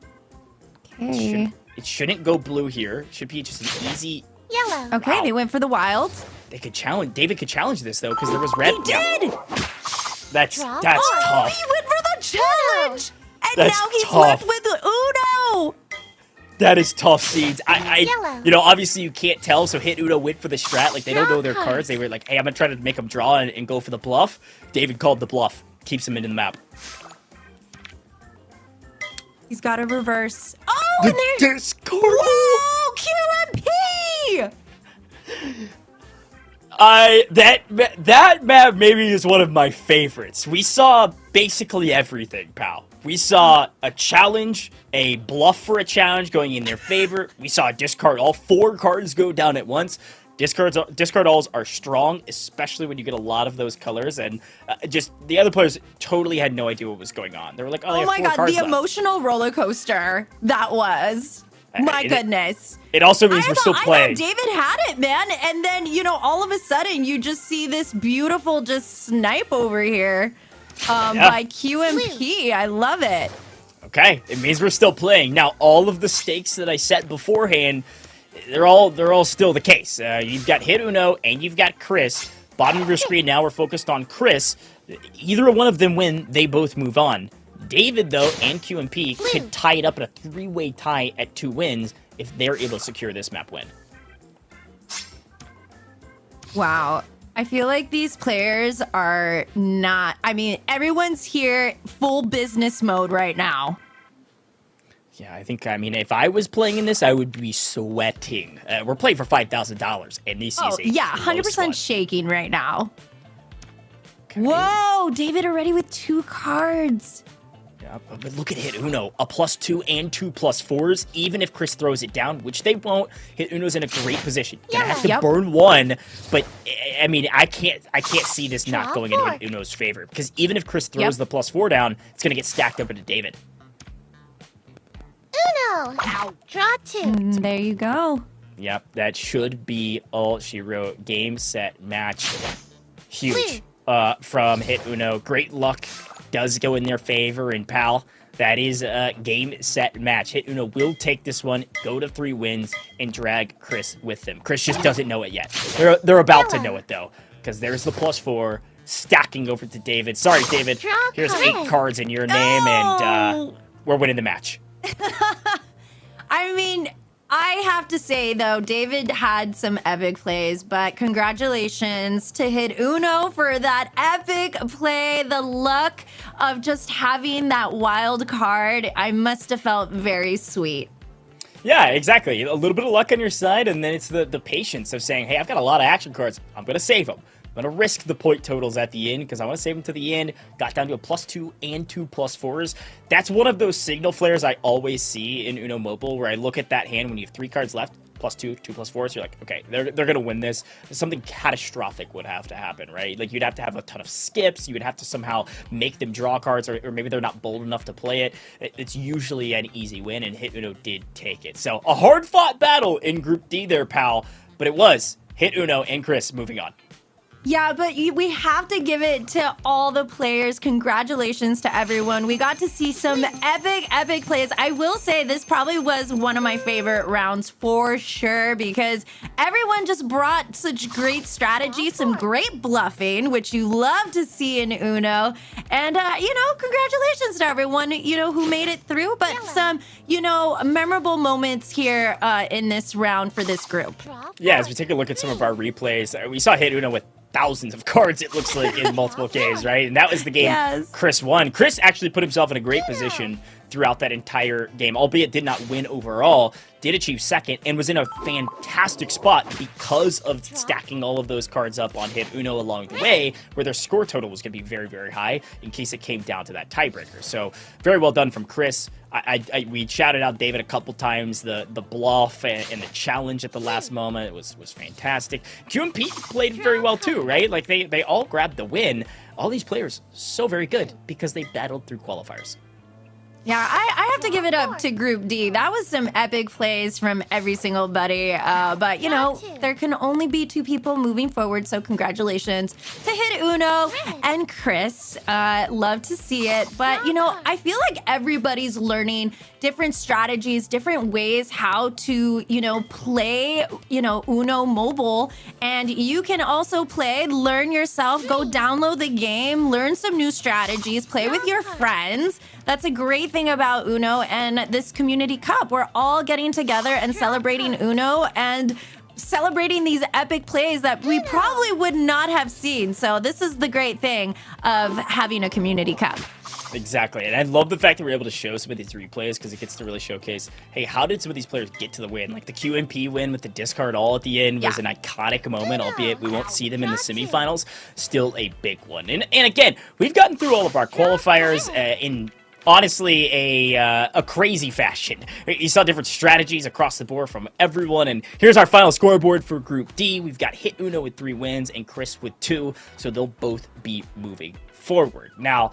Okay. It shouldn't go blue here. It should be just an easy... Yellow. Okay, they went for the wild. They could challenge... David could challenge this, though, because there was red. He did! That's Draw tough. Oh, he went for the challenge! And That's now he's tough. left with Uno! That is tough, Seeds. Yellow. You know, obviously you can't tell, so Hit Uno went for the strat. Like, they don't know their Draw cards. They were like, hey, I'm gonna try to make them draw and go for the bluff. David called the bluff. Keeps him into the map. He's got a reverse. Oh, and there's... Discard! Whoa, QMP! That map maybe is one of my favorites. We saw basically everything, pal. We saw a challenge, a bluff for a challenge going in their favor. We saw a discard all 4 cards go down at once. Discard alls are strong, especially when you get a lot of those colors, and just the other players totally had no idea what was going on. They were like, "Oh, they have my 4 god, cards the left." emotional roller coaster that was. My goodness. It also means we're still I playing. thought David had it, man. And then, you know, all of a sudden you just see this beautiful just snipe over here by QMP. I love it. Okay, it means we're still playing. Now, all of the stakes that I set beforehand, they're all still the case. You've got Hit Uno and you've got Chris. Bottom of your screen now, we're focused on Chris. Either one of them win, they both move on. David, though, and QMP could tie it up in a 3-way tie at 2 wins if they're able to secure this map win. Wow. I feel like these players are not. I mean, everyone's here full business mode right now. Yeah, I mean, if I was playing in this, I would be sweating. We're playing for $5,000, and this is a yeah, 100% shaking right now. Okay. Whoa, David already with 2 cards. Yeah, but look at Hit Uno, a +2 and 2 +4s, even if Chris throws it down, which they won't. Hit Uno's in a great position. Gonna have to burn 1, but I mean, I can't see this not going in Hit Uno's favor, because even if Chris throws the +4 down, it's gonna get stacked up into David. Uno! Draw 2. There you go. Yep, that should be all she wrote. Game, set, match. Huge from Hit Uno. Great luck does go in their favor, and pal, that is a game, set, match. Hit Uno will take this one, go to 3 wins, and drag Chris with them. Chris just doesn't know it yet. They're about to know it, though, because there's the +4 stacking over to David. Sorry, David. Here's 8 cards in your name, and we're winning the match. I mean, I have to say, though, David had some epic plays, but congratulations to Hit Uno for that epic play. The luck of just having that wild card, I must have felt very sweet. Yeah, exactly. A little bit of luck on your side, and then it's the patience of saying, hey, I've got a lot of action cards. I'm going to save them. I'm going to risk the point totals at the end because I want to save them to the end. Got down to a +2 and 2 +4s. That's one of those signal flares I always see in Uno Mobile where I look at that hand when you have 3 cards left, +2, 2 +4s. You're like, okay, they're going to win this. Something catastrophic would have to happen, right? Like you'd have to have a ton of skips. You would have to somehow make them draw cards or maybe they're not bold enough to play it. It's usually an easy win, and Hit Uno did take it. So a hard-fought battle in Group D there, pal. But it was Hit Uno and Chris moving on. Yeah, but we have to give it to all the players. Congratulations to everyone. We got to see some epic plays. I will say this probably was one of my favorite rounds for sure because everyone just brought such great strategy, some great bluffing, which you love to see in Uno. And, congratulations to everyone, who made it through. But some, memorable moments here in this round for this group. Yeah, as we take a look at some of our replays, we saw Hit Uno with thousands of cards, it looks like, in multiple Ks, right? And that was the game Chris won. Chris actually put himself in a great position throughout that entire game, albeit did not win overall, did achieve second, and was in a fantastic spot because of stacking all of those cards up on Hit Uno along the way, where their score total was going to be very, very high in case it came down to that tiebreaker. So very well done from Chris. We shouted out David a couple times, the bluff and the challenge at the last moment was fantastic. Q and Pete played very well too, right? Like they all grabbed the win. All these players so very good because they battled through qualifiers. Yeah, I have to give it up to Group D. That was some epic plays from every single buddy. But, there can only be 2 people moving forward. So congratulations to Hit Uno and Chris. Love to see it. But, I feel like everybody's learning different strategies, different ways how to, play, Uno Mobile. And you can also play, learn yourself, go download the game, learn some new strategies, play with your friends. That's a great thing about Uno and this Community Cup. We're all getting together and celebrating Uno and celebrating these epic plays that we probably would not have seen. So this is the great thing of having a Community Cup. Exactly, and I love the fact that we're able to show some of these replays because it gets to really showcase, hey, how did some of these players get to the win? Like the QMP win with the discard all at the end was an iconic moment, albeit we won't see them in the semifinals. Still a big one. And again, we've gotten through all of our qualifiers in honestly a crazy fashion. You saw different strategies across the board from everyone, and here's our final scoreboard for Group D. We've got Hit Uno with 3 wins and Chris with 2, so they'll both be moving forward. Now,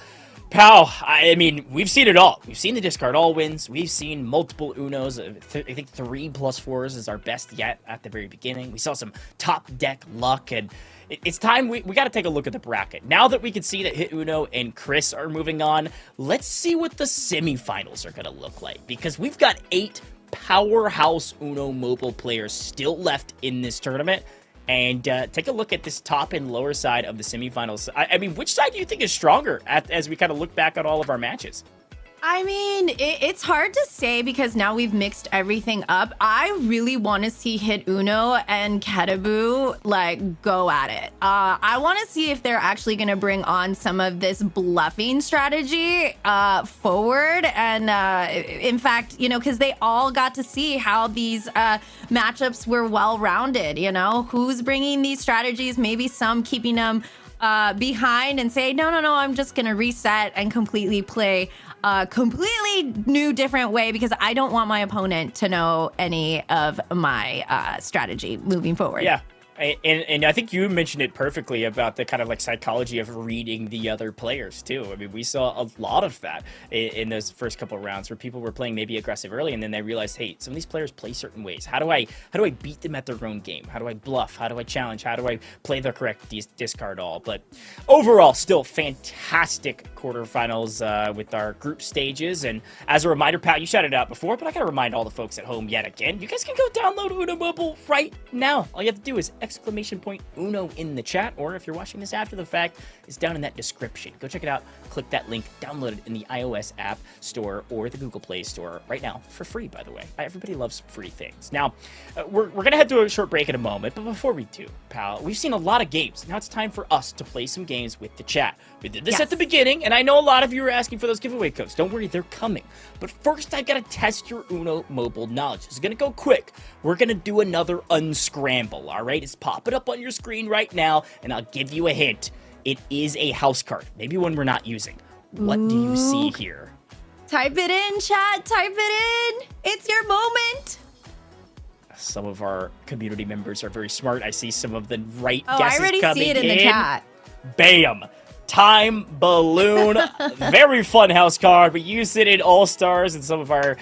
pal, I mean, we've seen it all. We've seen the discard all wins. We've seen multiple Unos. I think 3 +4s is our best yet at the very beginning. We saw some top deck luck, and it's time we got to take a look at the bracket. Now that we can see that Hit Uno and Chris are moving on, let's see what the semifinals are going to look like, because we've got 8 powerhouse Uno Mobile players still left in this tournament. And take a look at this top and lower side of the semifinals. I mean, which side do you think is stronger as we kind of look back on all of our matches? I mean, it's hard to say because now we've mixed everything up. I really want to see Hit Uno and Ketaboo like go at it. I want to see if they're actually going to bring on some of this bluffing strategy forward. And in fact, you know, because they all got to see how these matchups were well-rounded, you know, who's bringing these strategies, maybe some keeping them behind and say, no, I'm just going to reset and completely play a completely new, different way because I don't want my opponent to know any of my strategy moving forward. Yeah. And I think you mentioned it perfectly about the kind of like psychology of reading the other players too. I mean, we saw a lot of that in those first couple of rounds where people were playing maybe aggressive early and then they realized, hey, some of these players play certain ways. How do I beat them at their own game? How do I bluff? How do I challenge? How do I play the correct discard all? But overall, still fantastic quarterfinals with our group stages. And as a reminder, Pat, you shouted it out before, but I gotta remind all the folks at home yet again, you guys can go download Uno Mobile right now. All you have to do is exclamation point Uno in the chat, or if you're watching this after the fact, it's down in that description. Go check it out, click that link, download it in the iOS app store or the Google Play store right now for free, by the way. Everybody loves free things. Now, we're gonna head to a short break in a moment, but before we do, pal, we've seen a lot of games. Now it's time for us to play some games with the chat. We did this at the beginning, and I know a lot of you are asking for those giveaway codes. Don't worry, they're coming. But first, I've got to test your Uno mobile knowledge. It's gonna go quick. We're gonna do another unscramble, all right? It's popping up on your screen right now, and I'll give you a hint. It is a house card, maybe one we're not using. What do you see here? Type it in, chat. Type it in. It's your moment. Some of our community members are very smart. I see some of the right I guesses already coming see it in the chat. Bam. Time Balloon. Very fun house card. We used it in All-Stars in some of our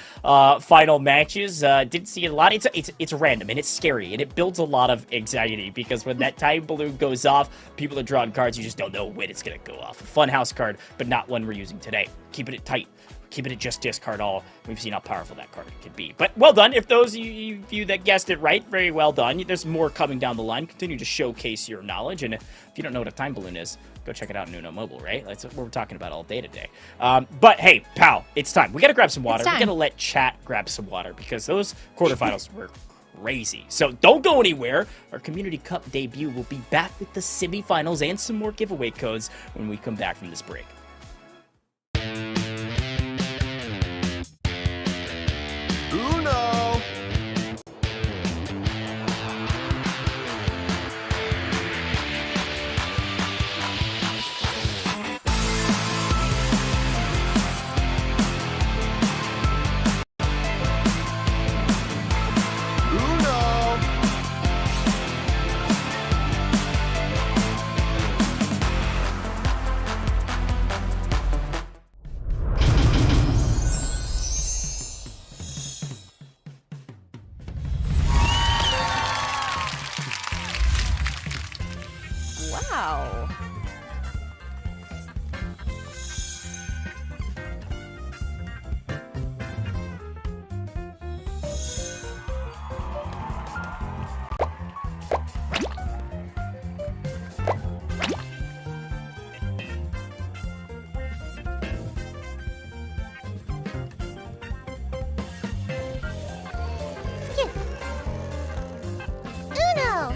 final matches. Didn't see it a lot. It's random and it's scary and it builds a lot of anxiety because when that Time Balloon goes off, people are drawing cards. You just don't know when it's going to go off. A fun house card, but not one we're using today. Keeping it tight. Keeping it just discard all. We've seen how powerful that card can be. But well done. If those of you that guessed it right, very well done. There's more coming down the line. Continue to showcase your knowledge. And if you don't know what a time balloon is, go check it out in Uno Mobile, right? That's what we're talking about all day today. But hey, pal, it's time. We got to grab some water. We got to let chat grab some water because those quarterfinals were crazy. So don't go anywhere. Our Community Cup debut will be back with the semifinals and some more giveaway codes when we come back from this break. Uno. Wow. Uno.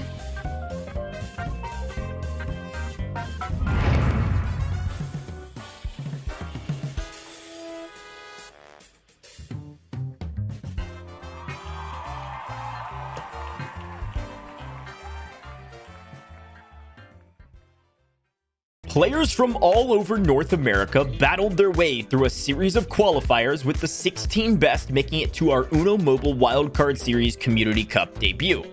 Players from all over North America battled their way through a series of qualifiers with the 16 best making it to our Uno Mobile Wildcard Series Community Cup debut.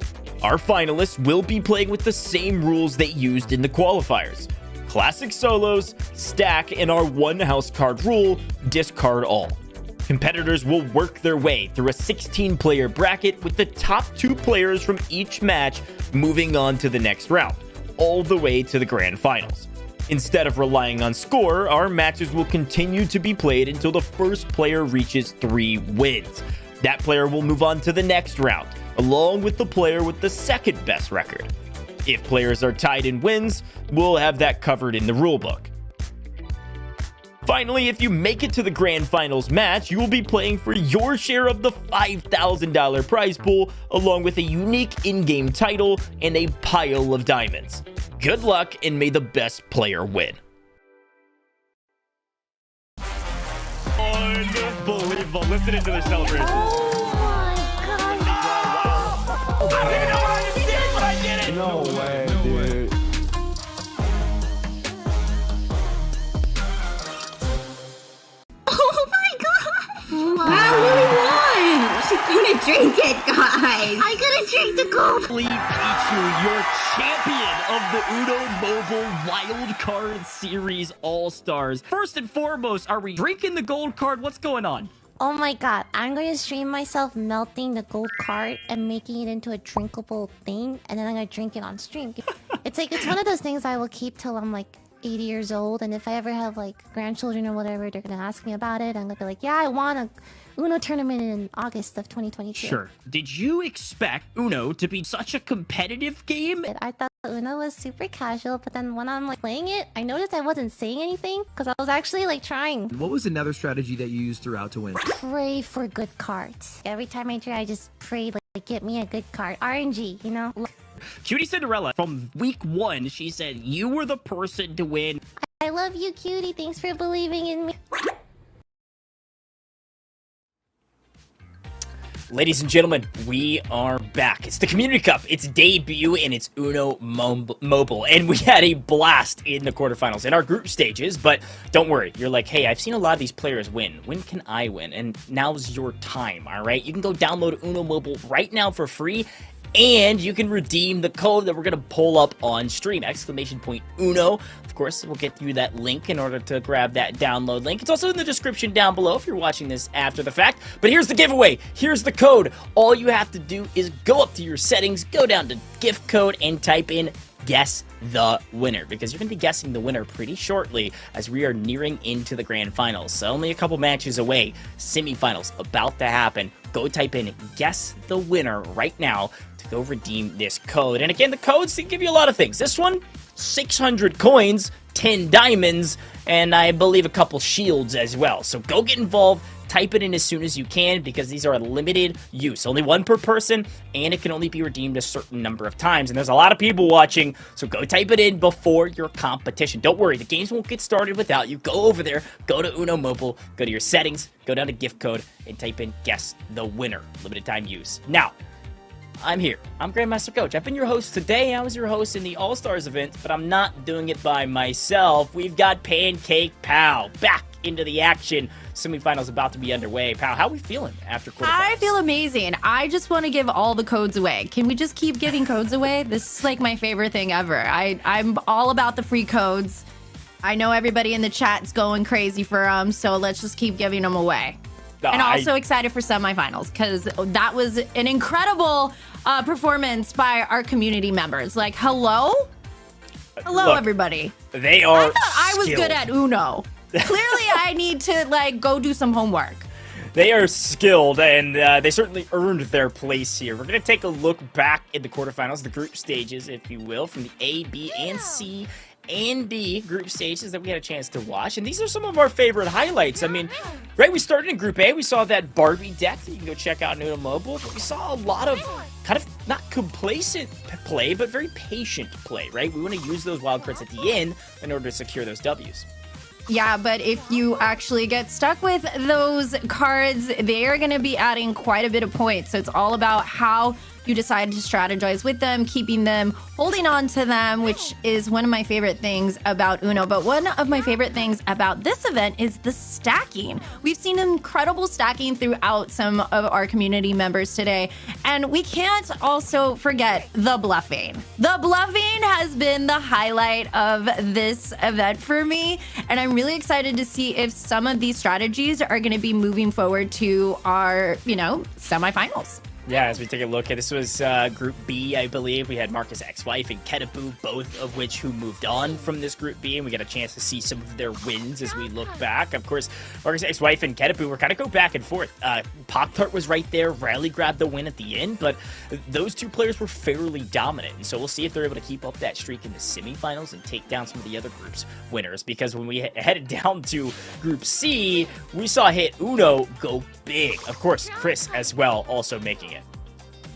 Our finalists will be playing with the same rules they used in the qualifiers. Classic solos, stack, and our one house card rule, discard all. Competitors will work their way through a 16-player bracket with the top 2 players from each match moving on to the next round, all the way to the grand finals. Instead of relying on score, our matches will continue to be played until the first player reaches 3 wins. That player will move on to the next round, along with the player with the second best record. If players are tied in wins, we'll have that covered in the rulebook. Finally, if you make it to the grand finals match, you will be playing for your share of the $5,000 prize pool, along with a unique in-game title and a pile of diamonds. Good luck, and may the best player win. Unbelievable. Listen to the celebration. Oh my god. I don't even know what I just did, but I did it! No way, dude. Oh my god! Wow, Lily won! She's gonna drink it, guys! I'm gonna drink the gold! Pikachu, your champion of the Uno Mobile Wildcard Series All-Stars. First and foremost, are we drinking the gold card? What's going on? Oh my god, I'm going to stream myself melting the gold card and making it into a drinkable thing, and then I'm going to drink it on stream. It's one of those things I will keep till I'm like 80 years old, and if I ever have like grandchildren or whatever, they're going to ask me about it. I'm going to be like, yeah, I won a Uno tournament in August of 2022. Sure. Did you expect Uno to be such a competitive game? I thought Uno was super casual, but then when I'm like playing it, I noticed I wasn't saying anything because I was actually like trying. What was another strategy that you used throughout to win? Pray for good cards. Every time I try, I just pray like get me a good card. RNG, you know? Cutie Cinderella, from week 1, she said you were the person to win. I love you, Cutie. Thanks for believing in me. Ladies and gentlemen, we are back. It's the Community Cup, its debut, and it's Uno Mobile. And we had a blast in the quarterfinals in our group stages, but don't worry. You're like, hey, I've seen a lot of these players win. When can I win? And now's your time, all right? You can go download Uno Mobile right now for free, and you can redeem the code that we're going to pull up on stream, !Uno. Of course, we'll get you that link in order to grab that download link. It's also in the description down below if you're watching this after the fact. But here's the giveaway. Here's the code. All you have to do is go up to your settings, go down to gift code, and type in guess the winner, because you're going to be guessing the winner pretty shortly as we are nearing into the grand finals. So only a couple matches away. Semifinals about to happen. Go type in guess the winner right now to go redeem this code. And again, the codes can give you a lot of things. This one, 600 coins, 10 diamonds, and I believe a couple shields as well. So go get involved. Type it in as soon as you can, because these are a limited use. Only one per person, and it can only be redeemed a certain number of times. And there's a lot of people watching, so go type it in before your competition. Don't worry, the games won't get started without you. Go over there, go to Uno Mobile, go to your settings, go down to gift code, and type in guess the winner. Limited time use. Now, I'm here. I'm Grandmaster Gojj. I've been your host today. I was your host in the All-Stars event, but I'm not doing it by myself. We've got Pancakepow back into the action. Semifinals about to be underway. Pow, how are we feeling after quarterfinals? I feel amazing. I just want to give all the codes away. Can we just keep giving codes away? This is like my favorite thing ever. I'm all about the free codes. I know everybody in the chat's going crazy for them, so let's just keep giving them away. And also excited for semifinals, because that was an incredible performance by our community members. Like, hello? Hello, Look, everybody. They are I thought I was skilled. good at Uno. Clearly, I need to, like, go do some homework. They are skilled, and they certainly earned their place here. We're going to take a look back in the quarterfinals, the group stages, if you will, from the A, B, and C and D group stages that we had a chance to watch. And these are some of our favorite highlights. I mean, right, we started in Group A. We saw that Barbie deck that you can go check out in Uno Mobile. But we saw a lot of kind of not complacent play, but very patient play, right? We want to use those wild cards at the end in order to secure those Ws. Yeah, but if you actually get stuck with those cards, they are going to be adding quite a bit of points. So it's all about how you decide to strategize with them, keeping them, holding on to them, which is one of my favorite things about Uno. But one of my favorite things about this event is the stacking. We've seen incredible stacking throughout some of our community members today. And we can't also forget the bluffing. The bluffing has been the highlight of this event for me. And I'm really excited to see if some of these strategies are going to be moving forward to our, semifinals. Yeah, as we take a look at this was Group B, I believe. We had Marcus' ex-wife and Ketaboo, both of which who moved on from this Group B, and we got a chance to see some of their wins as we look back. Of course, Marcus' ex-wife and Ketaboo were kind of go back and forth. Pop-Tart was right there, Riley grabbed the win at the end, but those two players were fairly dominant, and so we'll see if they're able to keep up that streak in the semifinals and take down some of the other groups' winners, because when we headed down to Group C, we saw Hit Uno go big. Of course, Chris as well also making it.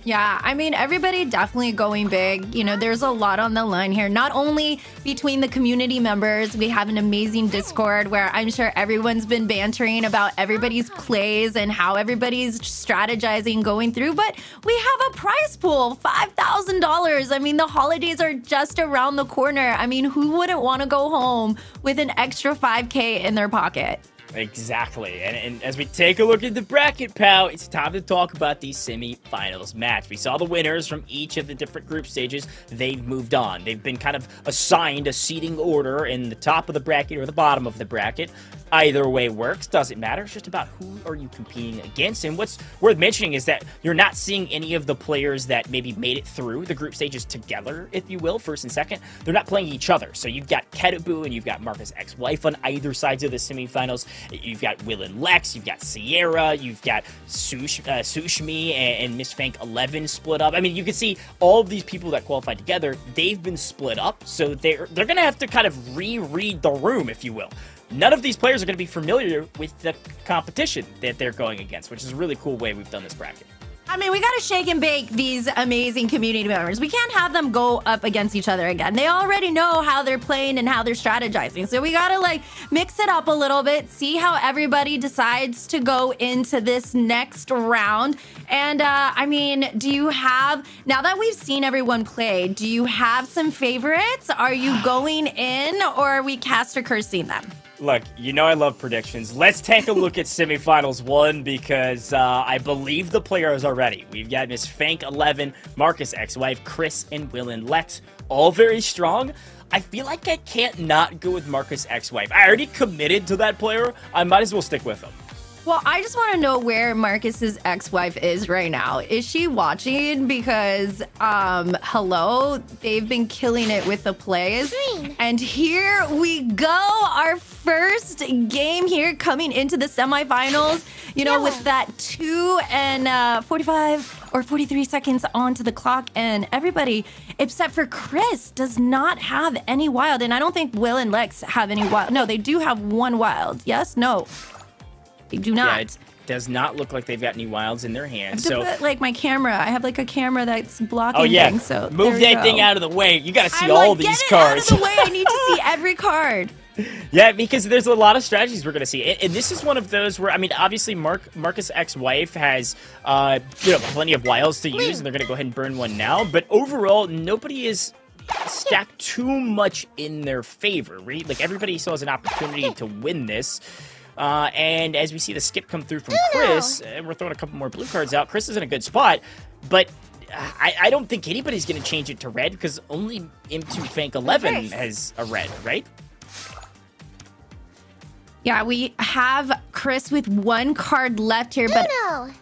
Yeah, I mean, everybody definitely going big. You know, there's a lot on the line here. Not only between the community members, we have an amazing Discord where I'm sure everyone's been bantering about everybody's plays and how everybody's strategizing going through, but we have a prize pool, $5,000. I mean, the holidays are just around the corner. I mean, who wouldn't want to go home with an extra 5K in their pocket? Exactly. And as we take a look at the bracket, pal, it's time to talk about the semifinals match. We saw the winners from each of the different group stages. They've moved on. They've been kind of assigned a seating order in the top of the bracket or the bottom of the bracket. Either way works. Doesn't matter. It's just about who are you competing against. And what's worth mentioning is that you're not seeing any of the players that maybe made it through the group stages together, if you will, first and second. They're not playing each other. So you've got Ketaboo and you've got Marcus' ex-wife on either sides of the semifinals. You've got Will and Lex, you've got Sierra, you've got Sushmi and Miss Fank 11 split up. I mean, you can see all of these people that qualified together, they've been split up, so they're going to have to kind of reread the room, if you will. None of these players are going to be familiar with the competition that they're going against, which is a really cool way we've done this bracket. I mean, we got to shake and bake these amazing community members. We can't have them go up against each other again. They already know how they're playing and how they're strategizing. So we got to like mix it up a little bit, see how everybody decides to go into this next round. And I mean, do you have, now that we've seen everyone play, do you have some favorites? Are you going in or are we cast or cursing them? Look, you know I love predictions. Let's take a look at semifinals 1 because I believe the players are ready. We've got Miss Fank 11, Marcus' ex-wife, Chris, and Will and Lex, all very strong. I feel like I can't not go with Marcus' ex-wife. I already committed to that player. I might as well stick with him. Well, I just want to know where Marcus's ex-wife is right now. Is she watching? Because, hello, they've been killing it with the plays. And here we go, our first game here coming into the semifinals. You know, with that 2 and 45 or 43 seconds onto the clock, and everybody except for Chris does not have any wild. And I don't think Will and Lex have any wild. No, they do have one wild. Yes? No. They do not. Yeah, it does not look like they've got any wilds in their hands. I have to put, like, my camera. I have like a camera that's blocking oh, yeah. things. So move that thing out of the way. You got to see I'm all like, these get cards. It out of the way. I need to see every card. Yeah, because there's a lot of strategies we're going to see. And this is one of those where, I mean, obviously Marcus' ex-wife has, plenty of wilds to use, and they're going to go ahead and burn one now. But overall, nobody is stacked too much in their favor, right? Like, everybody still has an opportunity to win this. And as we see the skip come through from Chris, we're throwing a couple more blue cards out. Chris is in a good spot, but I don't think anybody's going to change it to red because only M2 Fank 11 has a red, right? Yeah, we have Chris with one card left here, but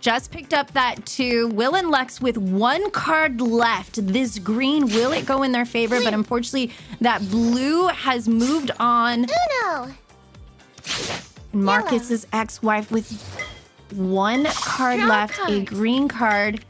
just picked up that 2. Will and Lex with one card left. This green, will it go in their favor? But unfortunately, that blue has moved on. Marcus's ex-wife with one card left, a green card.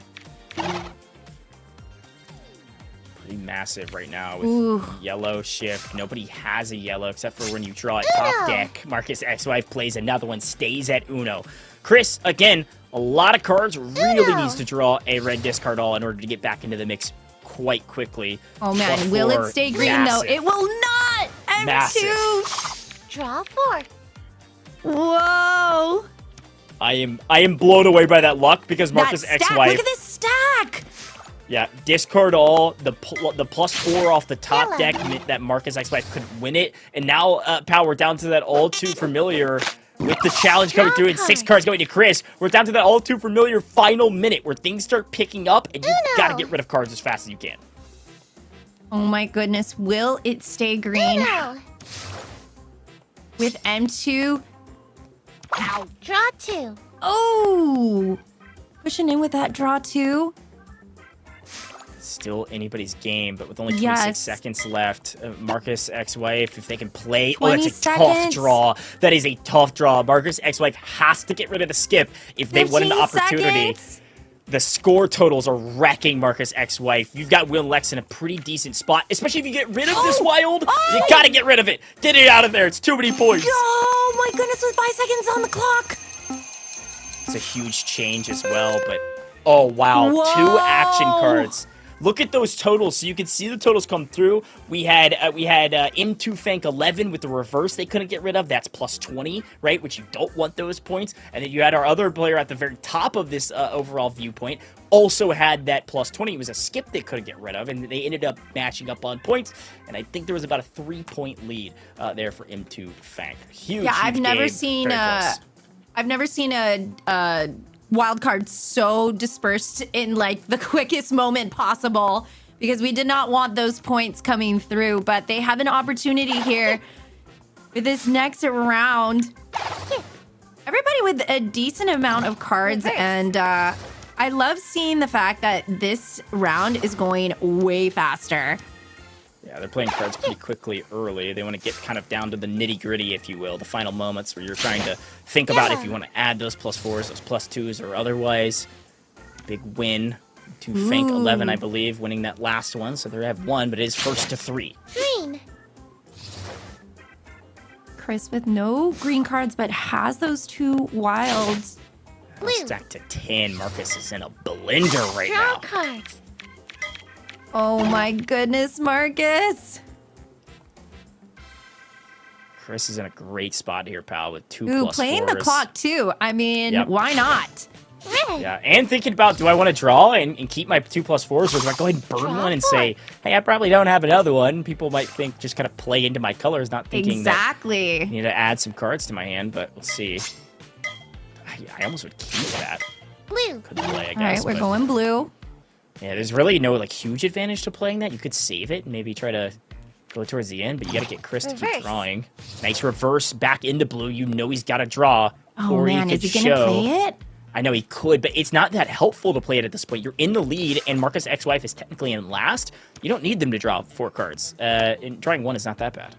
Pretty massive right now with yellow shift. Nobody has a yellow except for when you draw it top deck. Marcus' ex-wife plays another one, stays at Uno. Chris, again, a lot of cards, really needs to draw a red discard all in order to get back into the mix quite quickly. Oh man, will it stay green though? It will not! M2! Draw 4. Whoa! I am blown away by that luck because Marcus' ex-wife. Look at this stack! Yeah, discard all, the +4 off the top deck meant that Marcus' ex-wife couldn't win it. And now, Pal, we're down to that all too familiar with the challenge coming through and 6 cards going to Chris. We're down to that all too familiar final minute where things start picking up and you've got to get rid of cards as fast as you can. Oh my goodness, will it stay green? With M2. Draw 2. Oh! pushing in with that draw too. Still anybody's game, but with only 26 Yes. seconds left, Marcus ex-wife, if they can play, 20 that's a tough seconds. draw. That is a tough draw. Marcus ex-wife has to get rid of the skip if they want an 15 opportunity. seconds. The score totals are wrecking Marcus ex-wife. You've got Will and Lex in a pretty decent spot, especially if you get rid of this wild. You gotta get rid of it. Get it out of there. It's too many points. Oh my goodness, with 5 seconds on the clock. It's a huge change as well, but oh wow, Whoa. 2 action cards. Look at those totals, so you can see the totals come through. We had M2 Fank 11 with the reverse they couldn't get rid of. That's plus 20, right? Which you don't want those points. And then you had our other player at the very top of this overall viewpoint also had that plus 20. It was a skip they couldn't get rid of, and they ended up matching up on points. And I think there was about a 3-point lead there for M2 Fank. Huge. Yeah, huge I've never game. seen Very close. I've never seen a wild card so dispersed in like the quickest moment possible, because we did not want those points coming through, but they have an opportunity here for this next round. Everybody with a decent amount of cards, and I love seeing the fact that this round is going way faster. Yeah, they're playing cards pretty quickly early. They want to get kind of down to the nitty-gritty, if you will, the final moments where you're trying to think about if you want to add those +4s, those +2s, or otherwise. Big win. To Fank 11, I believe, winning that last one. So they have 1, but it is first to 3. Green. Chris with no green cards, but has those 2 wilds. Stacked to 10. Marcus is in a blender right Draw now. cards. Oh my goodness, Marcus. Chris is in a great spot here, pal, with 2 Ooh, +4s. playing the clock too. I mean, Yep. why not? Red. Yeah, and thinking about, do I want to draw and keep my 2 +4s, or do I go ahead and burn one and say, hey, I probably don't have another one? People might think, just kind of play into my colors, not thinking that Exactly. I need to add some cards to my hand, but we'll see. I almost would keep that. Blue. Couldn't play, I guess. All right, we're but- going blue. Yeah, there's really no like huge advantage to playing that. You could save it and maybe try to go towards the end, but you got to get Chris to keep Reverse. drawing. Nice reverse back into blue. You know he's got to draw. Oh or man, he is could he gonna show. play it? I know he could, but it's not that helpful to play it at this point. You're in the lead, and Marcus' ex-wife is technically in last. You don't need them to draw 4 cards. And drawing 1 is not that bad.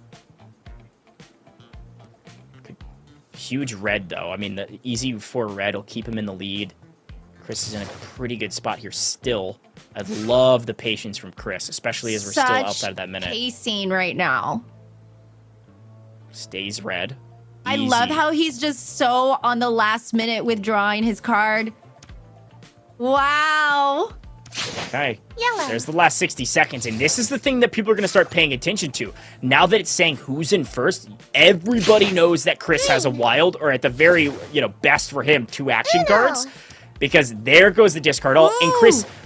Huge red, though. I mean, the easy 4 red will keep him in the lead. Chris is in a pretty good spot here still. I love the patience from Chris, especially as we're still outside of that minute. Pacing right now. Stays red. I Easy. love how he's just so on the last minute withdrawing his card. Wow. Okay. Yellow. There's the last 60 seconds, and this is the thing that people are going to start paying attention to. Now that it's saying who's in first, everybody knows that Chris has a wild, or at the very, best for him, 2 action cards. Because there goes the discard all, and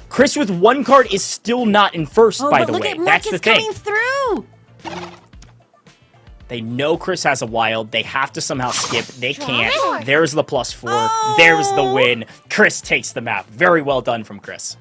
Chris with 1 card is still not in first, by but the look way. at That's Marcus the thing. coming through. They know Chris has a wild. They have to somehow skip. They can't. Draw. There's the +4. There's the win. Chris takes the map. Very well done from Chris.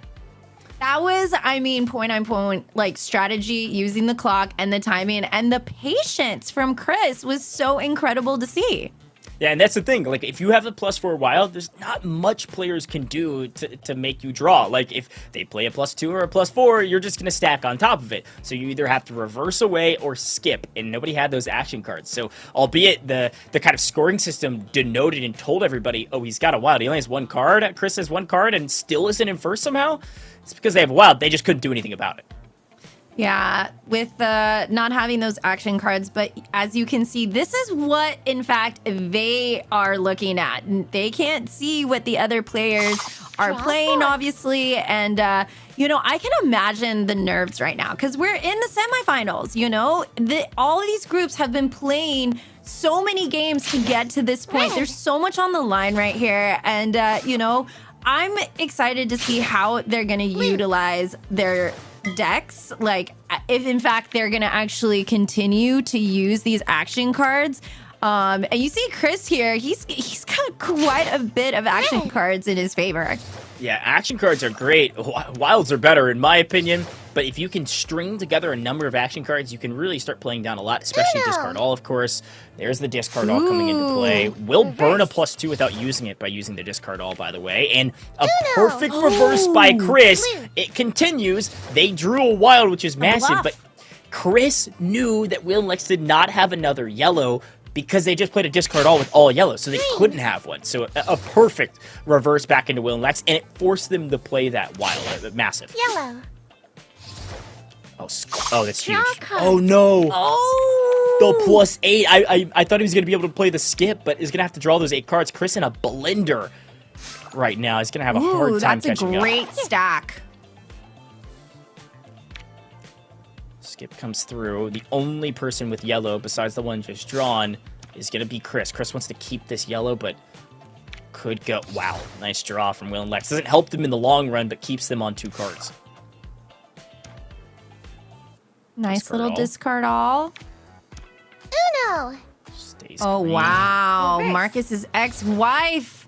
That was, I mean, point-on-point, like, strategy, using the clock and the timing, and the patience from Chris was so incredible to see. Yeah, and that's the thing. Like, if you have a +4 wild, there's not much players can do to make you draw. Like, if they play a +2 or a +4, you're just going to stack on top of it. So you either have to reverse away or skip, and nobody had those action cards. So, albeit the kind of scoring system denoted and told everybody, oh, he's got a wild. He only has 1 card. Chris has 1 card and still isn't in first somehow. It's because they have a wild. They just couldn't do anything about it. Yeah, with not having those action cards, but as you can see, this is what, in fact, they are looking at. They can't see what the other players are playing, obviously, and, I can imagine the nerves right now, because we're in the semifinals, all of these groups have been playing so many games to get to this point. There's so much on the line right here, and, I'm excited to see how they're going to utilize their decks, like if in fact they're gonna actually continue to use these action cards. And you see Chris here, he's got quite a bit of action cards in his favor. Yeah, action cards are great. Wilds are better, in my opinion. But if you can string together a number of action cards, you can really start playing down a lot, especially discard all, of course. There's the discard all coming into play. Will burn a +2 without using it by using the discard all, by the way. And a perfect reverse by Chris. It continues. They drew a wild, which is massive, but Chris knew that Will and Lex did not have another yellow because they just played a discard all with all yellow, so they couldn't have one. So a perfect reverse back into Will and Lex, and it forced them to play that wild, massive. Yellow. Oh, that's huge. Oh, no. The +8. I thought he was going to be able to play the skip, but he's going to have to draw those 8 cards. Chris in a blender right now. He's going to have a hard time catching up. That's a great stack. Skip comes through. The only person with yellow, besides the one just drawn, is going to be Chris. Chris wants to keep this yellow, but could go... Wow, nice draw from Will and Lex. Doesn't help them in the long run, but keeps them on 2 cards. Nice Discard little all. discard all. Uno. Stays Oh, green. wow. Reverse. Marcus's ex-wife.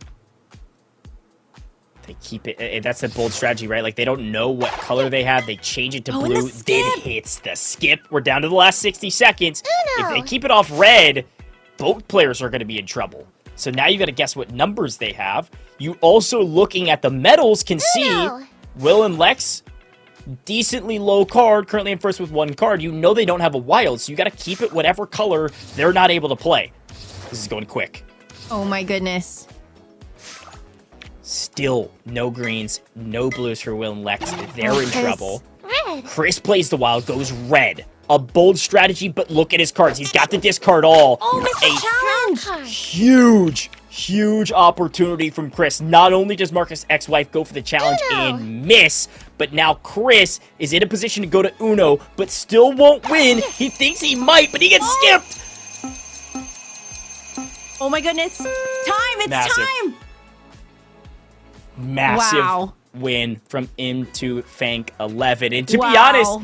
They keep it. That's a bold strategy, right? Like, they don't know what color they have. They change it to Oh, and blue. the skip. Then hits the skip. We're down to the last 60 seconds. Uno. If they keep it off red, both players are going to be in trouble. So now you got to guess what numbers they have. You also, looking at the medals, can see Uno. Will and Lex, decently low card, currently in first with 1 card. You know they don't have a wild, so you got to keep it whatever color they're not able to play. This is going quick. Oh, my goodness. Still no greens, no blues for Will and Lex. They're in Chris. trouble. Red. Chris plays the wild, goes red. A bold strategy, but look at his cards. He's got the discard all. Oh, missed the challenge. Card. Huge opportunity from Chris. Not only does Marcus' ex-wife go for the challenge Uno. and miss, but now Chris is in a position to go to Uno, but still won't win. He thinks he might, but he gets skipped. Oh, my goodness. Time. It's Massive. time. Massive Wow. win from M2 Fank 11. And to be Wow. honest,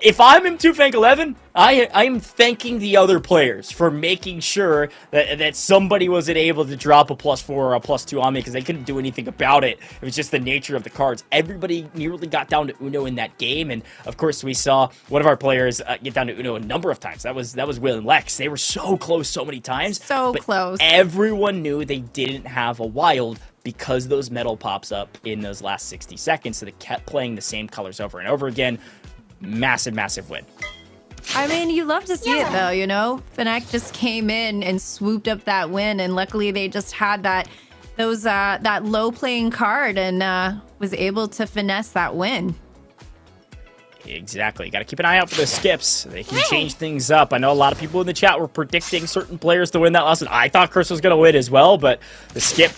if I'm M2 Fank 11, I am thanking the other players for making sure that somebody wasn't able to drop a +4 or a +2 on me because they couldn't do anything about it. It was just the nature of the cards. Everybody nearly got down to Uno in that game, and of course we saw one of our players get down to Uno a number of times. That was Will and Lex. They were so close so many times. So but close. Everyone knew they didn't have a wild because those metal pops up in those last 60 seconds, so they kept playing the same colors over and over again. Massive win. I mean, you love to see it, though, you know? Fnac just came in and swooped up that win, and luckily they just had that low playing card and was able to finesse that win. Exactly. Got to keep an eye out for those skips. They can change things up. I know a lot of people in the chat were predicting certain players to win that last one. I thought Chris was going to win as well, but the skip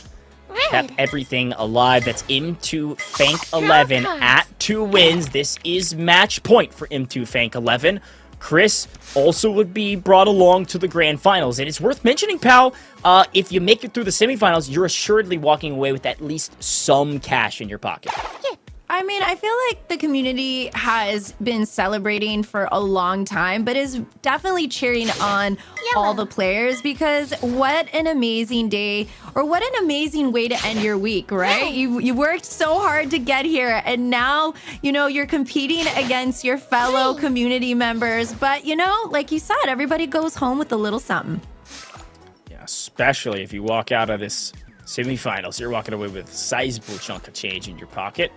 kept everything alive. That's M2 Fank 11 at 2 wins. This is match point for M2 Fank 11. Chris also would be brought along to the grand finals. And it's worth mentioning, pal, if you make it through the semifinals, you're assuredly walking away with at least some cash in your pocket. I mean, I feel like the community has been celebrating for a long time, but is definitely cheering on all the players because what an amazing day or what an amazing way to end your week, right? You worked so hard to get here and now, you know, you're competing against your fellow community members. But, you know, like you said, everybody goes home with a little something. Yeah, especially if you walk out of this semifinals, you're walking away with a sizable chunk of change in your pocket.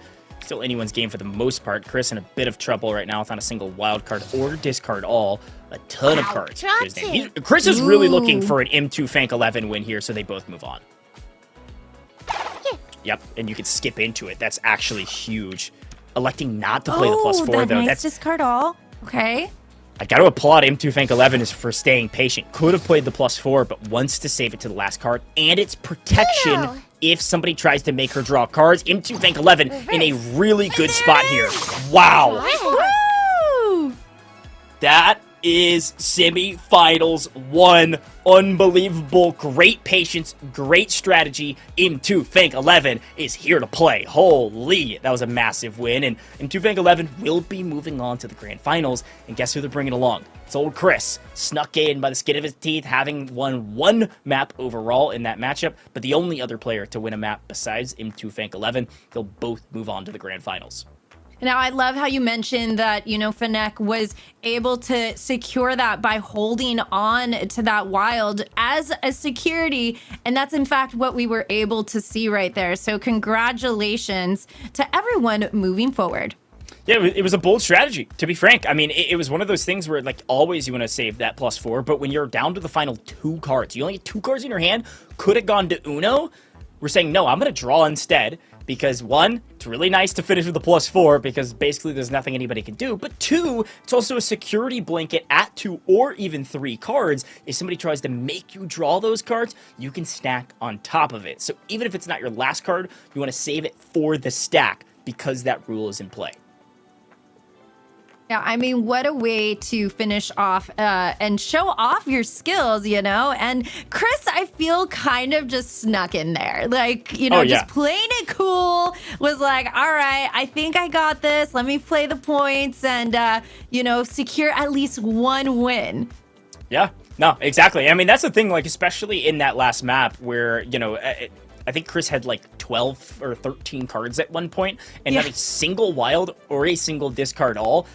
Still anyone's game for the most part. Chris in a bit of trouble right now without a single wild card or discard all. A ton of cards. to his name. Chris is really looking for an M2 Fank 11 win here, so they both move on. Yep, and you can skip into it. That's actually huge. Electing not to play the +4 though. Nice That's discard all. Okay. I got to applaud M2 Fank 11 is for staying patient. Could have played the +4, but wants to save it to the last card. And it's protection if somebody tries to make her draw cards. M2 Fank 11 in a really good spot here. Wow. Woo! That is Semifinals 1. Unbelievable. Great patience, great strategy. M2 Fank 11 is here to play. Holy, that was a massive win. And M2 Fank 11 will be moving on to the Grand Finals. And guess who they're bringing along? It's old Chris. Snuck in by the skin of his teeth, having won one map overall in that matchup, but the only other player to win a map besides M2 Fank 11. They'll both move on to the Grand Finals. Now, I love how you mentioned that, Fnac was able to secure that by holding on to that wild as a security. And that's, in fact, what we were able to see right there. So congratulations to everyone moving forward. Yeah, it was a bold strategy, to be frank. I mean, it was one of those things where, like, always you want to save that +4, but when you're down to the final 2 cards, you only get 2 cards in your hand, could have gone to Uno. We're saying, no, I'm going to draw instead. Because 1, it's really nice to finish with a +4 because basically there's nothing anybody can do. But 2, it's also a security blanket at 2 or even 3 cards. If somebody tries to make you draw those cards, you can stack on top of it. So even if it's not your last card, you want to save it for the stack because that rule is in play. Yeah, I mean, what a way to finish off and show off your skills, And Chris, I feel kind of just snuck in there. Like, just playing it cool, was like, all right, I think I got this. Let me play the points and, secure at least one win. Yeah, no, exactly. I mean, that's the thing, like, especially in that last map where, I think Chris had like 12 or 13 cards at one point and not a single wild or a single discard all.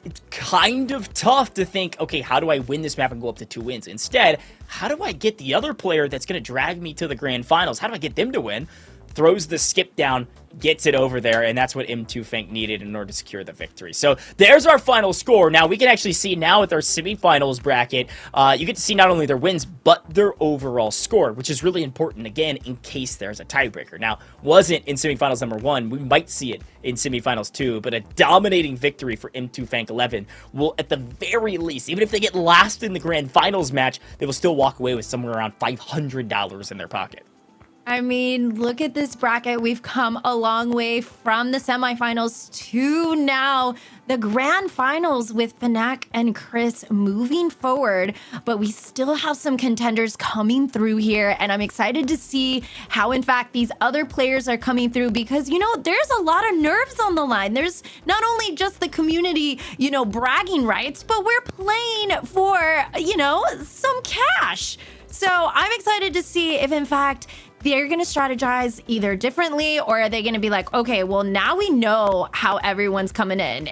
It's kind of tough to think, okay, how do I win this map and go up to 2 wins? Instead, how do I get the other player that's going to drag me to the Grand Finals? How do I get them to win? Throws the skip down, gets it over there, and that's what M2 Fank needed in order to secure the victory. So there's our final score. Now we can actually see now with our semifinals bracket, you get to see not only their wins, but their overall score, which is really important, again, in case there's a tiebreaker. Now, wasn't in semifinals number 1. We might see it in semifinals 2, but a dominating victory for M2 Fank 11 will, at the very least, even if they get last in the Grand Finals match, they will still walk away with somewhere around $500 in their pocket. I mean, look at this bracket. We've come a long way from the semifinals to now the grand finals with Fnac and Chris moving forward. But we still have some contenders coming through here. And I'm excited to see how, in fact, these other players are coming through because, there's a lot of nerves on the line. There's not only just the community, bragging rights, but we're playing for, some cash. So I'm excited to see if, in fact, they're going to strategize either differently or are they going to be like, okay, well, now we know how everyone's coming in.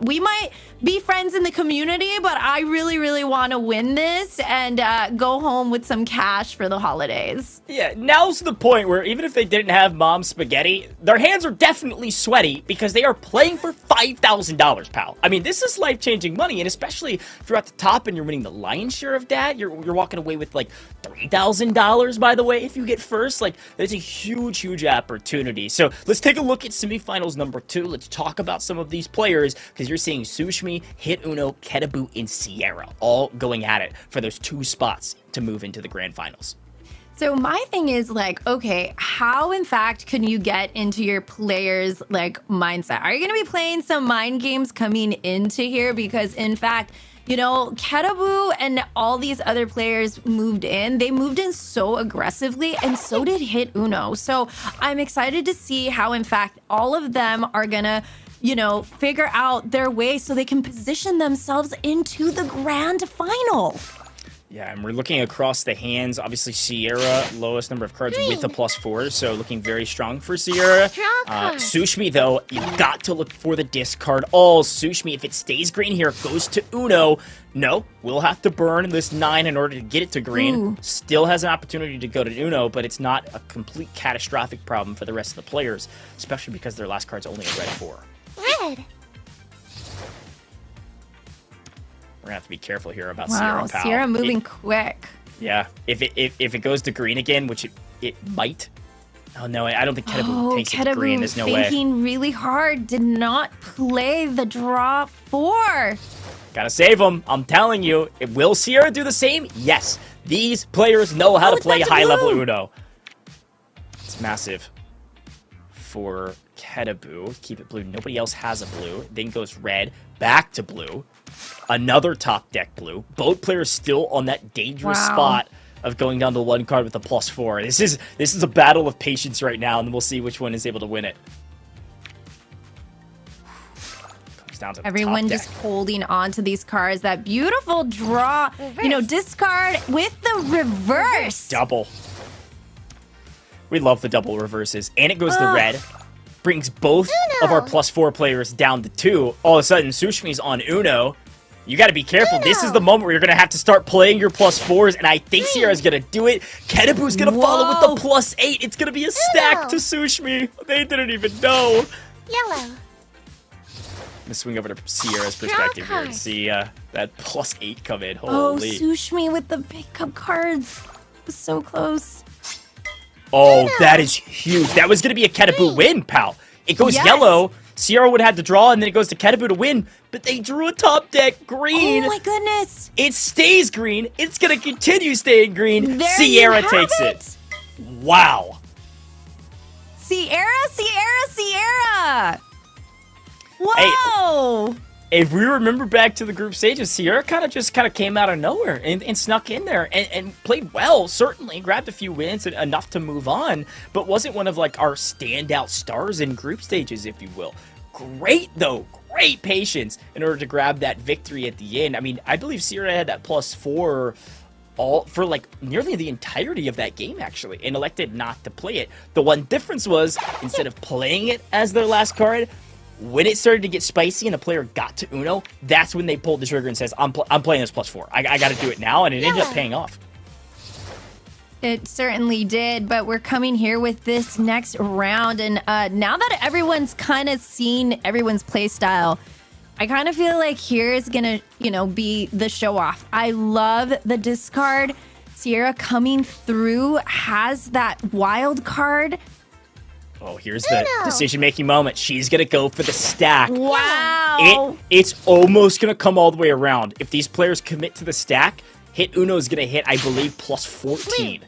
We might be friends in the community, but I really, really want to win this and go home with some cash for the holidays. Yeah, now's the point where even if they didn't have mom's spaghetti, their hands are definitely sweaty because they are playing for $5,000, pal. I mean, this is life-changing money, and especially if you're at the top and you're winning the lion's share of that, you're walking away with like $3,000, by the way, if you get first. Like, that's a huge, huge opportunity. So let's take a look at semifinals number 2. Let's talk about some of these players because you're seeing Sushmi, Hit Uno, Ketaboo, and Sierra all going at it for those 2 spots to move into the grand finals. So my thing is like, okay, how in fact can you get into your players' like mindset? Are you going to be playing some mind games coming into here? Because in fact, Ketaboo and all these other players moved in. They moved in so aggressively, and so did Hit Uno. So I'm excited to see how, in fact, all of them are gonna, figure out their way so they can position themselves into the grand final. Yeah, and we're looking across the hands. Obviously, Sierra, lowest number of cards with a +4, so looking very strong for Sierra. Sushmi, though, you've got to look for the discard all. Sushmi, if it stays green here, goes to Uno. No, we'll have to burn this 9 in order to get it to green. Ooh. Still has an opportunity to go to Uno, but it's not a complete catastrophic problem for the rest of the players, especially because their last card's only a red 4. Red. We're gonna have to be careful here about Wow, Sierra, pal. Sierra moving quick. Yeah, if it goes to green again, which it might. Oh no, I don't think Ketaboo takes it to green. There's no way. Thinking really hard, did not play the draw 4. Gotta save them. I'm telling you. Will Sierra do the same? Yes. These players know how to play high-level Uno. It's massive for Ketaboo. Keep it blue. Nobody else has a blue. Then goes red. Back to blue. Another top deck blue. Both players still on that dangerous spot of going down to one card with a +4. This is a battle of patience right now, and we'll see which one is able to win it. Comes down to Everyone the top just deck. holding on to these cards. That beautiful draw. You know, discard with the reverse. Double. We love the double reverses. And it goes to red. Brings both of our +4 players down to 2. All of a sudden, Sushmi's on Uno. You got to be careful. This is the moment where you're going to have to start playing your +4s, and I think Sierra's going to do it. Ketaboo's going to follow with the +8. It's going to be a stack to Sushmi. They didn't even know. Yellow. I'm going to swing over to Sierra's perspective here to see that +8 come in. Holy. Sushmi with the pickup cards. It was so close. Oh, that is huge. That was going to be a Ketaboo win, pal. It goes yellow. Sierra would have had to draw, and then it goes to Ketaboo to win. But they drew a top deck green. Oh, my goodness. It stays green. It's going to continue staying green. There Sierra you have takes it. Wow. Sierra. Whoa. If we remember back to the group stages, Sierra kind of came out of nowhere and snuck in there and played well, certainly. Grabbed a few wins and enough to move on, but wasn't one of like our standout stars in group stages, if you will. Great, though. Great patience in order to grab that victory at the end. I mean, I believe Sierra had that +4 all for like nearly the entirety of that game, actually, and elected not to play it. The one difference was, instead of playing it as their last card, when it started to get spicy and a player got to Uno, that's when they pulled the trigger and says, I'm playing this +4. I got to do it now, and it ended up paying off. It certainly did, but we're coming here with this next round, and now that everyone's kind of seen everyone's play style, I kind of feel like here is gonna, be the show off. I love the discard. Sierra coming through has that wild card. Oh, here's the decision-making moment. She's going to go for the stack. Wow. It's almost going to come all the way around. If these players commit to the stack, hit Uno's going to hit, I believe, +14.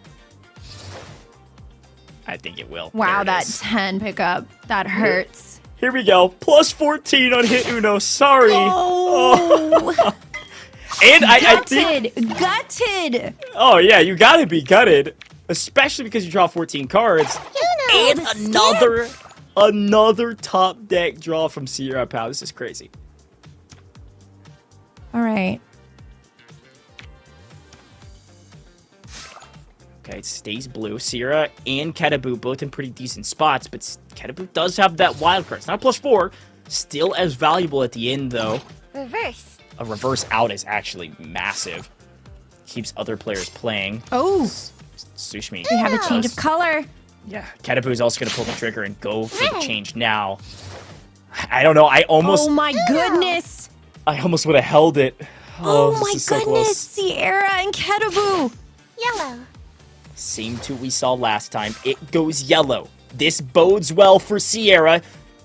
I think it will. Wow, There it that is. 10 pickup. That hurts. Here we go. +14 on hit Uno. Sorry. Oh. And I think... Gutted. Oh, yeah, you got to be gutted. Especially because you draw 14 cards. And another top deck draw from Sierra Pow. This is crazy. All right. Okay, it stays blue. Sierra and Ketaboo both in pretty decent spots, but Ketaboo does have that wild card. It's not +4. Still as valuable at the end, though. Reverse. A reverse out is actually massive. Keeps other players playing. Oh, Sushmi. we have a change of color. Yeah, Ketaboo is also going to pull the trigger and go for the change now. I don't know. I almost Oh my goodness. would have held it. Oh this my is so goodness. close. Sierra and Ketaboo. Yellow. Same two we saw last time. It goes yellow. This bodes well for Sierra.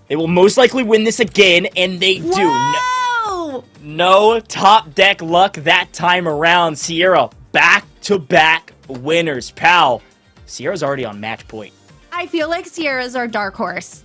They will most likely win this again, and they do. Whoa. No top deck luck that time around. Sierra, back-to-back winners. Pal, Sierra's already on match point. I feel like Sierra's our dark horse.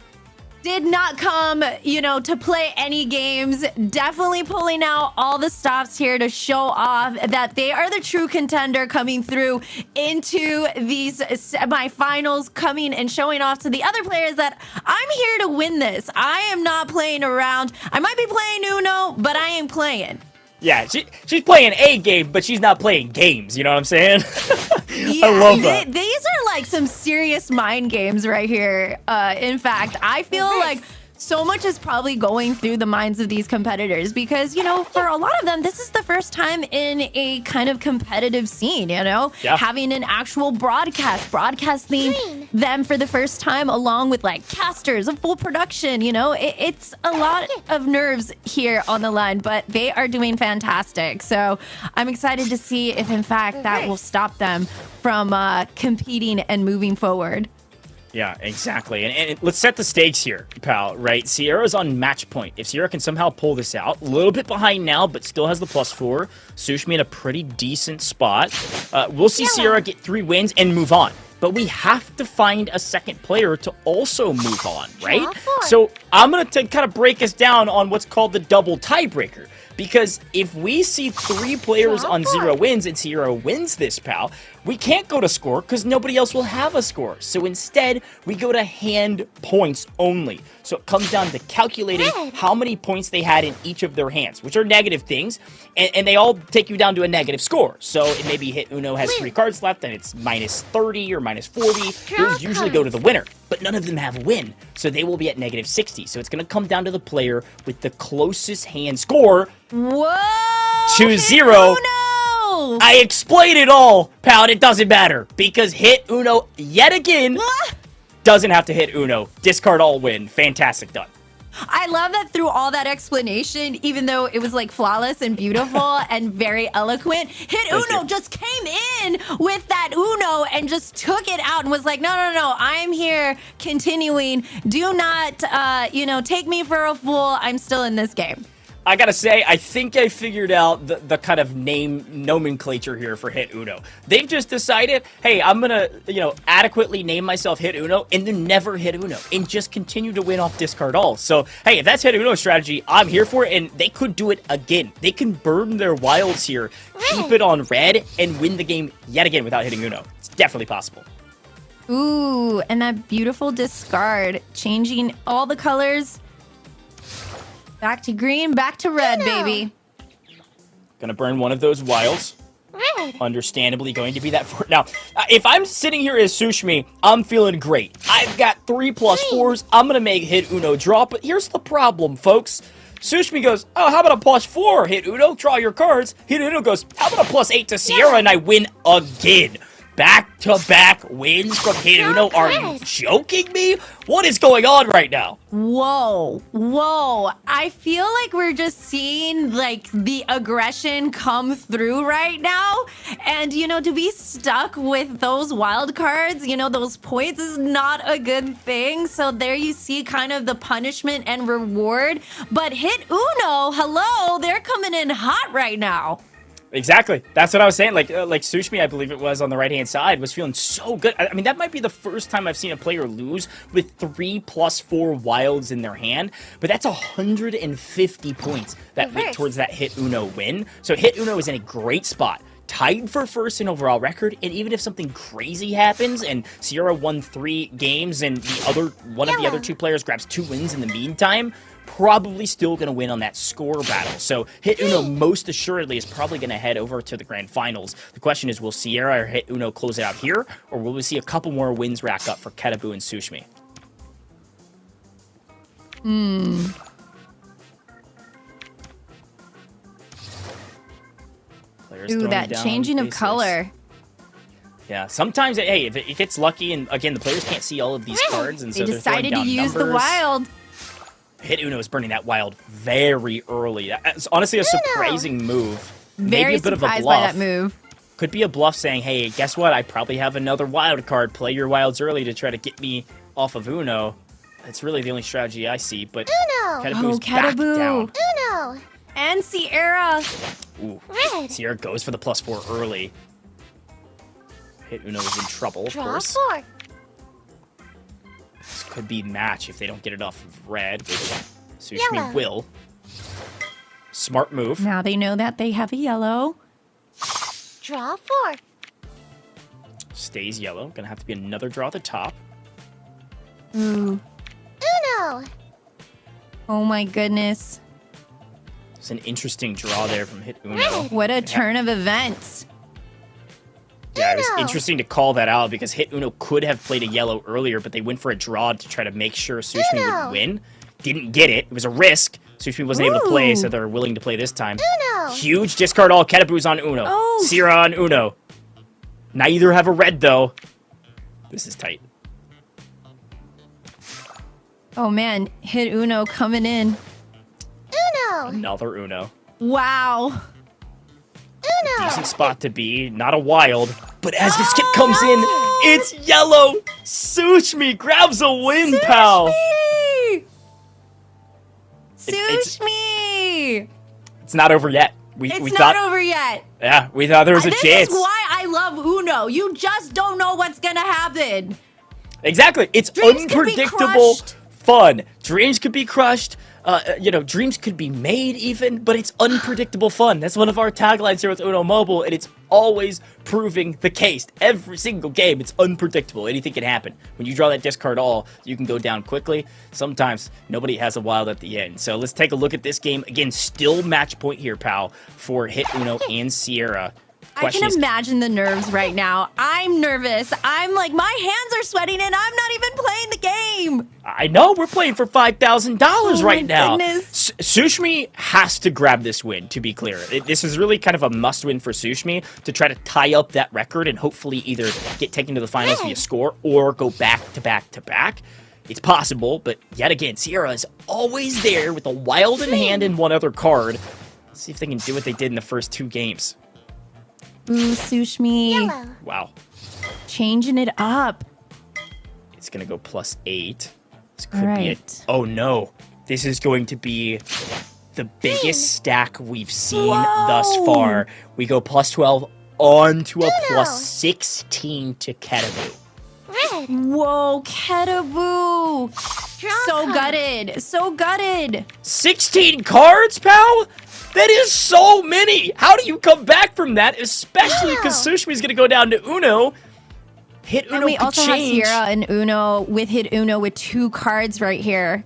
Did not come, to play any games. Definitely pulling out all the stops here to show off that they are the true contender coming through into these semifinals, coming and showing off to the other players that I'm here to win this. I am not playing around. I might be playing Uno, but I ain't playing. Yeah, she's playing a game, but she's not playing games. You know what I'm saying? Yeah, I love that. These are like some serious mind games right here. In fact, I feel like so much is probably going through the minds of these competitors because, for a lot of them, this is the first time in a kind of competitive scene, having an actual broadcasting them for the first time along with like casters, a full production, it's a lot of nerves here on the line, but they are doing fantastic. So I'm excited to see if in fact that will stop them from competing and moving forward. Yeah, exactly. And let's set the stakes here, pal, right? Sierra's on match point. If Sierra can somehow pull this out, a little bit behind now, but still has the +4. Sushmi in a pretty decent spot. We'll see Sierra get 3 wins and move on. but we have to find a second player to also move on, right? Draw 4. So I'm going to kind of break us down on what's called the double tiebreaker. Because if we see 3 players on 0 wins and Sierra wins this, pal, we can't go to score because nobody else will have a score. So instead, we go to hand points only. So it comes down to calculating how many points they had in each of their hands, which are negative things, and they all take you down to a negative score. So it maybe Hit Uno has 3 cards left, and it's minus 30 or minus 40. Those usually go to the winner, but none of them have win, so they will be at negative 60. So it's going to come down to the player with the closest hand score. Whoa! To 0. Uno! I explained it all, pal, and it doesn't matter because Hit Uno yet again doesn't have to hit Uno. Discard all, win. Fantastic, done. I love that through all that explanation, even though it was like flawless and beautiful and very eloquent, Hit Uno just came in with that Uno and just took it out and was like, no, I'm here continuing. Do not, take me for a fool. I'm still in this game. I gotta say, I think I figured out the kind of name nomenclature here for Hit Uno. They've just decided, hey, I'm gonna, adequately name myself Hit Uno and then never hit Uno and just continue to win off discard all. So, hey, if that's Hit Uno strategy, I'm here for it, and they could do it again. They can burn their wilds here, keep it on red, and win the game yet again without hitting Uno. It's definitely possible. Ooh, and that beautiful discard, changing all the colors. Back to green, back to red, baby. Gonna burn one of those wilds. Red. Understandably going to be that for now. If I'm sitting here as Sushmi, I'm feeling great. I've got 3+4s. I'm gonna make Hit Uno draw, but here's the problem, folks. Sushmi goes, oh, how about a +4? Hit Uno, draw your cards. Hit Uno goes, how about a +8 to Sierra, and I win again. Back-to-back wins from Hit Uno. Are you joking me? What is going on right now? Whoa. I feel like we're just seeing like the aggression come through right now. And, to be stuck with those wild cards, those points is not a good thing. So there you see kind of the punishment and reward. But Hit Uno, hello, they're coming in hot right now. Exactly. That's what I was saying. Like Sushmi, I believe it was on the right-hand side, was feeling so good. I mean, that might be the first time I've seen a player lose with 3+4 wilds in their hand, but that's 150 points that went towards that Hit Uno win. So Hit Uno is in a great spot. Tied for first in overall record, and even if something crazy happens and Sierra won 3 games and one of the other 2 players grabs 2 wins in the meantime, probably still going to win on that score battle. So Hit Uno most assuredly is probably going to head over to the grand finals. The question is, will Sierra or Hit Uno close it out here, or will we see a couple more wins rack up for Ketaboo and Sushmi? Ooh, that changing of color. Yeah, sometimes, hey, if it gets lucky, and again, the players can't see all of these cards, and so They they're throwing decided to down use numbers. the wild. Hit Uno is burning that wild very early. It's honestly a surprising move. Maybe Very a bit of a surprised bluff. by that move. Could be a bluff saying, hey, guess what? I probably have another wild card. Play your wilds early to try to get me off of Uno. That's really the only strategy I see, but Uno. Ketaboo's back down. Uno. And Sierra. Ooh. Red. Sierra goes for the +4 early. Hit Uno is in trouble, of Draw course. 4. This could be match if they don't get it off of red, which Sushmi Yellow. will. Smart move. Now they know that they have a yellow. Draw 4. Stays yellow. Gonna have to be another draw at the top. Ooh. Uno. Oh my goodness. It's an interesting draw there from Hit Uno. What a turn of events. Yeah, it was Uno. interesting to call that out because Hit Uno could have played a yellow earlier, but they went for a draw to try to make sure Sushmi Uno. would win. Didn't get it. It was a risk. Sushmi wasn't able to play, so Ooh. they're willing to play this time. Uno. Huge discard all. Ketaboo's on Uno. Oh. Sierra on Uno. Neither have a red, though. This is tight. Oh man, Hit Uno coming in. Uno. Another Uno. Wow. Uno. Decent spot to be. Not a wild. But as the skip comes in, it's yellow. Sushmi grabs a win, pal. Sushmi! It's not over yet. We It's thought, not over yet. yeah, we thought there was a This chance. is why I love Uno. You just don't know what's gonna happen. Exactly. It's Dreams could be unpredictable crushed. fun. Dreams could be crushed. Dreams could be made even, but it's unpredictable fun. That's one of our taglines here with Uno Mobile, and it's always proving the case. Every single game, it's unpredictable. Anything can happen. When you draw that discard all, you can go down quickly. Sometimes nobody has a wild at the end. So let's take a look at this game. Again, still match point here, pal, for Hit Uno and Sierra. I can imagine the nerves right now. I'm nervous. I'm like, my hands are sweating and I'm not even playing the game. I know, we're playing for $5,000 right now. Goodness. Sushmi has to grab this win, to be clear. This is really kind of a must-win for Sushmi to try to tie up that record and hopefully either get taken to the finals via score or go back to back to back. It's possible, but yet again, Sierra is always there with a wild in hand and one other card. Let's see if they can do what they did in the first 2 games. Ooh, Sushmi. Wow. Changing it up. It's going to go +8. This could be Right. it. Oh, no. This is going to be the biggest stack we've seen thus far. We go +12 on to a +16 to Ketaboo. Whoa, Ketaboo. So gutted. So gutted. 16 cards, pal? That is so many. How do you come back from that? Especially because Sushmi's going to go down to Uno. Hit Uno And we could also change. have Sierra and Uno with Hit Uno with 2 cards right here.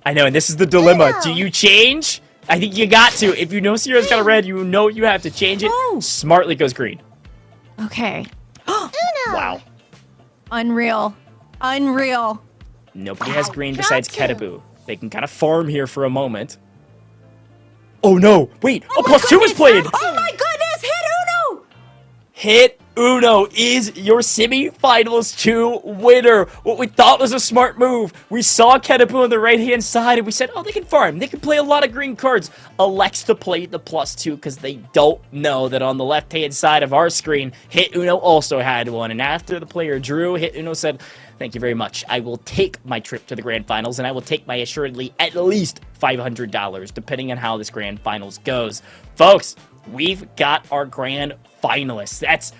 I know, and this is the dilemma. Do you change? I think you got to. If you know Sierra's got a red, you know you have to change it. Oh. Smartly goes green. Okay. Wow. Unreal. Unreal. Nobody has green besides Ketaboo. They can kind of farm here for a moment. Oh no! Wait! a +2 is played! Oh my goodness! Hit Uno! Hit Uno is your semifinals 2 winner. What we thought was a smart move. We saw Ketaboo on the right-hand side, and we said, oh, they can farm. They can play a lot of green cards. Elects to play the +2 because they don't know that on the left-hand side of our screen, Hit Uno also had one. And after the player drew, Hit Uno said, thank you very much. I will take my trip to the grand finals, and I will take my assuredly at least $500, depending on how this grand finals goes. Folks, we've got our grand finalists. That's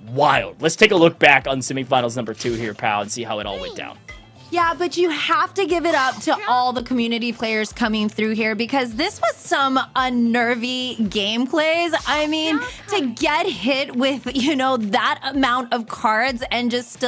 wild. Let's take a look back on semifinals number 2 here, pal, and see how it all went down. Yeah, but you have to give it up to all the community players coming through here because this was some unnervy game plays. I mean, to get hit with, that amount of cards and just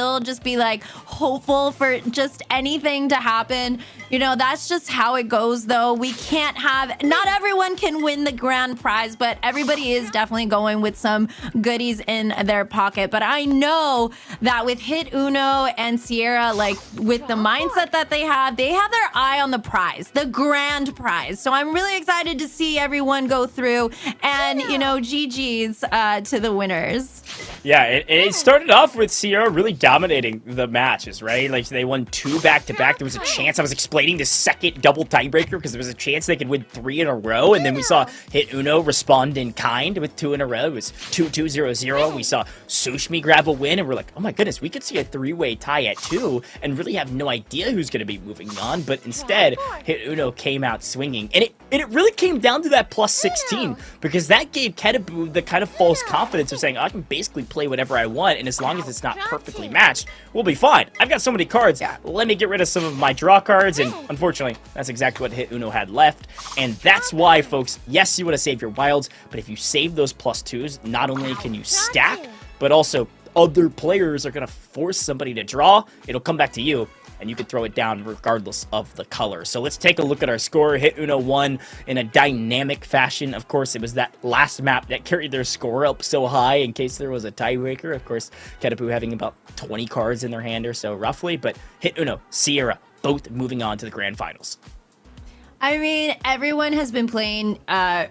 be like hopeful for just anything to happen. That's just how it goes though. We can't not everyone can win the grand prize, but everybody is definitely going with some goodies in their pocket. But I know that with Hit Uno and Sierra, like with the mindset that they have their eye on the prize, the grand prize. So I'm really excited to see everyone go through and, GG's to the winners. Yeah, it started off with Sierra really dominating the matches, right? Like, they won 2 back-to-back. There was a chance, I was explaining the second double tiebreaker because there was a chance they could win 3 in a row, and then we saw Hit Uno respond in kind with 2 in a row. It was 2-2-0-0. We saw Sushmi grab a win, and we're like, oh my goodness, we could see a 3-way tie at 2 and really have no idea who's going to be moving on, but instead, Hit Uno came out swinging, and it really came down to that +16 because that gave Ketaboo the kind of false confidence of saying, I can basically play whatever I want, and as long as it's not perfectly matched, we'll be fine. I've got so many cards. Let me get rid of some of my draw cards, and unfortunately, that's exactly what Hit Uno had left, and that's why, folks, yes, you want to save your wilds, but if you save those +2s, not only can you stack, but also other players are going to force somebody to draw. It'll come back to you, and you can throw it down regardless of the color. So let's take a look at our score. Hit Uno won in a dynamic fashion. Of course, it was that last map that carried their score up so high in case there was a tiebreaker. Of course, Ketaboo having about 20 cards in their hand or so roughly, but Hit Uno, Sierra, both moving on to the grand finals. I mean, everyone has been playing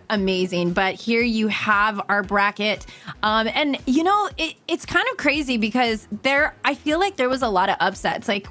amazing, but here you have our bracket. And, it's kind of crazy because I feel like there was a lot of upsets. Like,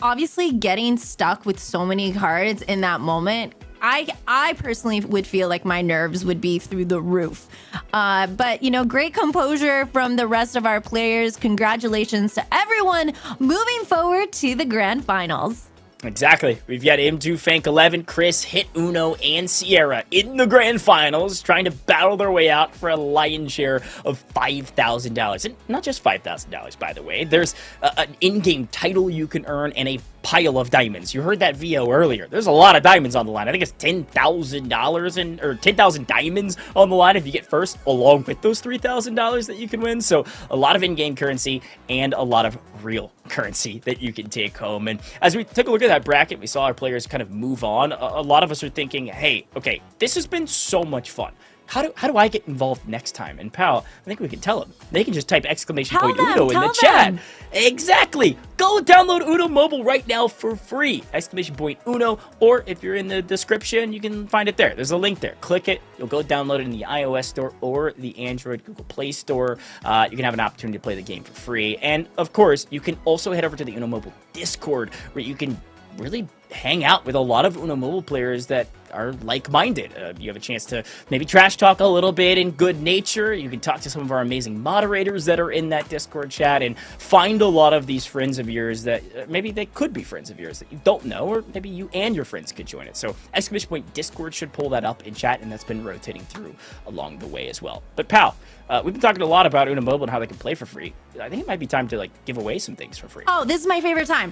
obviously getting stuck with so many cards in that moment, I personally would feel like my nerves would be through the roof. But, great composure from the rest of our players. Congratulations to everyone moving forward to the grand finals. Exactly. We've got M2 Fank 11, Chris, Hit Uno, and Sierra in the grand finals trying to battle their way out for a lion's share of $5,000. And not just $5,000, by the way. There's an in-game title you can earn and a pile of diamonds. You heard that VO earlier. There's a lot of diamonds on the line. I think it's $10,000 or 10,000 diamonds on the line if you get first, along with those $3,000 that you can win. So a lot of in-game currency and a lot of real currency that you can take home. And as we took a look at that bracket, we saw our players kind of move on. A lot of us are thinking, hey, okay, this has been so much fun. How do I get involved next time? And Pal, I think we can tell them. They can just type exclamation point Uno in the chat. Exactly. Go download Uno Mobile right now for free. Exclamation point Uno. Or if you're in the description, you can find it there. There's a link there. Click it. You'll go download it in the iOS store or the Android Google Play Store. You can have an opportunity to play the game for free. And of course, you can also head over to the Uno Mobile Discord where you can really hang out with a lot of Uno Mobile players that are like-minded. You have a chance to maybe trash talk a little bit in good nature. You can talk to some of our amazing moderators that are in that Discord chat and find a lot of these friends of yours that maybe they could be friends of yours that you don't know, or maybe you and your friends could join it. So exclamation point Discord should pull that up in chat, and that's been rotating through along the way as well. But Pal, we've been talking a lot about Uno Mobile and how they can play for free. I think it might be time to give away some things for free. Oh, this is my favorite time.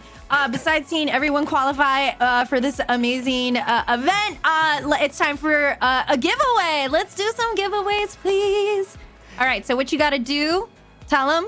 Besides seeing everyone qualify for this amazing event, it's time for a giveaway. Let's do some giveaways, please. All right, so what you got to do, tell them.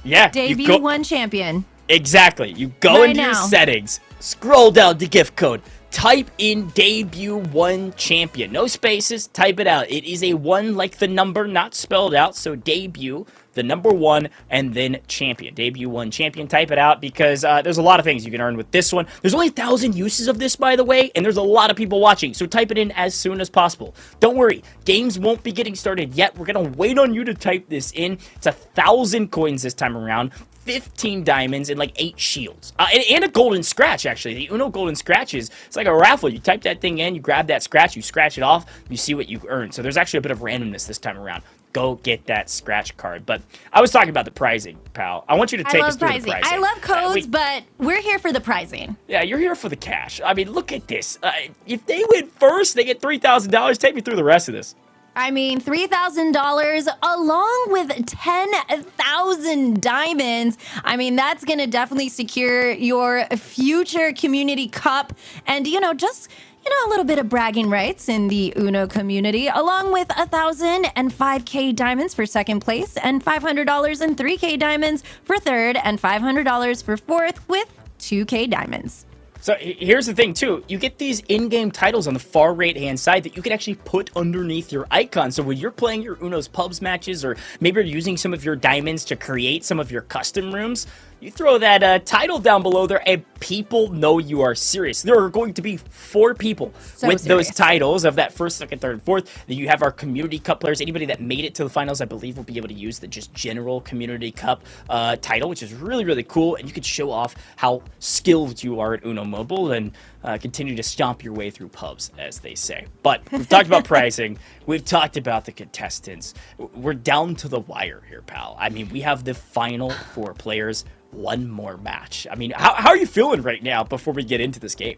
Yeah. Debut one champion. Exactly. You go into your settings, scroll down to gift code, type in debut one champion. No spaces, type it out. It is a one like the number, not spelled out. So debut, the number one, and then champion. Debut one champion. Type it out because there's a lot of things you can earn with this one. There's only 1,000 uses of this, by the way, and there's a lot of people watching. So type it in as soon as possible. Don't worry, games won't be getting started yet. We're gonna wait on you to type this in. It's 1,000 coins this time around. 15 diamonds and 8 shields. And a golden scratch, actually. The Uno golden scratches, it's like a raffle. You type that thing in, you grab that scratch, you scratch it off, you see what you earn. So there's actually a bit of randomness this time around. Go get that scratch card. But I was talking about the prizing, Pal. I want you to take us through the pricing. I love codes, but we're here for the prizing. Yeah, you're here for the cash. I mean, look at this. If they win first, they get $3,000. Take me through the rest of this. I mean, $3,000 along with 10,000 diamonds. I mean, that's going to definitely secure your future community cup. And, just, a little bit of bragging rights in the Uno community, along with 1,000 and 5K diamonds for second place, and $500 and 3K diamonds for third, and $500 for fourth with 2K diamonds. So here's the thing, too. You get these in-game titles on the far right-hand side that you can actually put underneath your icon. So when you're playing your Uno's Pubs matches, or maybe you're using some of your diamonds to create some of your custom rooms, you throw that title down below there, and people know you are serious. There are going to be 4 people with those titles of that first, second, third, and fourth. Then you have our Community Cup players. Anybody that made it to the finals, I believe, will be able to use the just general Community Cup title, which is really, really cool. And you could show off how skilled you are at Uno Mobile and continue to stomp your way through pubs, as they say. But we've talked about pricing. We've talked about the contestants. We're down to the wire here, Pal. I mean, we have the final 4 players. One more match. I mean, how are you feeling right now before we get into this game?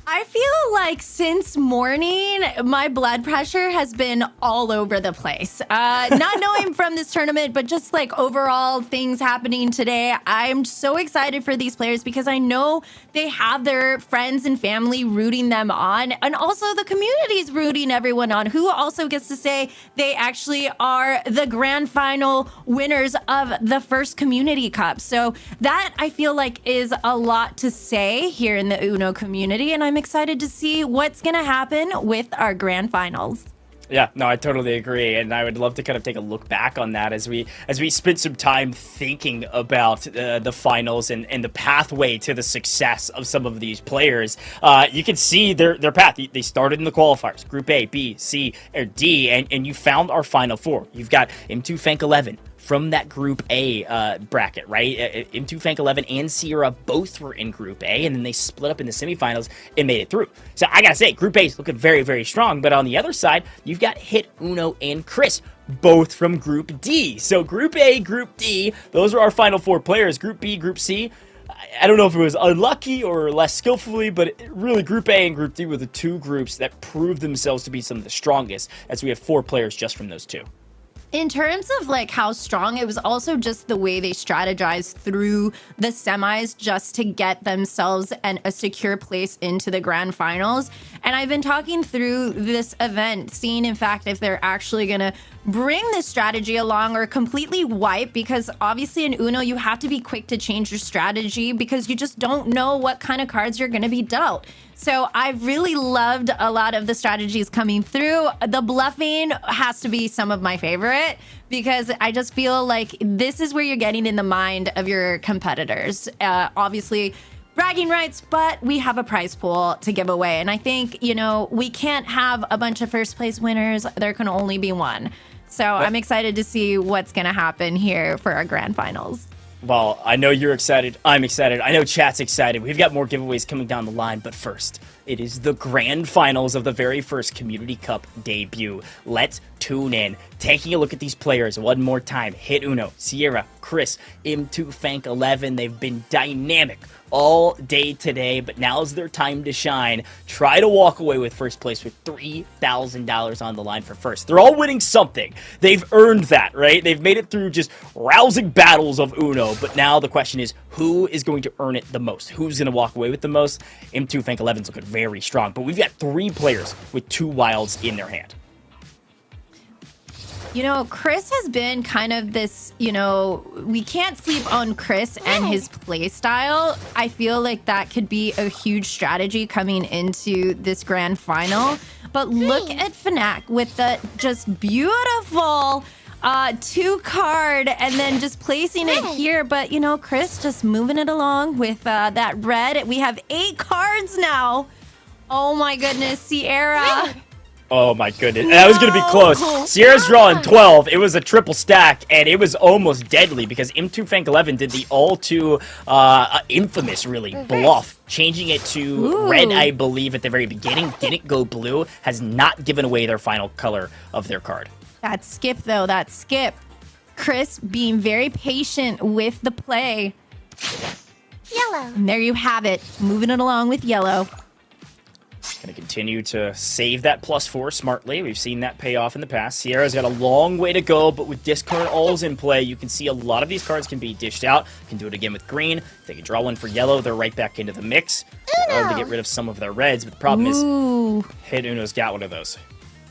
I feel like since morning, my blood pressure has been all over the place. Not knowing from this tournament, but just overall things happening today. I'm so excited for these players because I know they have their friends and family rooting them on. And also the community's rooting everyone on, who also gets to say they actually are the grand final winners of the first Community Cup. So that I feel like is a lot to say here in the Uno community. And I'm excited to see what's going to happen with our grand finals. Yeah, no, I totally agree, and I would love to kind of take a look back on that as we spend some time thinking about the finals and the pathway to the success of some of these players. You can see their path. They started in the qualifiers, Group A, B, C, or D, and you found our final 4. You've got M2 Fank 11 from that Group A bracket, right? M2 Fank 11 and Sierra both were in Group A, and then they split up in the semifinals and made it through. So I gotta say, Group A is looking very, very strong, but on the other side, you've got Hit, Uno, and Chris, both from Group D. So Group A, Group D, those are our final 4 players. Group B, Group C, I don't know if it was unlucky or less skillfully, but really Group A and Group D were the two groups that proved themselves to be some of the strongest, as we have 4 players just from those two. In terms of like how strong, it was also just the way they strategized through the semis just to get themselves and a secure place into the grand finals. And I've been talking through this event, seeing in fact if they're actually gonna bring this strategy along or completely wipe, because obviously in Uno you have to be quick to change your strategy because you just don't know what kind of cards you're gonna be dealt. So I've really loved a lot of the strategies coming through. The bluffing has to be some of my favorite because I just feel like this is where you're getting in the mind of your competitors. Obviously, bragging rights, but we have a prize pool to give away. And I think, you know, we can't have a bunch of first place winners. There can only be one. So I'm excited to see what's going to happen here for our grand finals. Well, I know you're excited. I'm excited. I know chat's excited. We've got more giveaways coming down the line, but first, it is the grand finals of the very first Community Cup debut. Let's tune in. Taking a look at these players one more time. Hit Uno, Sierra, Chris, M2 Fank 11. They've been dynamic all day today, but now's their time to shine. Try to walk away with first place with $3,000 on the line for first. They're all winning something. They've earned that, right? They've made it through just rousing battles of Uno, but now the question is, who is going to earn it the most? Who's going to walk away with the most? M2 Fank 11's looking very strong, but we've got 3 players with 2 wilds in their hand. You know, Chris has been kind of this, you know, we can't sleep on Chris and his play style. I feel like that could be a huge strategy coming into this grand final. But look at Fnac with the just beautiful 2 card and then just placing it here. But, you know, Chris just moving it along with that red. We have 8 cards now. Oh, my goodness, Sierra. Oh my goodness. That was going to be close. Sierra's drawing 12. It was a triple stack, and it was almost deadly because M2 Fank 11 did the all too infamous, really, bluff. Changing it to red, I believe, at the very beginning. Didn't go blue. Has not given away their final color of their card. That skip, though. That skip. Chris being very patient with the play. Yellow. And there you have it. Moving it along with yellow. Going to continue to save that +4 smartly. We've seen that pay off in the past. Sierra's got a long way to go, but with discard alls in play, you can see a lot of these cards can be dished out. Can do it again with green. If they can draw one for yellow, they're right back into the mix. They're able to get rid of some of their reds, but the problem is Hit Uno's got one of those.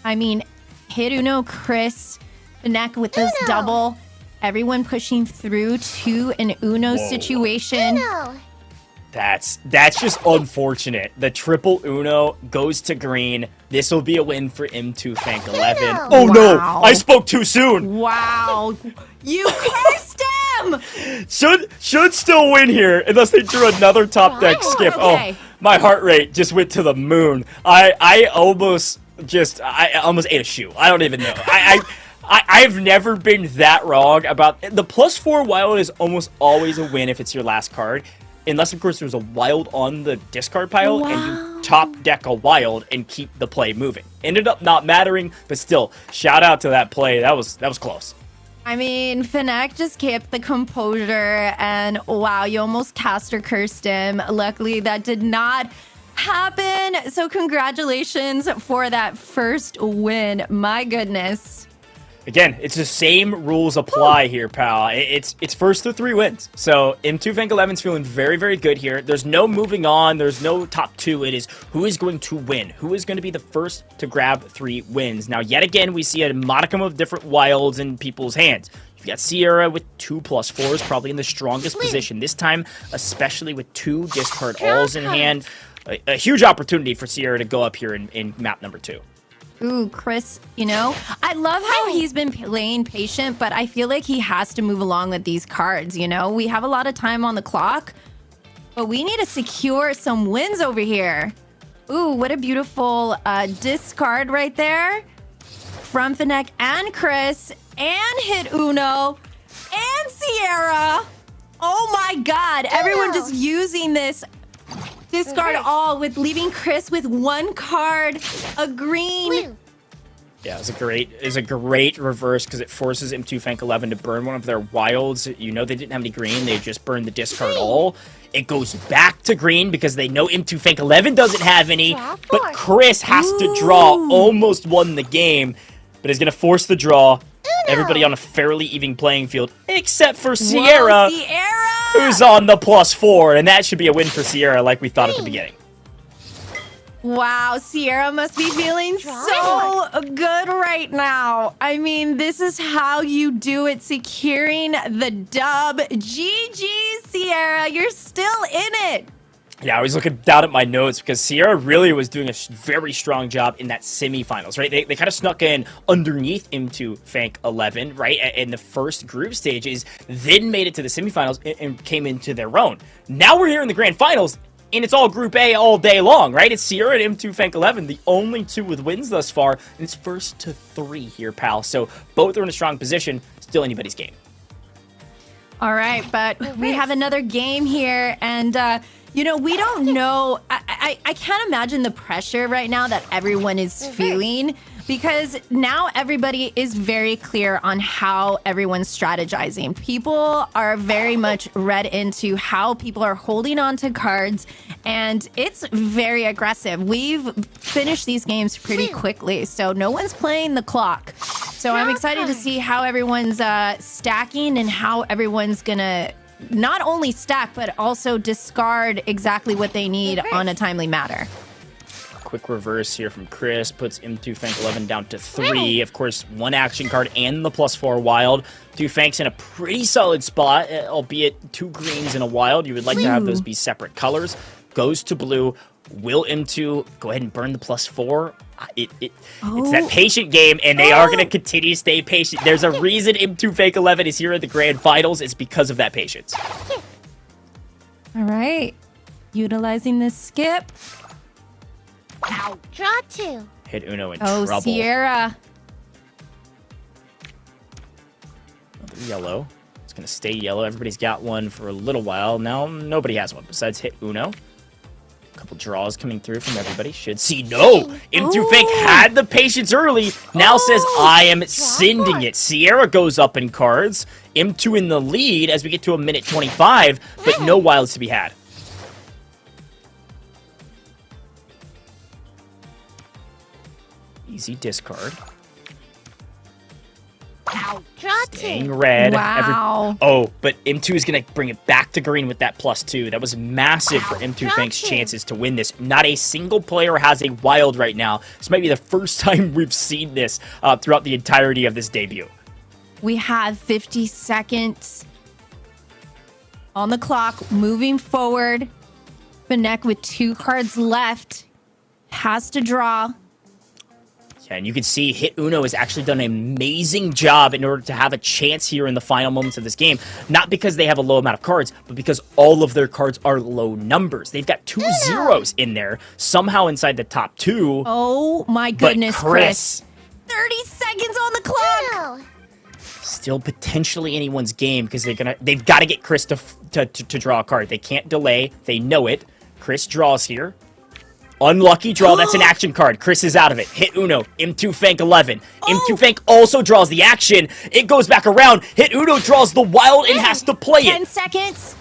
I mean, Hit Uno, Chris, Fnac with this double. Everyone pushing through to an Uno situation. That's just unfortunate. The triple Uno goes to green. This will be a win for M2 Fank 11. Oh no! I spoke too soon! Wow. You cursed him! Should still win here, unless they drew another top deck skip. Okay. Oh, my heart rate just went to the moon. I almost ate a shoe. I don't even know. I've never been that wrong about the +4 wild is almost always a win if it's your last card. Unless, of course, there's a wild on the discard pile and you top deck a wild and keep the play moving. Ended up not mattering, but still, shout out to that play. That was close. I mean, Fnac just kept the composure, and wow, you almost cast or cursed him. Luckily, that did not happen. So congratulations for that first win. My goodness. Again, it's the same rules apply here, pal. It's first to 3 wins. So M2 Fank 11's feeling very, very good here. There's no moving on. There's no top 2. It is who is going to win. Who is going to be the first to grab 3 wins. Now, yet again, we see a modicum of different wilds in people's hands. You've got Sierra with 2 +4s, probably in the strongest position this time, especially with 2 discard alls in hand. A huge opportunity for Sierra to go up here in map number 2. Ooh, Chris, you know, I love how he's been playing patient, but I feel like he has to move along with these cards, you know? We have a lot of time on the clock, but we need to secure some wins over here. Ooh, what a beautiful discard right there from Fnac and Chris and Hit Uno and Sierra. Oh my God, everyone just using this discard all with leaving Chris with 1 card, a green. Yeah, it's a great reverse because it forces M2 Fank 11 to burn one of their wilds. You know they didn't have any green, they just burned the discard all. It goes back to green because they know M2 Fank 11 doesn't have any, but Chris has to draw, almost won the game, but is going to force the draw. Everybody on a fairly even playing field, except for Sierra, who's on the +4, and that should be a win for Sierra like we thought at the beginning. Wow, Sierra must be feeling so good right now. I mean, this is how you do it, securing the dub. GG, Sierra, you're still in it. Yeah, I was looking down at my notes because Sierra really was doing a very strong job in that semifinals, right? They kind of snuck in underneath into Fank 11, right, in the first group stages, then made it to the semifinals and came into their own. Now we're here in the grand finals, and it's all Group A all day long, right? It's Sierra and M2 Fank 11, the only two with wins thus far, and it's first to 3 here, pal. So both are in a strong position, still anybody's game. All right, but we have another game here, and you know, we don't know. I can't imagine the pressure right now that everyone is feeling, because now everybody is very clear on how everyone's strategizing. People are very much read into how people are holding on to cards, and it's very aggressive. We've finished these games pretty quickly, so no one's playing the clock. So I'm excited to see how everyone's stacking and how everyone's gonna not only stack, but also discard exactly what they need on a timely matter. Quick reverse here from Chris, puts M2 Fank 11 down to 3. Of course, 1 action card and the +4 wild. 2 Fanks in a pretty solid spot, albeit 2 greens and a wild. You would like to have those be separate colors. Goes to blue. Will M2 go ahead and burn the +4? It's that patient game, and they are going to continue to stay patient. There's a reason M2 Fank 11 is here at the grand finals. It's because of that patience. All right. Utilizing this skip. Draw 2. Hit Uno in Oh, trouble. Sierra. Another yellow. It's going to stay yellow. Everybody's got one for a little while. Now nobody has one besides Hit Uno. Couple draws coming through from everybody. Should see no. M2 Fank had the patience early. Now says I am sending it. Sierra goes up in cards. M2 in the lead as we get to a minute 25, but no wilds to be had. Easy discard. Staying red. Wow. But M2 is going to bring it back to green with that +2. That was massive for M2 Fank's chances to win this. Not a single player has a wild right now. This might be the first time we've seen this throughout the entirety of this debut. We have 50 seconds on the clock, moving forward. Finneck with 2 cards left has to draw. Yeah, and you can see Hit Uno has actually done an amazing job in order to have a chance here in the final moments of this game. Not because they have a low amount of cards, but because all of their cards are low numbers. They've got 2 zeros in there, somehow inside the top 2. Oh my goodness, but Chris. 30 seconds on the clock. Still potentially anyone's game because they've got to get Chris to draw a card. They can't delay. They know it. Chris draws here. Unlucky draw. That's an action card. Chris is out of it. Hit Uno. M2 Fank 11. M2 Fank also draws the action. It goes back around. Hit Uno draws the wild and has to play it. 10 seconds.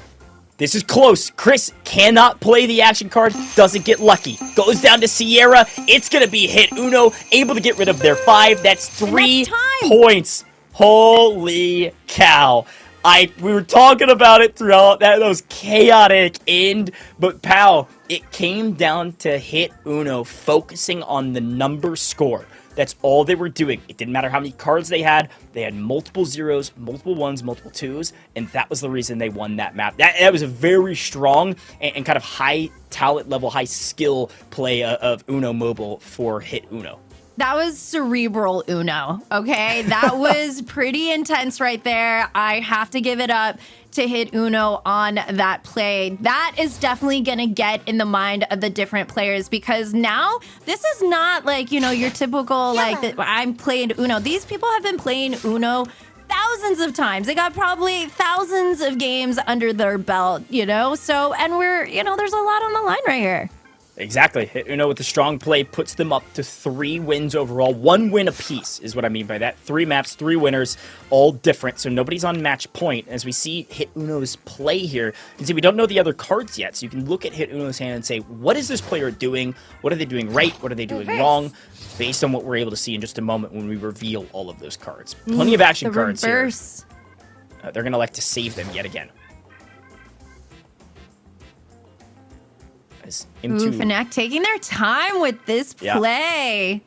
This is close. Chris cannot play the action card. Doesn't get lucky. Goes down to Sierra. It's going to be Hit Uno. Able to get rid of their 5. That's 3 points. Holy cow. We were talking about it throughout that was chaotic end, but pal, it came down to Hit Uno focusing on the number score. That's all they were doing. It didn't matter how many cards they had. They had multiple zeros, multiple ones, multiple twos, and that was the reason they won that map. That was a very strong and kind of high talent level, high skill play of Uno Mobile for Hit Uno. That was cerebral Uno, okay? That was pretty intense right there. I have to give it up to Hit Uno on that play. That is definitely going to get in the mind of the different players, because now this is not like, you know, your typical, like, I'm playing Uno. These people have been playing Uno thousands of times. They got probably thousands of games under their belt, you know? So, and we're, you know, there's a lot on the line right here. Exactly. Hit Uno with a strong play puts them up to 3 wins overall. 1 win apiece is what I mean by that. 3 maps, 3 winners, all different. So nobody's on match point. As we see Hit Uno's play here, you can see we don't know the other cards yet. So you can look at Hit Uno's hand and say, what is this player doing? What are they doing right? What are they doing wrong? Based on what we're able to see in just a moment when we reveal all of those cards. Plenty of action cards here. They're going to like to save them yet again. Fnac taking their time with this play.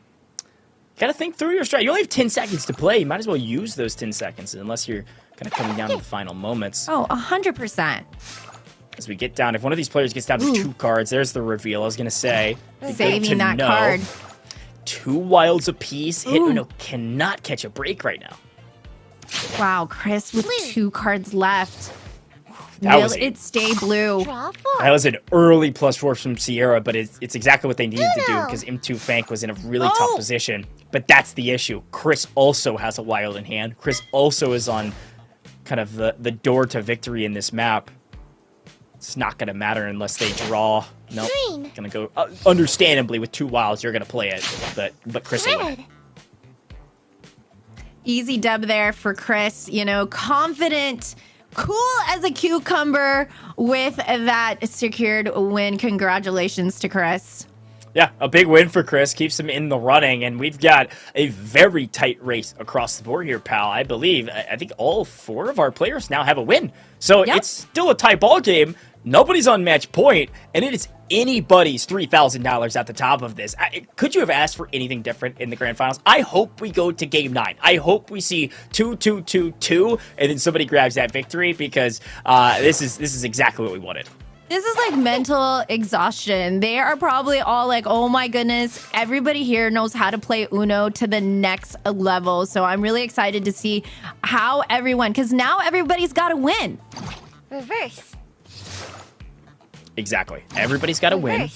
Gotta think through your strat. You only have 10 seconds to play. You might as well use those 10 seconds unless you're kind of coming down to the final moments. Oh, 100%. As we get down, if one of these players gets down to 2 cards, there's the reveal. I was gonna say. Saving that card. 2 wilds apiece. Hit Uno cannot catch a break right now. Wow, Chris with 2 cards left. Will it stay blue? That was an early +4 from Sierra, but it's exactly what they needed to do because M2 Fank was in a really tough position. But that's the issue. Chris also has a wild in hand. Chris also is on kind of the door to victory in this map. It's not going to matter unless they draw. Nope. Going to go, understandably, with 2 wilds, you're going to play it, but Chris will win. Easy dub there for Chris. You know, confident, cool as a cucumber with that secured win. Congratulations to Chris. Yeah, a big win for Chris. Keeps him in the running, and we've got a very tight race across the board here, pal. I believe, I think all 4 of our players now have a win. So it's still a tie ball game. Nobody's on match point, and it is anybody's $3,000 at the top of this. Could you have asked for anything different in the grand finals? I hope we go to game 9. I hope we see 2-2-2-2, and then somebody grabs that victory because this is exactly what we wanted. This is like mental exhaustion. They are probably all like, oh my goodness, everybody here knows how to play Uno to the next level. So I'm really excited to see how everyone, because now everybody's got to win. Reverse. Exactly. Everybody's got to win.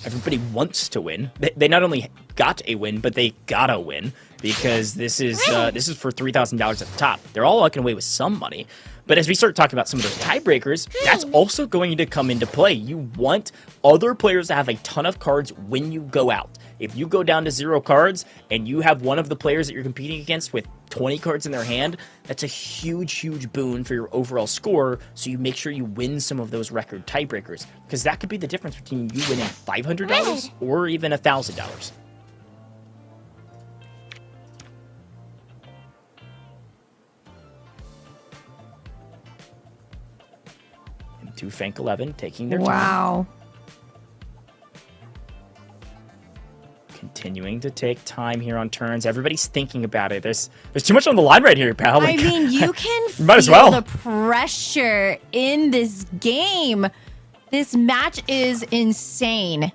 Everybody wants to win. They not only got a win, but they gotta win because this is for $3,000 at the top. They're all walking away with some money. But as we start talking about some of those tiebreakers, that's also going to come into play. You want other players to have a ton of cards when you go out. If you go down to 0 cards and you have one of the players that you're competing against with 20 cards in their hand, that's a huge, huge boon for your overall score. So you make sure you win some of those record tiebreakers because that could be the difference between you winning $500 or even $1,000. To Fank 11 taking their time. Wow. Continuing to take time here on turns. Everybody's thinking about it. There's too much on the line right here, pal. I mean, you can feel might as well. The pressure in this game. This match is insane.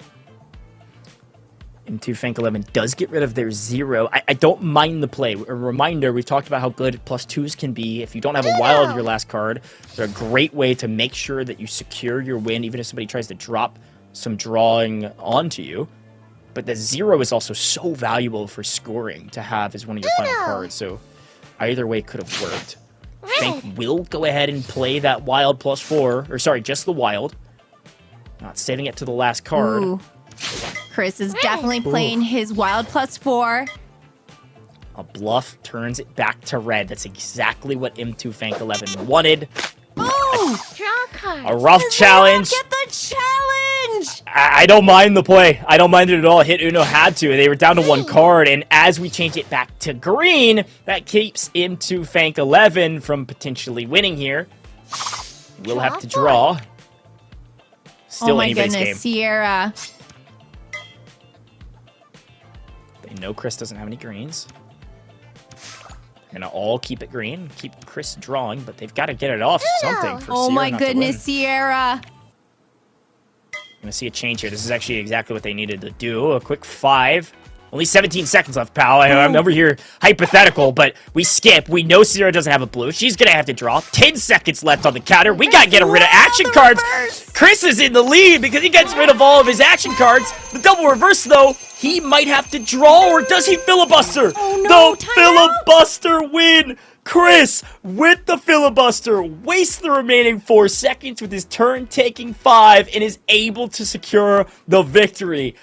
Into Fank 11 does get rid of their 0. I don't mind the play. A reminder, we've talked about how good +2s can be. If you don't have a wild your last card, they're a great way to make sure that you secure your win, even if somebody tries to drop some drawing onto you. But the 0 is also so valuable for scoring to have as one of your final cards. So either way could have worked. Fank will go ahead and play that wild +4. Or sorry, just the wild. Not saving it to the last card. Ooh. Chris is definitely playing his wild +4. A bluff turns it back to red. That's exactly what M2 Fank 11 wanted. A rough challenge. Get the challenge! I don't mind the play. I don't mind it at all. Hit Uno had to. They were down to 1 card, and as we change it back to green, that keeps M2 Fank 11 from potentially winning here. We'll have to draw. Still oh my anybody's goodness, game. Sierra. They know Chris doesn't have any greens. They're gonna all keep it green, keep Chris drawing, but they've got to get it off something for Oh Sierra my not to goodness, win. Sierra. I'm gonna see a change here. This is actually exactly what they needed to do. A quick 5. Only 17 seconds left, pal. I'm over here hypothetical, but we skip. We know Sierra doesn't have a blue. She's gonna have to draw. 10 seconds left on the counter. We gotta get rid of action cards. Chris is in the lead because he gets rid of all of his action cards. The double reverse, though, he might have to draw, or does he filibuster? Oh no, the filibuster win Chris, with the filibuster, wastes the remaining 4 seconds with his turn taking 5 and is able to secure the victory.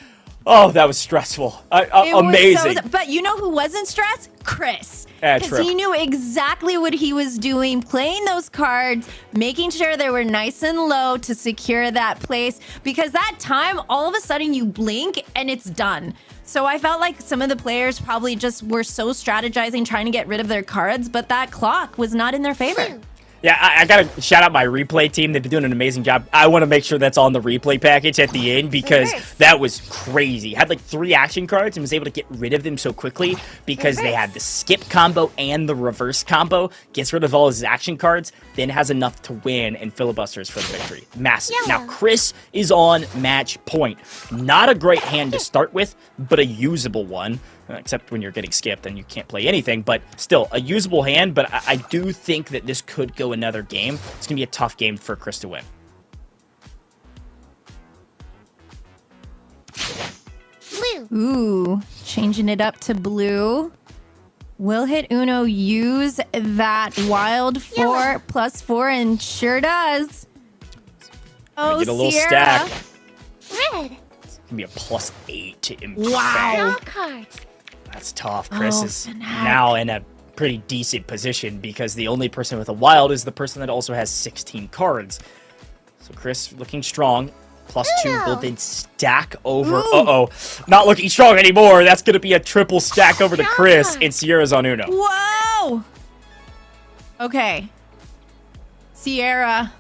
Oh, that was stressful. Amazing. But you know who wasn't stressed? Chris. Yeah, Because true. he knew exactly what he was doing, playing those cards, making sure they were nice and low to secure that place. Because that time, all of a sudden you blink and it's done. So I felt like some of the players probably just were so strategizing, trying to get rid of their cards, but that clock was not in their favor. Yeah, I gotta shout out my replay team. They've been doing an amazing job. I want to make sure that's on the replay package at the end because that was crazy. Had like 3 action cards and was able to get rid of them so quickly because they had the skip combo and the reverse combo. Gets rid of all his action cards, then has enough to win and filibusters for the victory. Massive. Yeah. Now, Chris is on match point. Not a great hand to start with, but a usable one. Except when you're getting skipped, then you can't play anything. But still, a usable hand. But I do think that this could go another game. It's going to be a tough game for Chris to win. Blue. Ooh, changing it up to blue. Will Hit Uno use that wild 4 plus 4? And sure does. Oh, Get a little Sierra. stack. Red. It's going to be a +8 to impact. Wow. Draw cards. That's tough. Chris Oh, is snap. now in a pretty decent position because the only person with a wild is the person that also has 16 cards. So Chris looking strong. +2 will then stack over. Uh-oh. Not looking strong anymore. That's going to be a triple stack over to Chris, and Sierra's on Uno. Whoa. Okay. Sierra.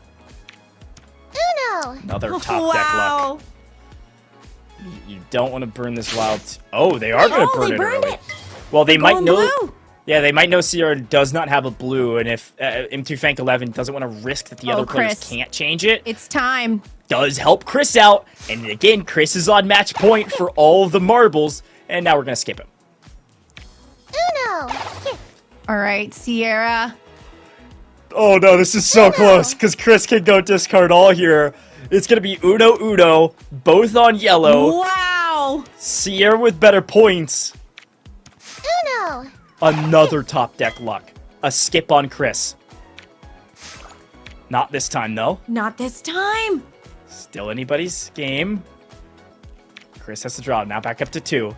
Uno. Another top deck luck. Wow. You don't want to burn this wild. Oh, they are going to burn they it burned early. it. Well, they might Going know. blue. Yeah, they might know Sierra does not have a blue, and if M2 Fank 11 doesn't want to risk that the other players Chris. can't change it, It's time. does help Chris out. And again, Chris is on match point for all of the marbles, and now we're going to skip him. Uno. Skip. All right, Sierra. Oh no, this is so close, because Chris can go discard all here. It's going to be Uno Uno, both on yellow. Wow. Sierra with better points. Uno. Another top deck luck. A skip on Chris. Not this time, though. Not this time. Still anybody's game. Chris has to draw. Now back up to 2.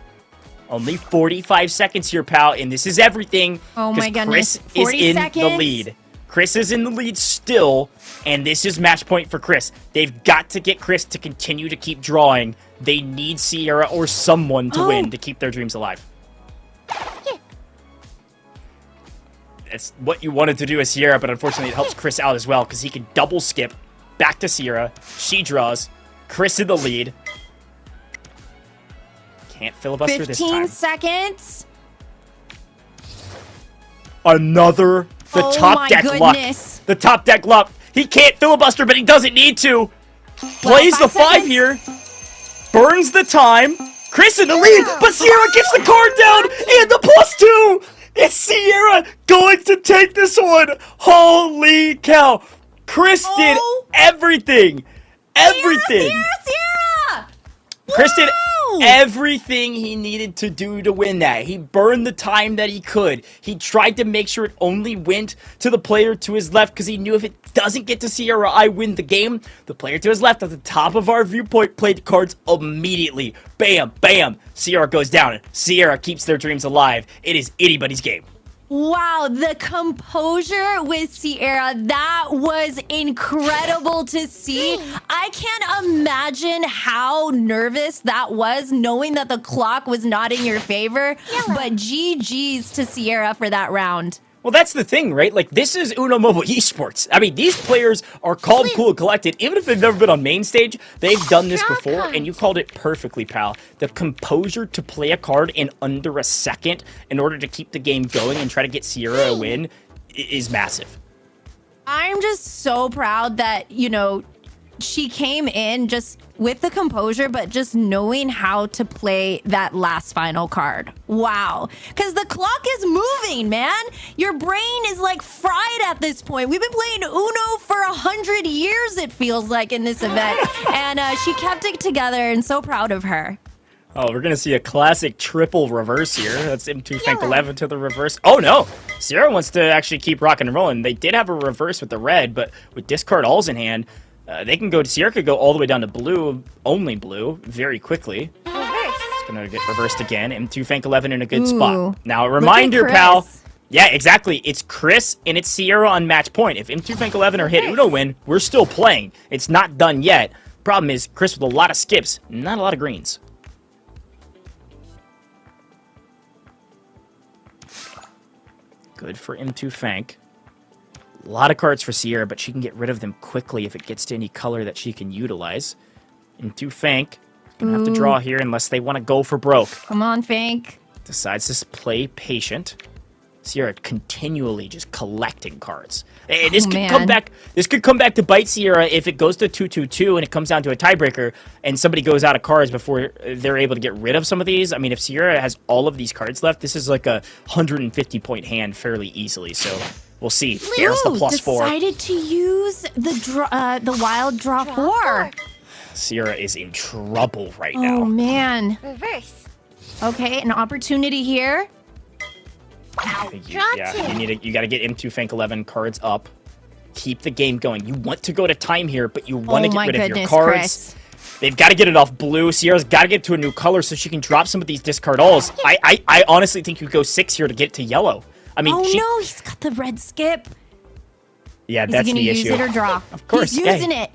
Only 45 seconds here, pal, and this is everything. Oh my 'cause goodness. Chris is 40 in seconds? the lead. Chris is in the lead still, and this is match point for Chris. They've got to get Chris to continue to keep drawing. They need Sierra or someone to win to keep their dreams alive. That's what you wanted to do as Sierra, but unfortunately it helps Chris out as well because he can double skip back to Sierra. She draws. Chris in the lead. Can't filibuster this 15 time. seconds. Another the Oh top my deck goodness. luck. The top deck luck. He can't filibuster, but he doesn't need to. Plays the 5 5 seconds? here. Burns the time. Chris in the lead, but Sierra gets the card down and the +2. Is Sierra going to take this one? Holy cow. Chris did Oh. everything. Everything. Sierra. Chris did Woo! everything he needed to do to win that. He burned the time that he could. He tried to make sure it only went to the player to his left because he knew if it doesn't get to Sierra, I win the game. The player to his left at the top of our viewpoint played cards immediately. Bam, bam. Sierra goes down. Sierra keeps their dreams alive. It is anybody's game. Wow, the composure with Sierra, that was incredible to see. I can't imagine how nervous that was knowing that the clock was not in your favor. But GG's to Sierra for that round. Well, that's the thing, right? Like, this is Uno Mobile Esports. I mean, these players are called cool and collected. Even if they've never been on main stage, they've done this before, and you called it perfectly, pal. The composure to play a card in under a second in order to keep the game going and try to get Sierra a win is massive. I'm just so proud that, you know, she came in just with the composure, but just knowing how to play that last final card. Wow. Because the clock is moving, man. Your brain is like fried at this point. We've been playing Uno for 100 years, it feels like, in this event. And she kept it together, and so proud of her. Oh, we're gonna see a classic triple reverse here. That's M2 Fank 11 to the reverse. Oh no! Sierra wants to actually keep rocking and rolling. They did have a reverse with the red, but with discard alls in hand, they can go. Sierra could go all the way down to blue, only blue, very quickly. It's gonna get reversed again. M2 Fank 11 in a good spot. Now a reminder, pal. Yeah, exactly. It's Chris and it's Sierra on match point. If M2 Fank 11 or hit Uno win, we're still playing. It's not done yet. Problem is, Chris with a lot of skips, not a lot of greens. Good for M2 Fank. A lot of cards for Sierra, but she can get rid of them quickly if it gets to any color that she can utilize. M2 Fank gonna have to draw here unless they want to go for broke. Come on, Fank. Decides to play patient. Sierra continually just collecting cards. And this could come back. This could come back to bite Sierra if it goes to 2-2-2 and it comes down to a tiebreaker and somebody goes out of cards before they're able to get rid of some of these. I mean, if Sierra has all of these cards left, this is like a 150-point hand fairly easily. So we'll see. There's the +4. Decided to use the wild draw 4. Sierra is in trouble right now. Oh man. Reverse. Okay, an opportunity here. I think you got to get M2 Fank 11 cards up. Keep the game going. You want to go to time here, but you want to get rid of your cards. Chris. They've got to get it off blue. Sierra's got to get to a new color so she can drop some of these discard alls. I honestly think you go 6 here to get it to yellow. I mean, no, he's got the red skip. Yeah, that's the issue. Is he gonna use it or draw? Of course, he's using it.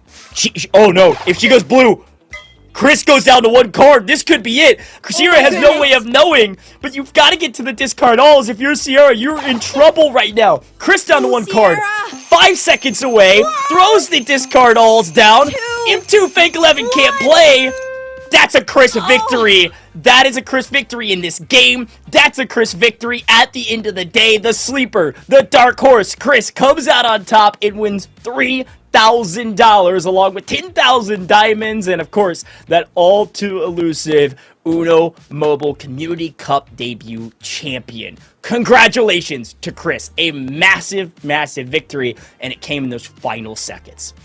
Oh no! If she goes blue, Chris goes down to 1 card. This could be it. Sierra has no way of knowing, but you've got to get to the discard alls. If you're Sierra, you're in trouble right now. Chris down to 1 card. 5 seconds away. Throws the discard alls down. M2 Fank 11 can't play. That's a Chris victory. That is a Chris victory in this game. That's a Chris victory at the end of the day. The sleeper, the dark horse, Chris comes out on top and wins $3,000 along with 10,000 diamonds and of course that all too elusive Uno Mobile Community Cup debut champion. Congratulations to Chris. A massive, massive victory and it came in those final seconds.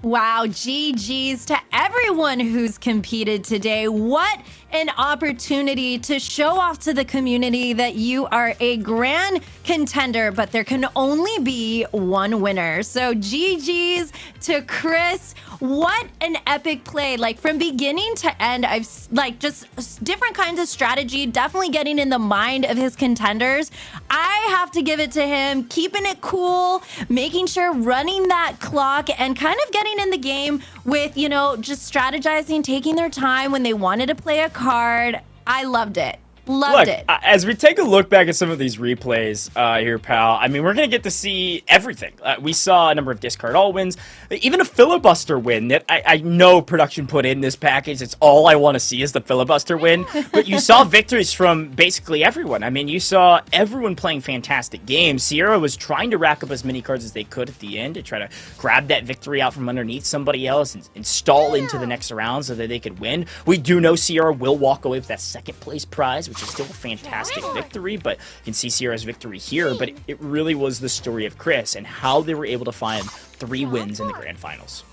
Wow, GG's to everyone who's competed today. What an opportunity to show off to the community that you are a grand contender, but there can only be one winner. So GG's to Chris. What an epic play. Like from beginning to end, I've like just different kinds of strategy, definitely getting in the mind of his contenders. I have to give it to him, keeping it cool, making sure running that clock and kind of getting in the game with, you know, just strategizing, taking their time when they wanted to play a card. I loved it. Loved it. As we take a look back at some of these replays here, pal, I mean, we're going to get to see everything. We saw a number of discard all wins, even a filibuster win that I know production put in this package. It's all I want to see is the filibuster win. But you saw victories from basically everyone. I mean, you saw everyone playing fantastic games. Sierra was trying to rack up as many cards as they could at the end to try to grab that victory out from underneath somebody else and stall into the next round so that they could win. We do know Sierra will walk away with that second place prize, which is still a fantastic victory, but you can see Sierra's victory here, but it really was the story of Chris and how they were able to find 3 wins in the grand finals.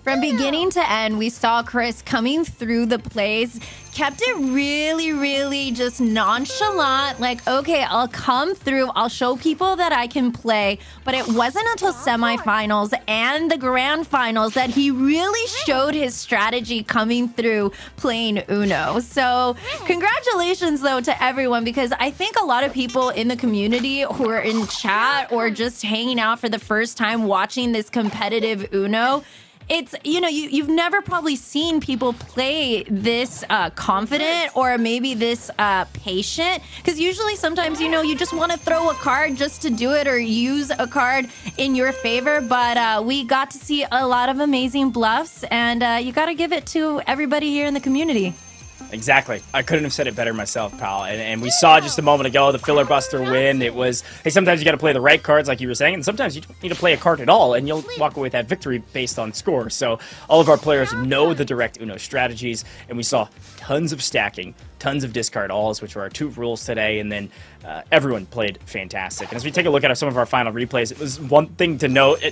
From beginning to end, we saw Chris coming through the plays, kept it really, really just nonchalant, like, okay, I'll come through, I'll show people that I can play, but it wasn't until semifinals and the grand finals that he really showed his strategy coming through playing Uno. So congratulations, though, to everyone, because I think a lot of people in the community who are in chat or just hanging out for the first time watching this competitive Uno, it's, you know, you've never probably seen people play this confident or maybe this patient, because usually sometimes, you know, you just want to throw a card just to do it or use a card in your favor, but we got to see a lot of amazing bluffs, and you got to give it to everybody here in the community. Exactly. I couldn't have said it better myself, pal. And we saw just a moment ago the filibuster win. It was, hey, sometimes you got to play the right cards, like you were saying, and sometimes you don't need to play a card at all, and you'll walk away with that victory based on score. So all of our players know the direct Uno strategies, and we saw tons of stacking, tons of discard alls, which were our 2 rules today, and then everyone played fantastic. And as we take a look at some of our final replays, it was one thing to note,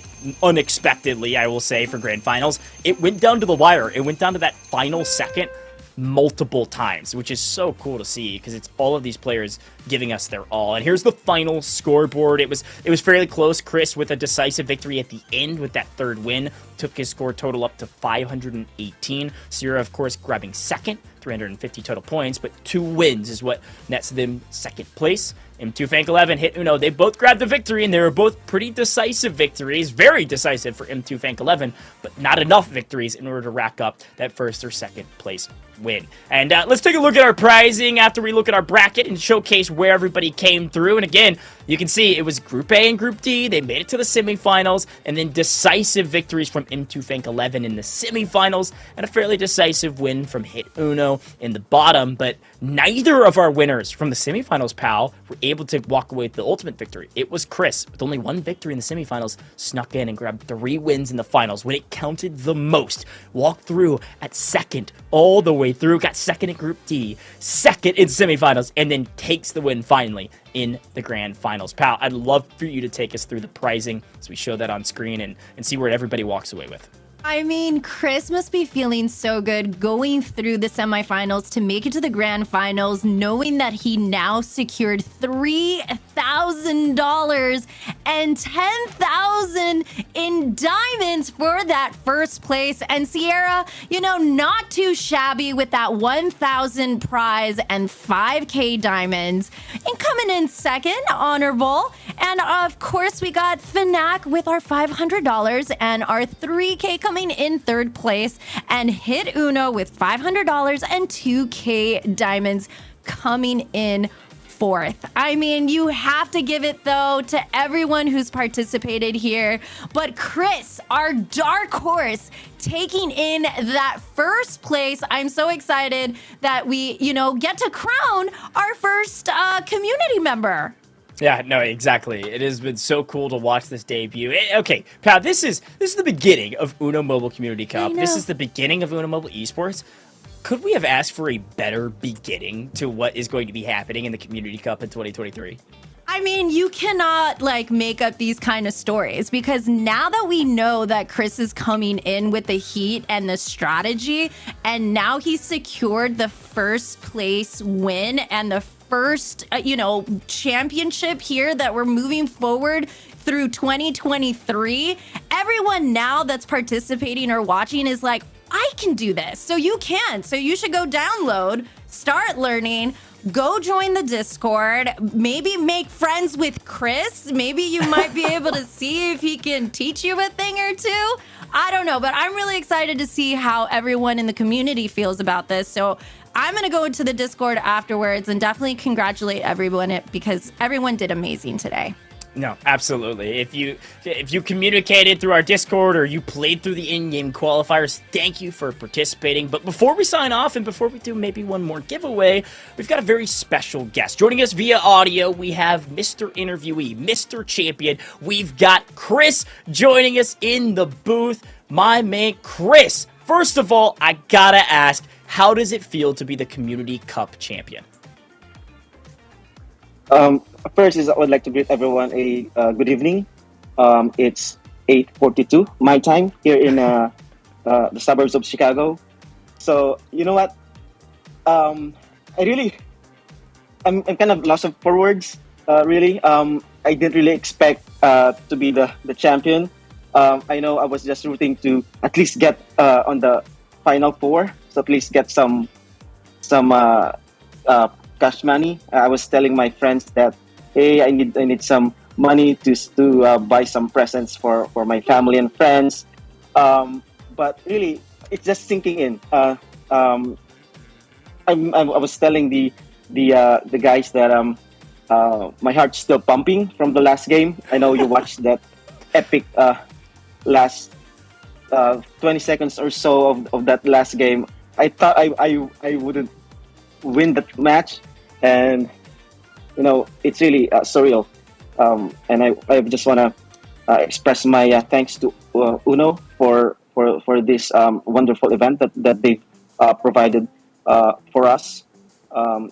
unexpectedly, I will say, for grand finals, it went down to the wire. It went down to that final second. multiple times, which is so cool to see because it's all of these players giving us their all. And here's the final scoreboard. It was fairly close. Chris with a decisive victory at the end with that third win took his score total up to 518. Sierra, of course, grabbing second, 350 total points, but 2 wins is what nets them second place. M2 Fank 11 hit Uno. They both grabbed the victory, and they were both pretty decisive victories. Very decisive for M2 Fank 11, but not enough victories in order to rack up that first or second place win. And let's take a look at our prizing after we look at our bracket and showcase where everybody came through. And again, you can see it was Group A and Group D. They made it to the semifinals, and then decisive victories from M2 Fank 11 in the semifinals, and a fairly decisive win from Hit Uno in the bottom. But neither of our winners from the semifinals, pal, were able to walk away with the ultimate victory. It was Chris, with only 1 victory in the semifinals, snuck in and grabbed 3 wins in the finals when it counted the most. Walked through at second all the way through, got second in Group D, second in semifinals, and then takes the win finally in the grand finals. Pal, I'd love for you to take us through the prizing as we show that on screen and see where everybody walks away with. I mean, Chris must be feeling so good going through the semifinals to make it to the grand finals, knowing that he now secured $3,000 and $10,000 in diamonds for that first place. And Sierra, you know, not too shabby with that 1,000 prize and 5K diamonds. And coming in second, honorable. And of course, we got Fnac with our $500 and our 3K coming in third place, and Hit Uno with $500 and 2K diamonds coming in fourth. I mean, you have to give it though to everyone who's participated here, but Chris, our dark horse, taking in that first place. I'm so excited that we, you know, get to crown our first community member. Yeah, no, exactly. It has been so cool to watch this debut. Okay, Pat, this is the beginning of Uno Mobile Community Cup. This is the beginning of Uno Mobile Esports. Could we have asked for a better beginning to what is going to be happening in the Community Cup in 2023? I mean, you cannot like make up these kind of stories, because now that we know that Chris is coming in with the heat and the strategy, and now he's secured the first place win and the first, championship here that we're moving forward through 2023. Everyone now that's participating or watching is like, I can do this. So you can. So you should go download, start learning, go join the Discord, maybe make friends with Chris. Maybe you might be able to see if he can teach you a thing or two. I don't know, but I'm really excited to see how everyone in the community feels about this. So I'm going to go into the Discord afterwards and definitely congratulate everyone because everyone did amazing today. No, absolutely. If you communicated through our Discord or you played through the in-game qualifiers, thank you for participating. But before we sign off and before we do maybe one more giveaway, we've got a very special guest. Joining us via audio, we have Mr. Interviewee, Mr. Champion. We've got Chris joining us in the booth. My man, Chris. First of all, I gotta ask, how does it feel to be the Community Cup champion? First is I would like to greet everyone a good evening. It's 8:42 my time here in the suburbs of Chicago. So you know what? I'm kind of lost for words. Really, I didn't really expect to be the champion. I know I was just rooting to at least get on the final 4, so at least get some cash money. I was telling my friends that, hey, I need some money to buy some presents for my family and friends. But really, it's just sinking in. I was telling the guys that my heart's still pumping from the last game. I know you watched that epic last 20 seconds or so of that last game. I thought I wouldn't win that match, and it's really surreal. And I just want to express my thanks to Uno for this wonderful event that they've provided for us.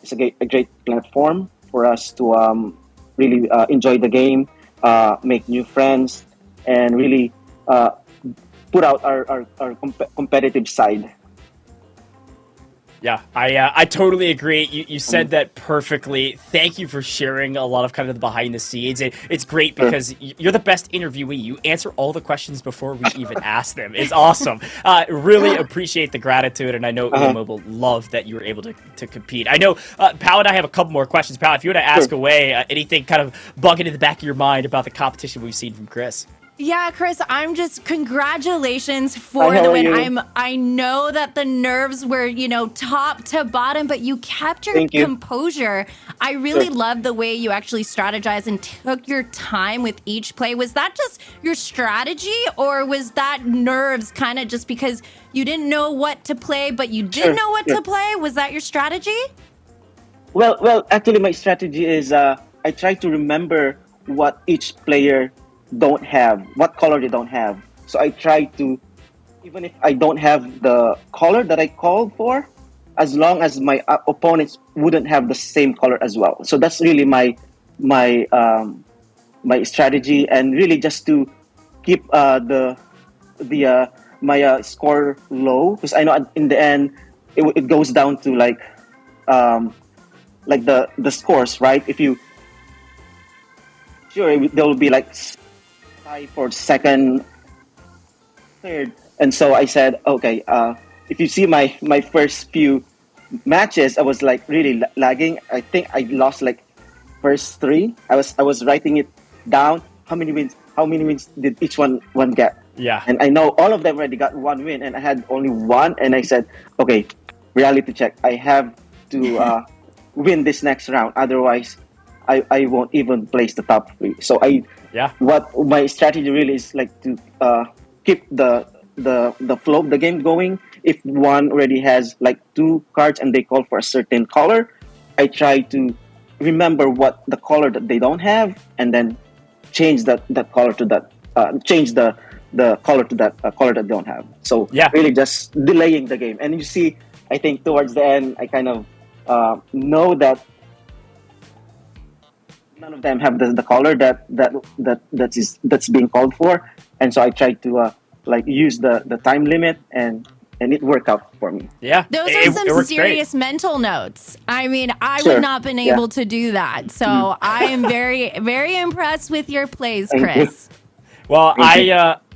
It's a great platform for us to really enjoy the game, make new friends, and really put out our competitive side. Yeah, I totally agree. You said that perfectly. Thank you for sharing a lot of kind of the behind the scenes. It's great because you're the best interviewee. You answer all the questions before we even ask them. It's awesome. Really appreciate the gratitude, and I know Uno Mobile loved that you were able to compete. I know Pal and I have a couple more questions. Pal, if you were to ask away, anything kind of bugging in the back of your mind about the competition we've seen from Chris? Yeah, Chris, I'm just congratulations for the win. I know that the nerves were, top to bottom, but you kept your composure. I really love the way you actually strategized and took your time with each play. Was that just your strategy, or was that nerves kind of just because you didn't know what to play, but you did know what to play? Was that your strategy? Well, actually, my strategy is I try to remember what each player don't have, what color they don't have. So I try to, even if I don't have the color that I called for, as long as my opponents wouldn't have the same color as well. So that's really my strategy, and really just to keep my score low, because I know in the end it goes down to like the scores, right? If you there will be like tie for second, third, and so I said, okay, if you see my first few matches, I was like really lagging. I think I lost like first three. I was writing it down. How many wins did each one get? Yeah. And I know all of them already got one win, and I had only one. And I said, okay, reality check. I have to win this next round. Otherwise, I won't even place the top three. So what my strategy really is like to keep the flow of the game going. If one already has like two cards and they call for a certain color, I try to remember what the color that they don't have, and then change that color to that. Change the color to that color that they don't have. So really just delaying the game. And you see, I think towards the end, I kind of know that none of them have the color that's being called for, and so I try to use the time limit, and it worked out for me. Yeah, those are some serious mental notes. I mean, I would not been able to do that, so I am very, very impressed with your plays, Chris. Well,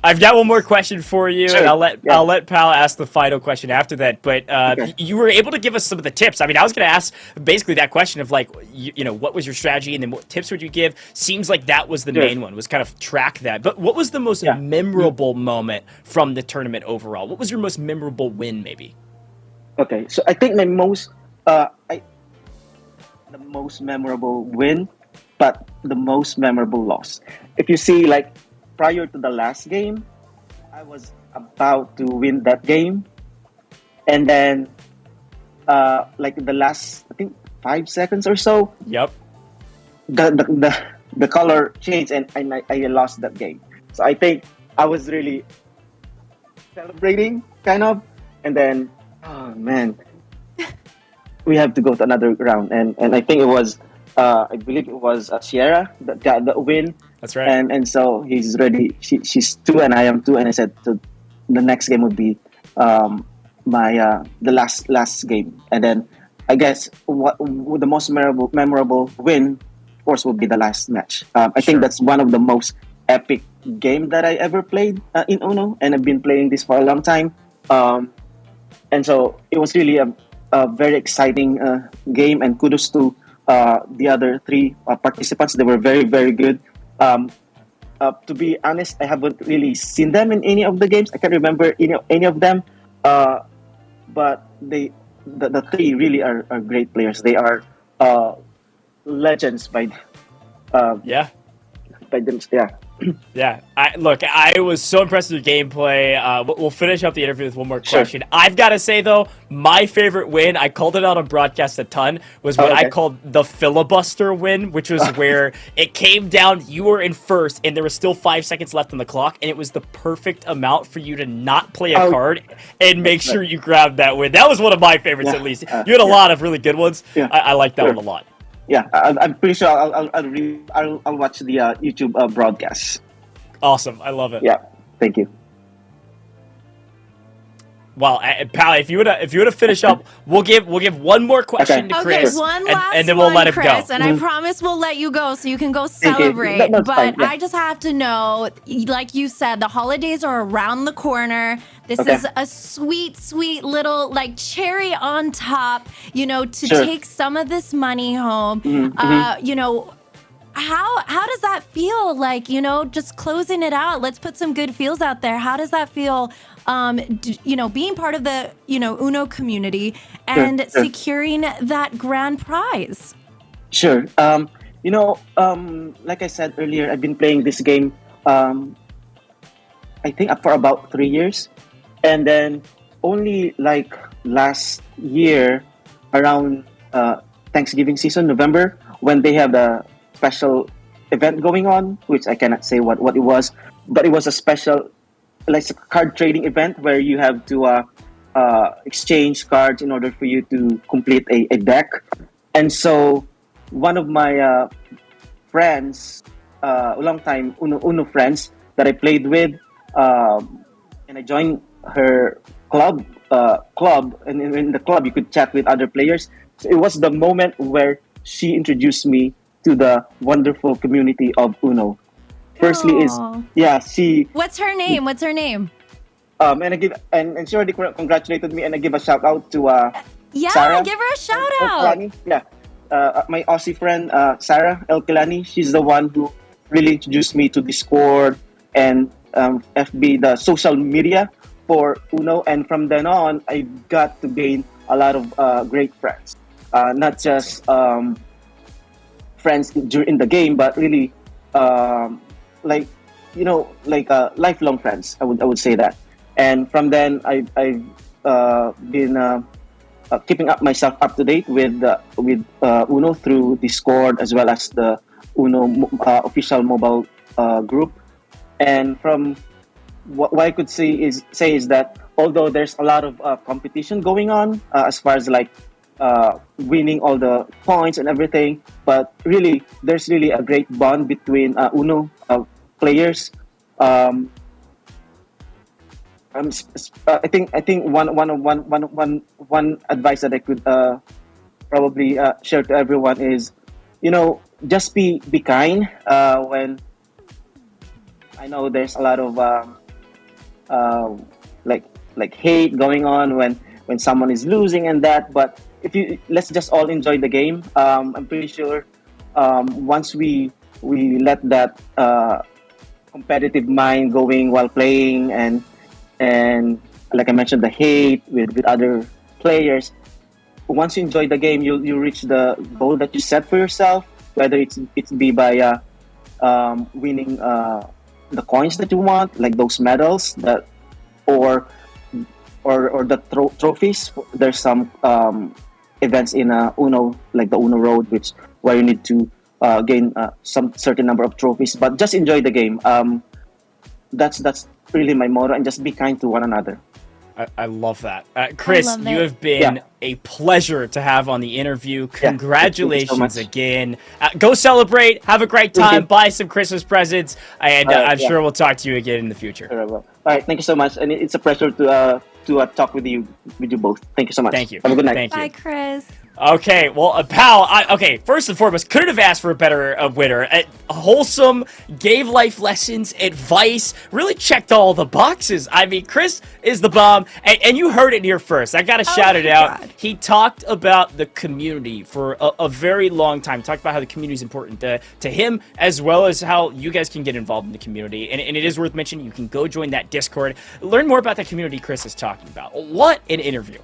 I've got one more question for you, and I'll let Pal ask the final question after that. But you were able to give us some of the tips. I mean, I was going to ask basically that question of like, what was your strategy, and then what tips would you give? Seems like that was the main one, was kind of track that. But what was the most memorable moment from the tournament overall? What was your most memorable win, maybe? Okay, so I think my most the most memorable win, but the most memorable loss. If you see, like, prior to the last game, I was about to win that game, and then like the last, I think, 5 seconds or so, the color changed, and I lost that game. So I think I was really celebrating, kind of, and then, oh man, we have to go to another round, and I think it was I believe it was Sierra that got the win. That's right. And so he's ready. She's 2 and I am 2, and I said the next game would be the last game. And then I guess what the most memorable win, of course, would be the last match. I think that's one of the most epic game that I ever played in Uno, and I've been playing this for a long time. And so it was really a very exciting game, and kudos to the other 3 participants. They were very, very good. To be honest, I haven't really seen them in any of the games. I can't remember any of them. But the 3 really are great players. They are legends by them. Yeah. Yeah, I was so impressed with your gameplay. We'll finish up the interview with one more question. I've got to say, though, my favorite win, I called it out on broadcast a ton, was what I called the filibuster win, which was where it came down, you were in first, and there was still 5 seconds left on the clock, and it was the perfect amount for you to not play a card and make sure you grabbed that win. That was one of my favorites, at least. You had a lot of really good ones. I like that one a lot. Yeah, I'm pretty sure I'll watch the YouTube broadcast. Awesome, I love it. Yeah, thank you. Well, pal, if you would finish up, we'll give one more question to Chris, one last and then we'll let him Chris, go. And I promise we'll let you go so you can go Thank you. celebrate. That's But fine, yeah. I just have to know, like you said, the holidays are around the corner. This Okay. is a sweet, sweet little like cherry on top, you know, to Sure. take some of this money home. Mhm, You know, how does that feel? Like, you know, just closing it out. Let's put some good feels out there. How does that feel? You know, being part of the, you know, Uno community and Sure. securing that grand prize. Sure. You know, like I said earlier, I've been playing this game, I think for about 3 years. And then only like last year, around Thanksgiving season, November, when they have a special event going on, which I cannot say what it was, but it was a special, like a card trading event where you have to exchange cards in order for you to complete a deck. And so one of my friends, a long time Uno friends that I played with, and I joined her club, and in the club you could chat with other players. So it was the moment where she introduced me to the wonderful community of Uno. Firstly Aw. What's her name? What's her name? And I give and she already congratulated me, and I give a shout out to Yeah, Sarah give her a shout out. Elkilani. Yeah, my Aussie friend Sarah Elkilani. She's the one who really introduced me to Discord and FB, the social media for Uno. And from then on, I got to gain a lot of great friends, not just friends during the game, but really like lifelong friends. I would say that. And from then, I've been keeping up myself up to date with Uno through Discord, as well as the Uno official mobile group. And from what I could say is that although there's a lot of competition going on as far as like winning all the points and everything, but really there's really a great bond between Uno players. I think one advice that I could probably share to everyone is, you know, just be kind when I know there's a lot of like hate going on when someone is losing and that. But let's just all enjoy the game. I'm pretty sure once we let that competitive mind going while playing, and like I mentioned, the hate with other players, once you enjoy the game, you reach the goal that you set for yourself, whether it's be by winning the coins that you want, like those medals, that or the trophies. There's some events in Uno, like the Uno Road, where you need to gain some certain number of trophies. But just enjoy the game. That's really my motto, and just be kind to one another. I love that. Chris, love you it. have been a pleasure to have on the interview. Congratulations much. again. Go celebrate. Have a great time. Buy some Christmas presents. And I'm sure we'll talk to you again in the future. Sure, all right, thank you so much. And it's a pleasure to talk with you both. Thank you so much. Thank you. Have a good night. Thank you. Bye, Chris. Okay, well, pal, okay, first and foremost, couldn't have asked for a better winner. Wholesome, gave life lessons, advice, really checked all the boxes. I mean, Chris is the bomb, and you heard it here first. I gotta shout it out. God. He talked about the community for a very long time. Talked about how the community is important to him, as well as how you guys can get involved in the community. And it is worth mentioning, you can go join that Discord, learn more about the community Chris is talking about. What an interview.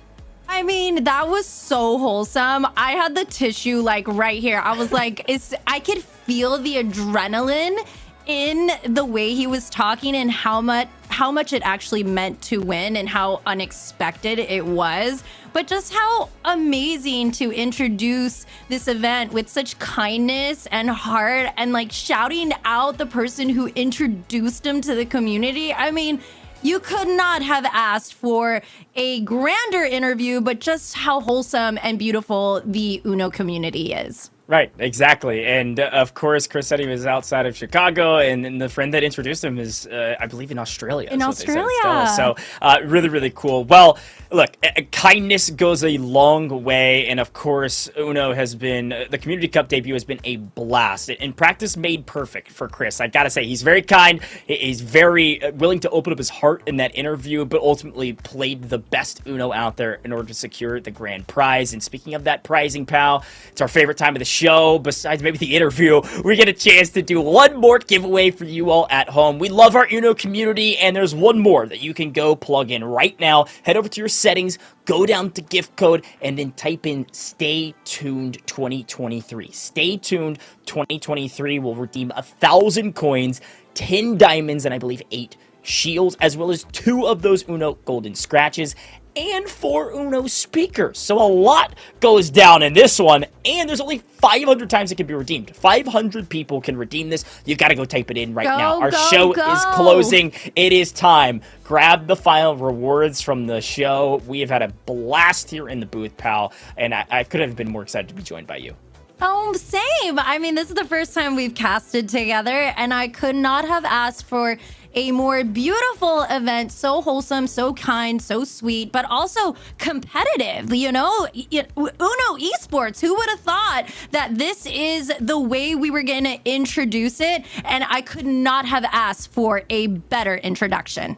I mean, that was so wholesome. I had the tissue like right here. I was like, I could feel the adrenaline in the way he was talking, and how much it actually meant to win, and how unexpected it was. But just how amazing to introduce this event with such kindness and heart, and like shouting out the person who introduced him to the community. I mean, you could not have asked for a grander interview, but just how wholesome and beautiful the Uno community is. Right, exactly. And of course, Chris said he was outside of Chicago, and the friend that introduced him is, I believe, in Australia. In is what they said. Australia. So, really, really cool. Well, look, kindness goes a long way. And of course, Uno has been, the Community Cup debut has been a blast. And practice made perfect for Chris. I gotta say, he's very kind. He's very willing to open up his heart in that interview, but ultimately played the best Uno out there in order to secure the grand prize. And speaking of that prizing, pal, it's our favorite time of the show. Besides maybe the interview, we get a chance to do one more giveaway for you all at home. We love our Uno community, and there's one more that you can go plug in right now. Head over to your settings, go down to gift code, and then type in Stay Tuned 2023. Stay Tuned 2023 will redeem 1,000 coins, 10 diamonds, and I believe 8 shields, as well as 2 of those Uno golden scratches and 4 Uno speakers. So a lot goes down in this one, and there's only 500 times it can be redeemed. 500 people can redeem this. You gotta go type it in right now. Our show is closing. It is time. Grab the final rewards from the show. We have had a blast here in the booth, pal, and I couldn't have been more excited to be joined by you. Oh, same. I mean, this is the first time we've casted together, and I could not have asked for a more beautiful event. So wholesome, so kind, so sweet, but also competitive. You know, Uno Esports, who would have thought that this is the way we were going to introduce it? And I could not have asked for a better introduction.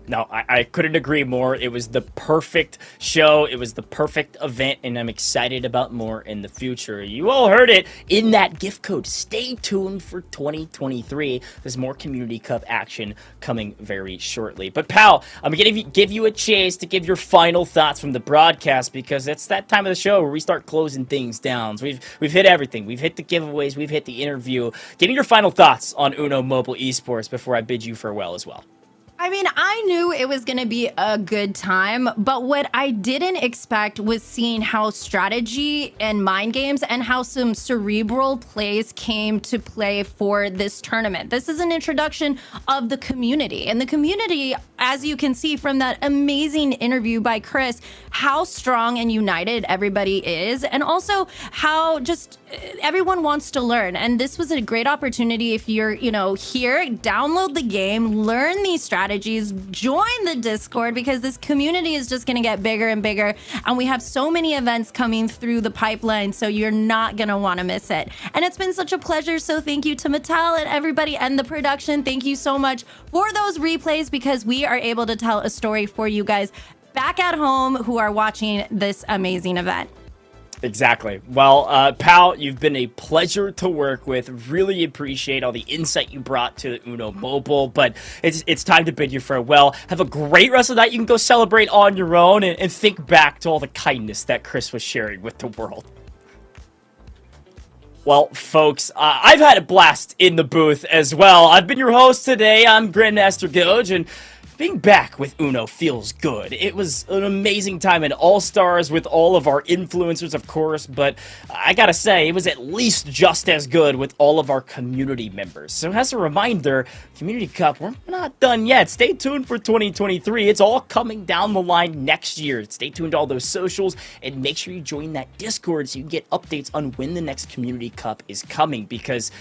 No, I couldn't agree more. It was the perfect show. It was the perfect event, and I'm excited about more in the future. You all heard it in that gift code. Stay tuned for 2023. There's more Community Cup action coming very shortly. But, pal, I'm going to give you a chance to give your final thoughts from the broadcast, because it's that time of the show where we start closing things down. So we've hit everything. We've hit the giveaways. We've hit the interview. Give me your final thoughts on Uno Mobile Esports before I bid you farewell as well. I mean, I knew it was going to be a good time, but what I didn't expect was seeing how strategy and mind games and how some cerebral plays came to play for this tournament. This is an introduction of the community, and the community, as you can see from that amazing interview by Chris, how strong and united everybody is, and also how just everyone wants to learn. And this was a great opportunity. If you're, here, download the game, learn these strategies, join the Discord, because this community is just going to get bigger and bigger. And we have so many events coming through the pipeline, so you're not going to want to miss it. And it's been such a pleasure. So thank you to Mattel and everybody and the production. Thank you so much for those replays, because we are able to tell a story for you guys back at home who are watching this amazing event. Exactly. Well, pal, you've been a pleasure to work with. Really appreciate all the insight you brought to Uno Mobile, but it's time to bid you farewell. Have a great rest of the night. You can go celebrate on your own and think back to all the kindness that Chris was sharing with the world. Well, folks, I've had a blast in the booth as well. I've been your host today. I'm Grandmaster Gojj, and being back with Uno feels good. It was an amazing time in All-Stars with all of our influencers, of course, but I gotta say, it was at least just as good with all of our community members. So as a reminder, Community Cup, we're not done yet. Stay tuned for 2023. It's all coming down the line next year. Stay tuned to all those socials, and make sure you join that Discord so you can get updates on when the next Community Cup is coming, because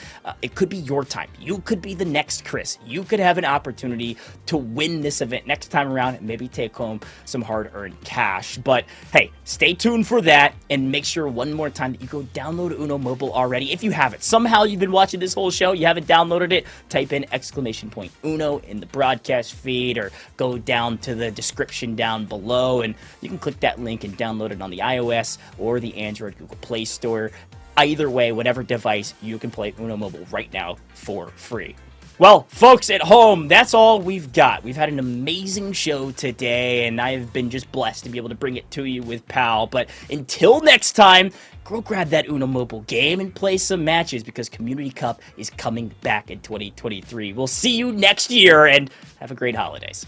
it could be your time. You could be the next Chris. You could have an opportunity to win this event next time around and maybe take home some hard-earned cash. But hey, stay tuned for that, and make sure one more time that you go download Uno Mobile already. If you haven't, somehow you've been watching this whole show, you haven't downloaded it, type in !Uno in the broadcast feed, or go down to the description down below and you can click that link and download it on the iOS or the Android Google Play Store. Either way, whatever device, you can play Uno Mobile right now for free. Well, folks at home, that's all we've got. We've had an amazing show today, and I've been just blessed to be able to bring it to you with Pal. But until next time, go grab that Uno Mobile game and play some matches, because Community Cup is coming back in 2023. We'll see you next year, and have a great holidays.